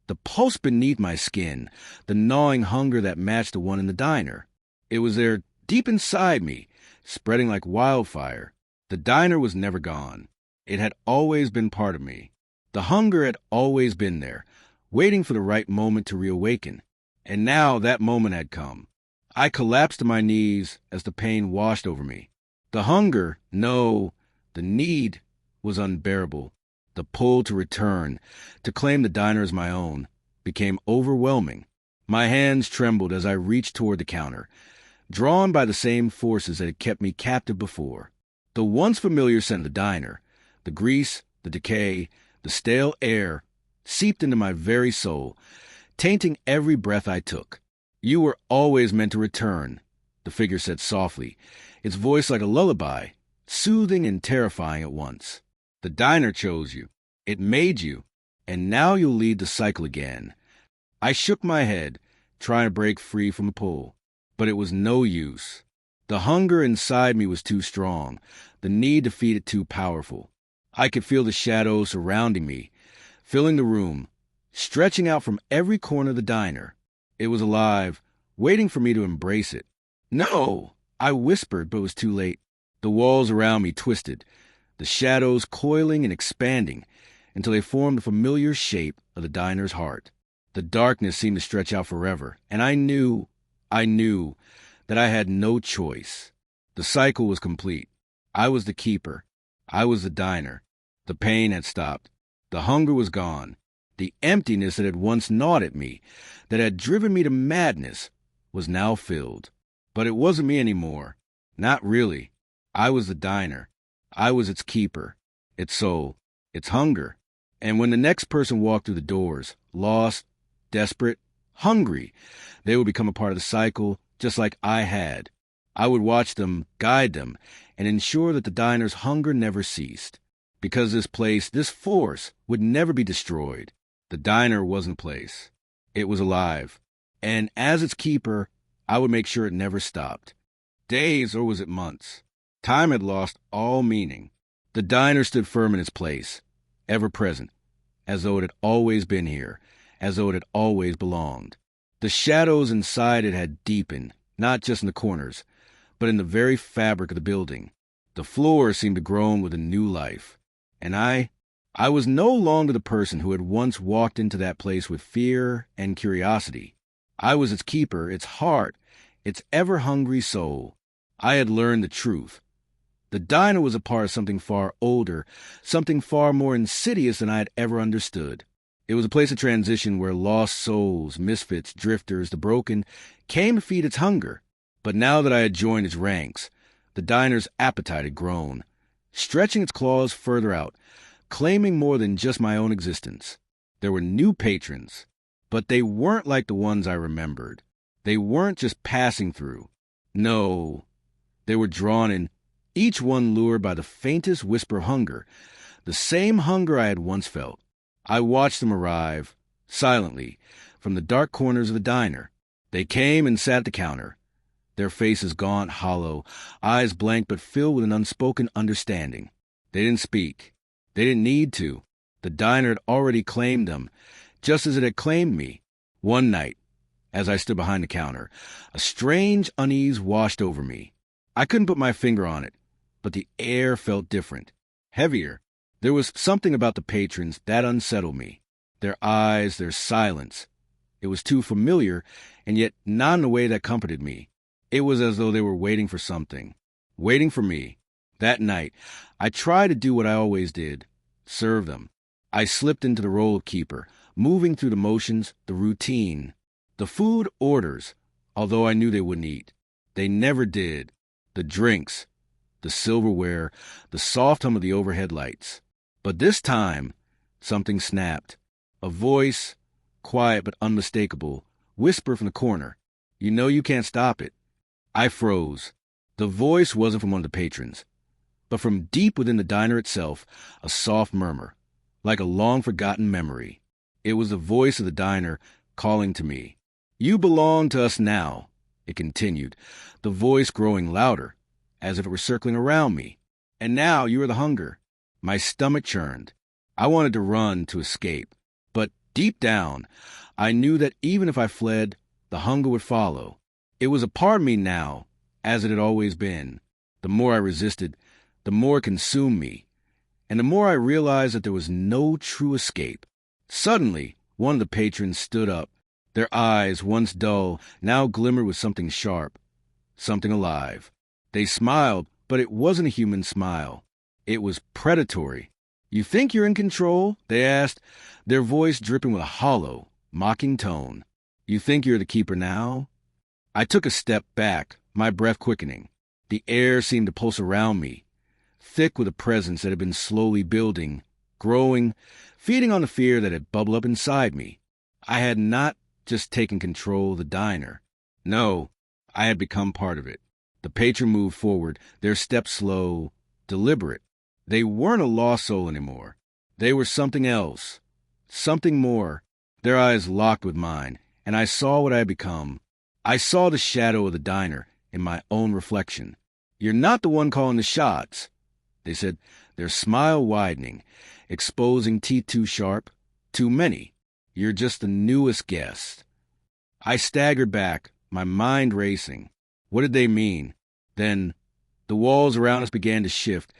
The pulse beneath my skin, the gnawing hunger that matched the one in the diner. It was there deep inside me, spreading like wildfire. The diner was never gone. It had always been part of me. The hunger had always been there, waiting for the right moment to reawaken. And now that moment had come. I collapsed to my knees as the pain washed over me. The hunger, no, the need was unbearable. The pull to return, to claim the diner as my own, became overwhelming. My hands trembled as I reached toward the counter, drawn by the same forces that had kept me captive before. The once familiar scent of the diner, the grease, the decay, the stale air, seeped into my very soul, tainting every breath I took. "You were always meant to return," the figure said softly, its voice like a lullaby, soothing and terrifying at once. "The diner chose you. It made you. And now you'll lead the cycle again." I shook my head, trying to break free from the pull, but it was no use. The hunger inside me was too strong, the need to feed it too powerful. I could feel the shadows surrounding me, filling the room, stretching out from every corner of the diner. It was alive, waiting for me to embrace it. "No!" I whispered, but it was too late. The walls around me twisted, the shadows coiling and expanding until they formed the familiar shape of the diner's heart. The darkness seemed to stretch out forever, and I knew that I had no choice. The cycle was complete. I was the keeper. I was the diner. The pain had stopped. The hunger was gone. The emptiness that had once gnawed at me, that had driven me to madness, was now filled. But it wasn't me anymore. Not really. I was the diner. I was its keeper, its soul, its hunger. And when the next person walked through the doors, lost, desperate, hungry, they would become a part of the cycle, just like I had. I would watch them, guide them, and ensure that the diner's hunger never ceased. Because this place, this force, would never be destroyed. The diner wasn't a place. It was alive. And as its keeper, I would make sure it never stopped. Days, or was it months? Time had lost all meaning. The diner stood firm in its place, ever present, as though it had always been here, as though it had always belonged. The shadows inside it had deepened, not just in the corners, but in the very fabric of the building. The floor seemed to groan with a new life. And I was no longer the person who had once walked into that place with fear and curiosity. I was its keeper, its heart, its ever-hungry soul. I had learned the truth. The diner was a part of something far older, something far more insidious than I had ever understood. It was a place of transition where lost souls, misfits, drifters, the broken, came to feed its hunger. But now that I had joined its ranks, the diner's appetite had grown, stretching its claws further out, claiming more than just my own existence. There were new patrons, but they weren't like the ones I remembered. They weren't just passing through. No, they were drawn in, each one lured by the faintest whisper of hunger, the same hunger I had once felt. I watched them arrive, silently, from the dark corners of the diner. They came and sat at the counter, their faces gaunt, hollow, eyes blank but filled with an unspoken understanding. They didn't speak. They didn't need to. The diner had already claimed them, just as it had claimed me. One night, as I stood behind the counter, a strange unease washed over me. I couldn't put my finger on it, but the air felt different, heavier. There was something about the patrons that unsettled me. Their eyes, their silence. It was too familiar, and yet not in a way that comforted me. It was as though they were waiting for something, waiting for me. That night, I tried to do what I always did, serve them. I slipped into the role of keeper, moving through the motions, the routine, the food orders, although I knew they wouldn't eat. They never did. The drinks, the silverware, the soft hum of the overhead lights. But this time, something snapped. A voice, quiet but unmistakable, whispered from the corner. "You know you can't stop it." I froze. The voice wasn't from one of the patrons, but from deep within the diner itself, a soft murmur, like a long-forgotten memory. It was the voice of the diner calling to me. "You belong to us now," it continued, the voice growing louder, as if it were circling around me. "And now you are the hunger." My stomach churned. I wanted to run, to escape. But deep down, I knew that even if I fled, the hunger would follow. It was a part of me now, as it had always been. The more I resisted, the more it consumed me, and the more I realized that there was no true escape. Suddenly, one of the patrons stood up. Their eyes, once dull, now glimmered with something sharp, something alive. They smiled, but it wasn't a human smile. It was predatory. "You think you're in control?" they asked, their voice dripping with a hollow, mocking tone. "You think you're the keeper now?" I took a step back, my breath quickening. The air seemed to pulse around me, thick with a presence that had been slowly building, growing, feeding on the fear that had bubbled up inside me. I had not just taken control of the diner. No, I had become part of it. The patron moved forward, their steps slow, deliberate. They weren't a lost soul anymore. They were something else, something more. Their eyes locked with mine, and I saw what I had become. I saw the shadow of the diner in my own reflection. "You're not the one calling the shots," they said, their smile widening, exposing teeth too sharp, too many. "You're just the newest guest." I staggered back, my mind racing. What did they mean? Then the walls around us began to shift,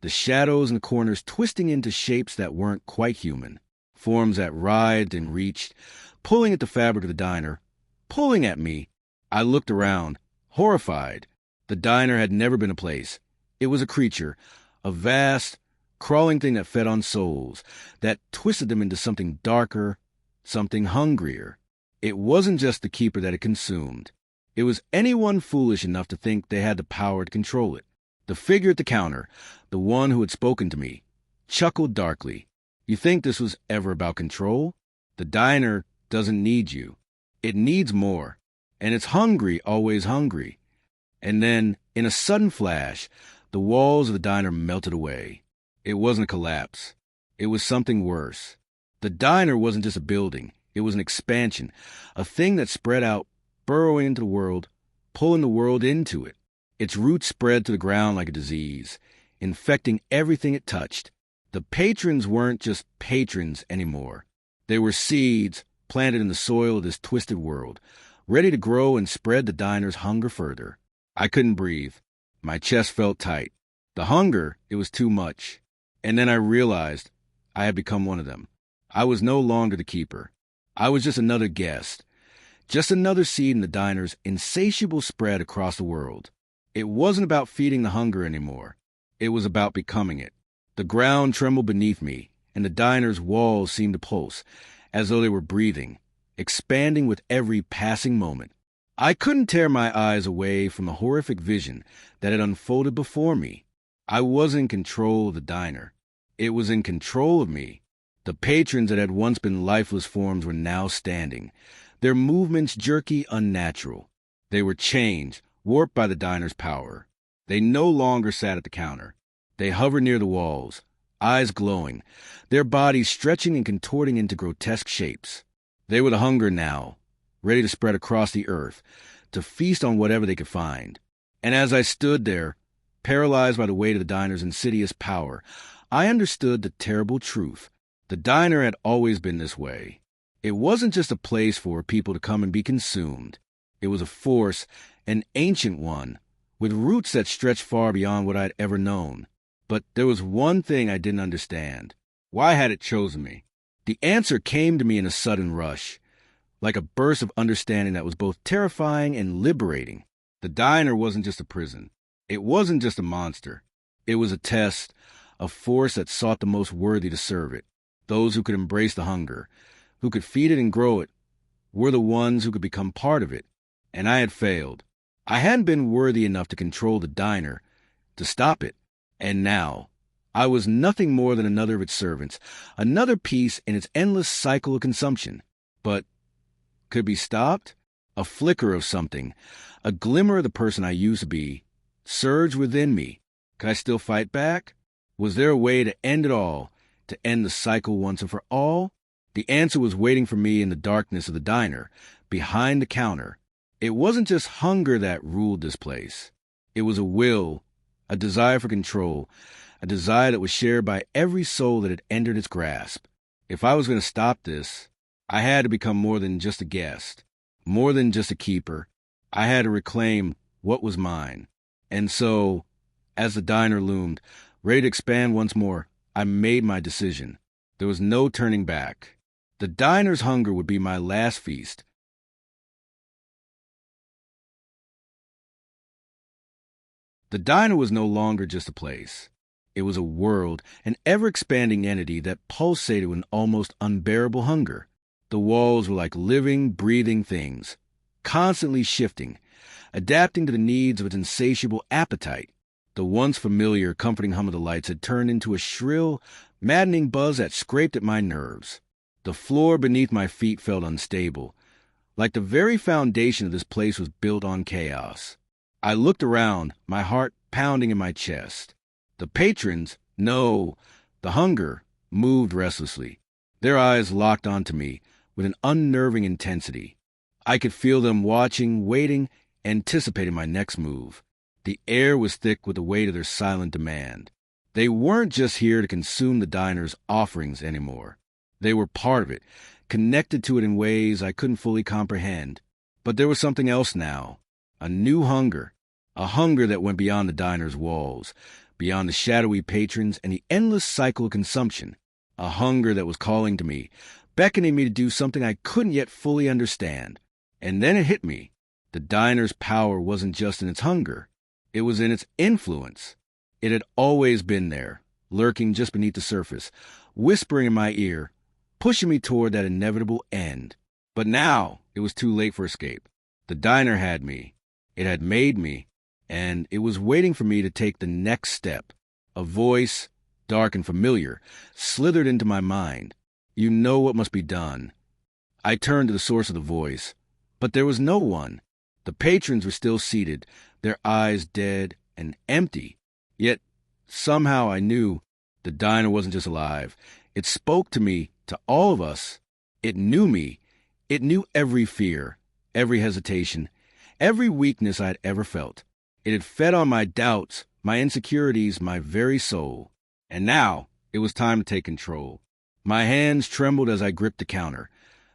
the shadows in the corners twisting into shapes that weren't quite human, forms that writhed and reached, pulling at the fabric of the diner, pulling at me. I looked around, horrified. The diner had never been a place. It was a creature, a vast, crawling thing that fed on souls, that twisted them into something darker, something hungrier. It wasn't just the keeper that it consumed. It was anyone foolish enough to think they had the power to control it. The figure at the counter, the one who had spoken to me, chuckled darkly. "You think this was ever about control? The diner doesn't need you. It needs more. And it's hungry, always hungry." And then, in a sudden flash, the walls of the diner melted away. It wasn't a collapse. It was something worse. The diner wasn't just a building. It was an expansion, a thing that spread out, burrowing into the world, pulling the world into it. Its roots spread to the ground like a disease, infecting everything it touched. The patrons weren't just patrons anymore. They were seeds planted in the soil of this twisted world, ready to grow and spread the diner's hunger further. I couldn't breathe. My chest felt tight. The hunger, it was too much. And then I realized I had become one of them. I was no longer the keeper. I was just another guest, just another seed in the diner's insatiable spread across the world. It wasn't about feeding the hunger anymore. It was about becoming it. The ground trembled beneath me, and the diner's walls seemed to pulse, as though they were breathing, expanding with every passing moment. I couldn't tear my eyes away from the horrific vision that had unfolded before me. I wasn't in control of the diner. It was in control of me. The patrons that had once been lifeless forms were now standing, their movements jerky, unnatural. They were changed, warped by the diner's power. They no longer sat at the counter. They hovered near the walls, eyes glowing, their bodies stretching and contorting into grotesque shapes. They were the hunger now, ready to spread across the earth, to feast on whatever they could find. And as I stood there, paralyzed by the weight of the diner's insidious power, I understood the terrible truth. The diner had always been this way. It wasn't just a place for people to come and be consumed. It was a force, an ancient one, with roots that stretched far beyond what I'd ever known. But there was one thing I didn't understand. Why had it chosen me? The answer came to me in a sudden rush, like a burst of understanding that was both terrifying and liberating. The diner wasn't just a prison. It wasn't just a monster. It was a test, a force that sought the most worthy to serve it. Those who could embrace the hunger, who could feed it and grow it, were the ones who could become part of it. And I had failed. I hadn't been worthy enough to control the diner, to stop it. And now, I was nothing more than another of its servants, another piece in its endless cycle of consumption. But could it be stopped? A flicker of something, a glimmer of the person I used to be, surged within me. Could I still fight back? Was there a way to end it all, to end the cycle once and for all? The answer was waiting for me in the darkness of the diner, behind the counter. It wasn't just hunger that ruled this place. It was a will, a desire for control, a desire that was shared by every soul that had entered its grasp. If I was going to stop this, I had to become more than just a guest, more than just a keeper. I had to reclaim what was mine. And so, as the diner loomed, ready to expand once more, I made my decision. There was no turning back. The diner's hunger would be my last feast. The diner was no longer just a place. It was a world, an ever-expanding entity that pulsated with an almost unbearable hunger. The walls were like living, breathing things, constantly shifting, adapting to the needs of its insatiable appetite. The once familiar, comforting hum of the lights had turned into a shrill, maddening buzz that scraped at my nerves. The floor beneath my feet felt unstable, like the very foundation of this place was built on chaos. I looked around, my heart pounding in my chest. The patrons, no, the hunger, moved restlessly. Their eyes locked onto me with an unnerving intensity. I could feel them watching, waiting, anticipating my next move. The air was thick with the weight of their silent demand. They weren't just here to consume the diner's offerings anymore. They were part of it, connected to it in ways I couldn't fully comprehend. But there was something else now, a new hunger, a hunger that went beyond the diner's walls, beyond the shadowy patrons and the endless cycle of consumption, a hunger that was calling to me, beckoning me to do something I couldn't yet fully understand. And then it hit me. The diner's power wasn't just in its hunger. It was in its influence. It had always been there, lurking just beneath the surface, whispering in my ear, pushing me toward that inevitable end. But now it was too late for escape. The diner had me. It had made me, and it was waiting for me to take the next step. A voice, dark and familiar, slithered into my mind. You know what must be done. I turned to the source of the voice, but there was no one. The patrons were still seated, their eyes dead and empty. Yet, somehow I knew the diner wasn't just alive. It spoke to me, to all of us. It knew me. It knew every fear, every hesitation, every weakness I had ever felt. It had fed on my doubts, my insecurities, my very soul. And now it was time to take control. My hands trembled as I gripped the counter,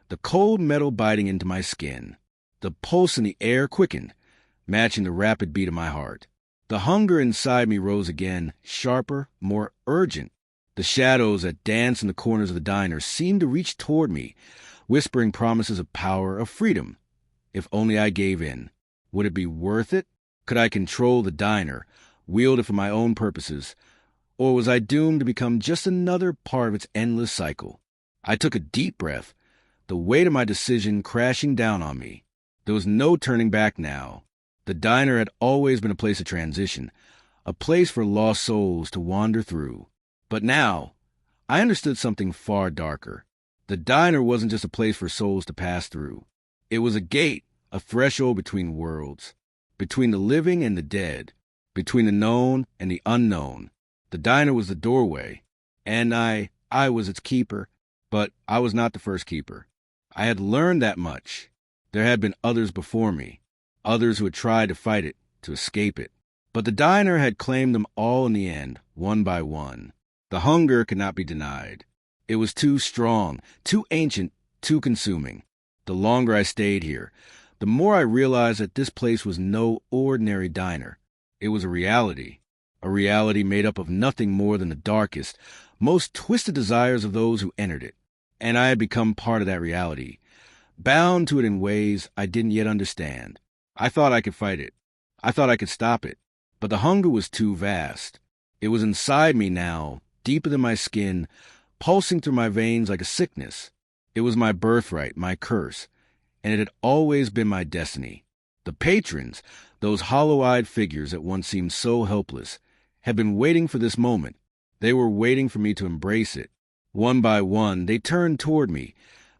the cold metal biting into my skin. The pulse in the air quickened, matching the rapid beat of my heart. The hunger inside me rose again, sharper, more urgent. The shadows that danced in the corners of the diner seemed to reach toward me, whispering promises of power, of freedom. If only I gave in. Would it be worth it? Could I control the diner, wield it for my own purposes, or was I doomed to become just another part of its endless cycle? I took a deep breath, the weight of my decision crashing down on me. There was no turning back now. The diner had always been a place of transition, a place for lost souls to wander through. But now, I understood something far darker. The diner wasn't just a place for souls to pass through. It was a gate, a threshold between worlds, between the living and the dead, between the known and the unknown. The diner was the doorway, and I was its keeper, but I was not the first keeper. I had learned that much. There had been others before me, others who had tried to fight it, to escape it. But the diner had claimed them all in the end, one by one. The hunger could not be denied. It was too strong, too ancient, too consuming. The longer I stayed here, the more I realized that this place was no ordinary diner. It was a reality made up of nothing more than the darkest, most twisted desires of those who entered it. And I had become part of that reality, bound to it in ways I didn't yet understand. I thought I could fight it. I thought I could stop it. But the hunger was too vast. It was inside me now, deeper than my skin, pulsing through my veins like a sickness. It was my birthright, my curse, and it had always been my destiny. The patrons, those hollow-eyed figures that once seemed so helpless, had been waiting for this moment. They were waiting for me to embrace it. One by one, they turned toward me,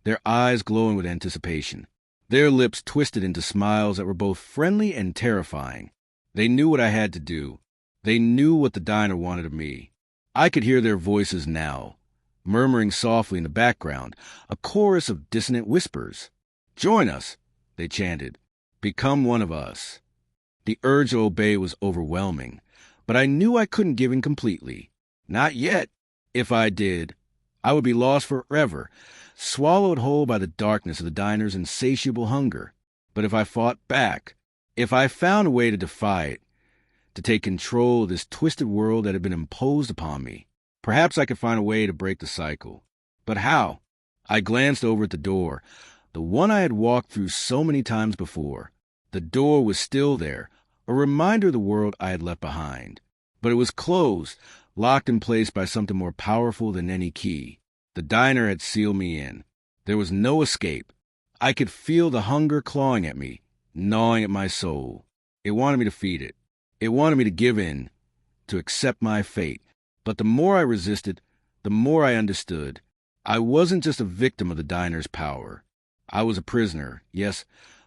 their eyes glowing with anticipation. Their lips twisted into smiles that were both friendly and terrifying. They knew what I had to do. They knew what the diner wanted of me. I could hear their voices now, murmuring softly in the background, a chorus of dissonant whispers. "Join us," they chanted. "Become one of us." The urge to obey was overwhelming, but I knew I couldn't give in completely. Not yet. If I did, I would be lost forever, swallowed whole by the darkness of the diner's insatiable hunger. But if I fought back, if I found a way to defy it, to take control of this twisted world that had been imposed upon me, perhaps I could find a way to break the cycle. But how? I glanced over at the door, the one I had walked through so many times before. The door was still there, a reminder of the world I had left behind. But it was closed, locked in place by something more powerful than any key. The diner had sealed me in. There was no escape. I could feel the hunger clawing at me, gnawing at my soul. It wanted me to feed it. It wanted me to give in, to accept my fate. But the more I resisted, the more I understood. I wasn't just a victim of the diner's power. I was a prisoner, yes,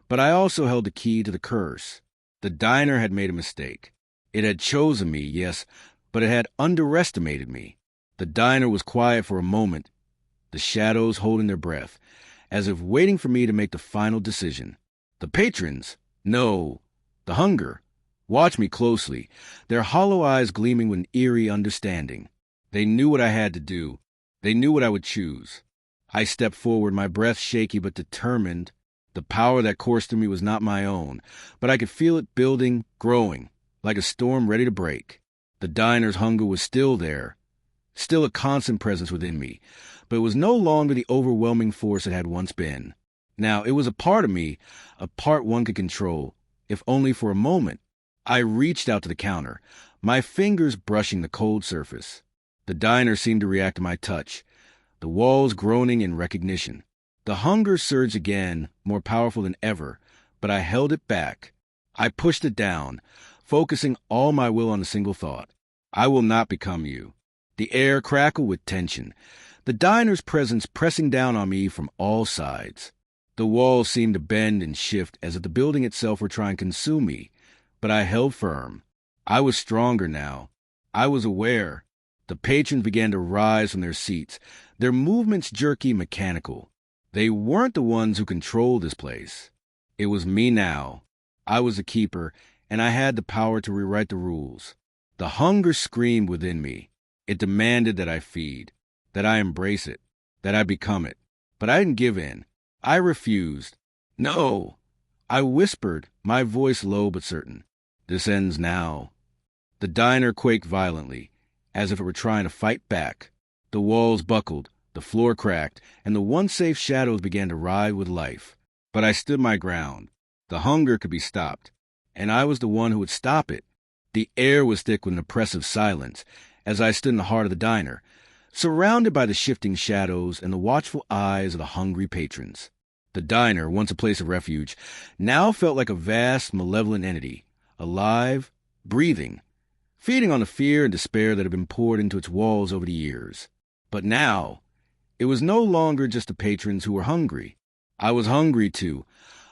but I also held the key to the curse. The diner had made a mistake. It had chosen me, yes, but it had underestimated me. The diner was quiet for a moment, the shadows holding their breath, as if waiting for me to make the final decision. The patrons, no, the hunger, watched me closely, their hollow eyes gleaming with an eerie understanding. They knew what I had to do. They knew what I would choose. I stepped forward, my breath shaky but determined. The power that coursed through me was not my own, but I could feel it building, growing, like a storm ready to break. The diner's hunger was still there, still a constant presence within me, but it was no longer the overwhelming force it had once been. Now, it was a part of me, a part one could control, if only for a moment. I reached out to the counter, my fingers brushing the cold surface. The diner seemed to react to my touch, the walls groaning in recognition. The hunger surged again, more powerful than ever, but I held it back. I pushed it down, focusing all my will on a single thought. I will not become you. The air crackled with tension, the diner's presence pressing down on me from all sides. The walls seemed to bend and shift as if the building itself were trying to consume me, but I held firm. I was stronger now. I was aware. The patrons began to rise from their seats, their movements jerky, mechanical. They weren't the ones who controlled this place. It was me now. I was the keeper, and I had the power to rewrite the rules. The hunger screamed within me. It demanded that I feed, that I embrace it, that I become it. But I didn't give in. I refused. No! I whispered, my voice low but certain. This ends now. The diner quaked violently, as if it were trying to fight back. The walls buckled, the floor cracked, and the once safe shadows began to writhe with life. But I stood my ground. The hunger could be stopped, and I was the one who would stop it. The air was thick with an oppressive silence as I stood in the heart of the diner, surrounded by the shifting shadows and the watchful eyes of the hungry patrons. The diner, once a place of refuge, now felt like a vast, malevolent entity, alive, breathing, feeding on the fear and despair that had been poured into its walls over the years. But now, it was no longer just the patrons who were hungry. I was hungry too,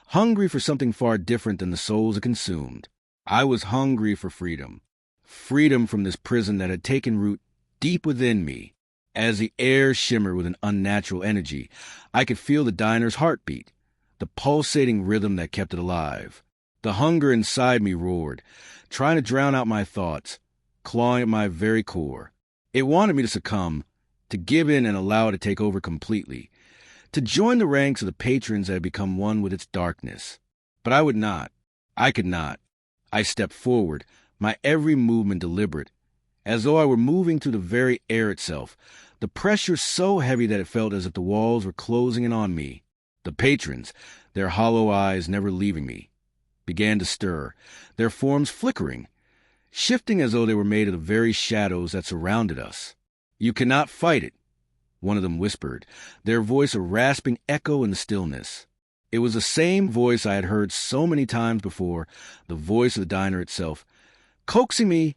hungry for something far different than the souls it consumed. I was hungry for freedom. Freedom from this prison that had taken root deep within me. As the air shimmered with an unnatural energy, I could feel the diner's heartbeat, the pulsating rhythm that kept it alive. The hunger inside me roared, trying to drown out my thoughts, clawing at my very core. It wanted me to succumb, to give in and allow it to take over completely, to join the ranks of the patrons that had become one with its darkness. But I would not. I could not. I stepped forward, my every movement deliberate, as though I were moving through the very air itself, the pressure so heavy that it felt as if the walls were closing in on me. The patrons, their hollow eyes never leaving me, began to stir, their forms flickering, shifting as though they were made of the very shadows that surrounded us. You cannot fight it, one of them whispered, their voice a rasping echo in the stillness. It was the same voice I had heard so many times before, the voice of the diner itself, coaxing me,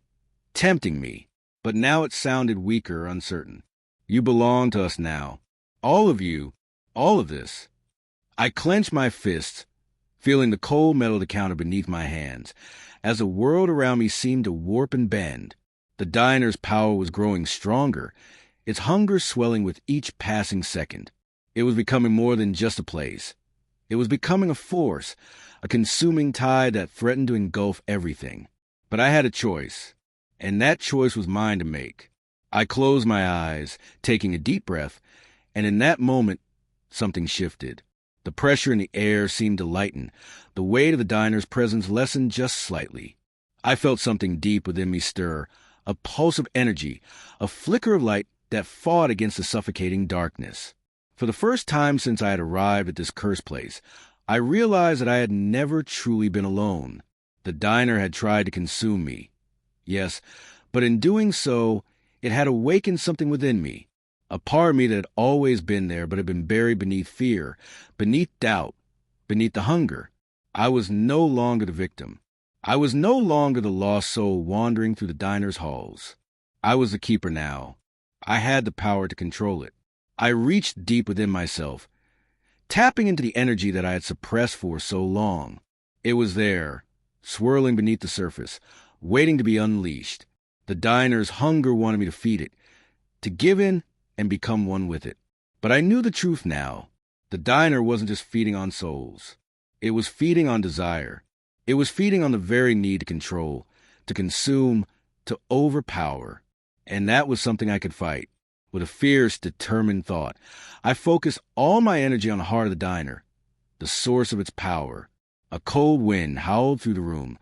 tempting me, but now it sounded weaker, uncertain. You belong to us now. All of you, all of this. I clenched my fists, feeling the cold metal of the counter beneath my hands, as the world around me seemed to warp and bend. The diner's power was growing stronger, its hunger swelling with each passing second. It was becoming more than just a place. It was becoming a force, a consuming tide that threatened to engulf everything. But I had a choice, and that choice was mine to make. I closed my eyes, taking a deep breath, and in that moment, something shifted. The pressure in the air seemed to lighten. The weight of the diner's presence lessened just slightly. I felt something deep within me stir, a pulse of energy, a flicker of light that fought against the suffocating darkness. For the first time since I had arrived at this cursed place, I realized that I had never truly been alone. The diner had tried to consume me. Yes, but in doing so, it had awakened something within me, A part of me that had always been there but had been buried beneath fear, beneath doubt, beneath the hunger. I was no longer the victim. I was no longer the lost soul wandering through the diner's halls. I was the keeper now. I had the power to control it. I reached deep within myself, tapping into the energy that I had suppressed for so long. It was there, swirling beneath the surface, waiting to be unleashed. The diner's hunger wanted me to feed it, to give in and become one with it. But I knew the truth now. The diner wasn't just feeding on souls. It was feeding on desire. It was feeding on the very need to control, to consume, to overpower. And that was something I could fight. With a fierce, determined thought, I focused all my energy on the heart of the diner, the source of its power. A cold wind howled through the room,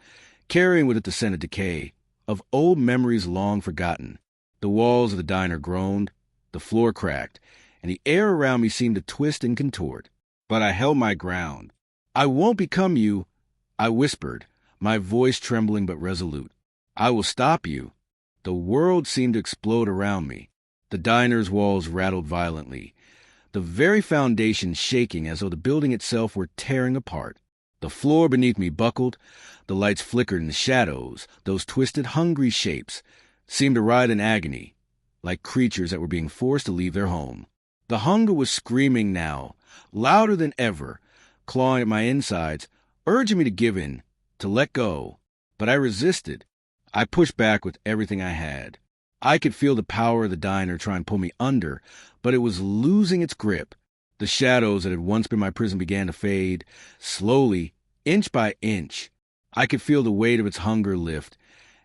carrying with it the scent of decay, of old memories long forgotten. The walls of the diner groaned, the floor cracked, and the air around me seemed to twist and contort. But I held my ground. "I won't become you," I whispered, my voice trembling but resolute. "I will stop you." The world seemed to explode around me. The diner's walls rattled violently, the very foundation shaking as though the building itself were tearing apart. The floor beneath me buckled, the lights flickered in the shadows. Those twisted, hungry shapes seemed to writhe in agony, like creatures that were being forced to leave their home. The hunger was screaming now, louder than ever, clawing at my insides, urging me to give in, to let go. But I resisted. I pushed back with everything I had. I could feel the power of the diner try and pull me under, but it was losing its grip. The shadows that had once been my prison began to fade, slowly, inch by inch. I could feel the weight of its hunger lift,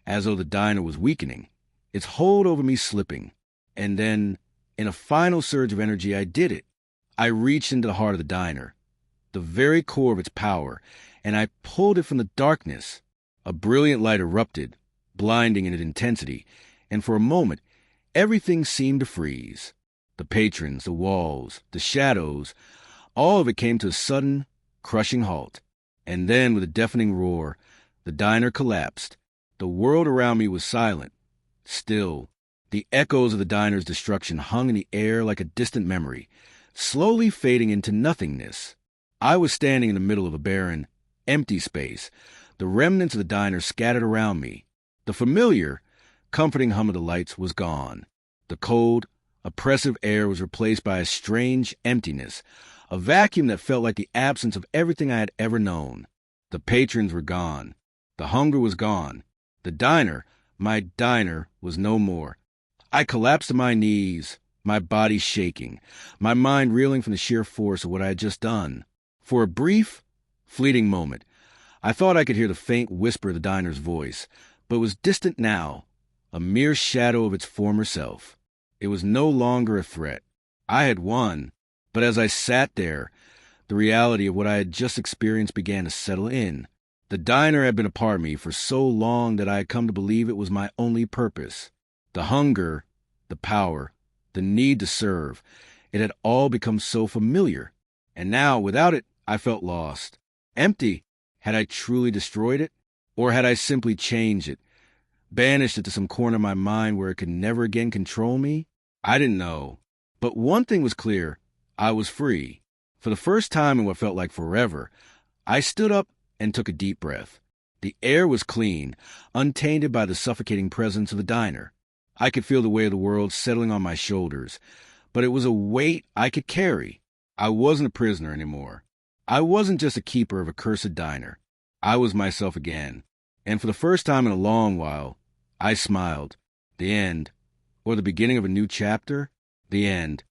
as though the diner was weakening, its hold over me slipping. And then, in a final surge of energy, I did it. I reached into the heart of the diner, the very core of its power, and I pulled it from the darkness. A brilliant light erupted, blinding in its intensity, and for a moment, everything seemed to freeze. The patrons, the walls, the shadows, all of it came to a sudden, crushing halt. And then, with a deafening roar, the diner collapsed. The world around me was silent, still. The echoes of the diner's destruction hung in the air like a distant memory, slowly fading into nothingness. I was standing in the middle of a barren, empty space, the remnants of the diner scattered around me. The familiar, comforting hum of the lights was gone. The cold, oppressive air was replaced by a strange emptiness, a vacuum that felt like the absence of everything I had ever known. The patrons were gone. The hunger was gone. The diner, my diner, was no more. I collapsed to my knees, my body shaking, my mind reeling from the sheer force of what I had just done. For a brief, fleeting moment, I thought I could hear the faint whisper of the diner's voice, but it was distant now, a mere shadow of its former self. It was no longer a threat. I had won, but as I sat there, the reality of what I had just experienced began to settle in. The diner had been a part of me for so long that I had come to believe it was my only purpose. The hunger, the power, the need to serve, it had all become so familiar. And now, without it, I felt lost. Empty. Had I truly destroyed it? Or had I simply changed it, banished it to some corner of my mind where it could never again control me? I didn't know. But one thing was clear. I was free. For the first time in what felt like forever, I stood up and took a deep breath. The air was clean, untainted by the suffocating presence of the diner. I could feel the weight of the world settling on my shoulders, but it was a weight I could carry. I wasn't a prisoner anymore. I wasn't just a keeper of a cursed diner. I was myself again. And for the first time in a long while, I smiled. The end, or the beginning of a new chapter? The end.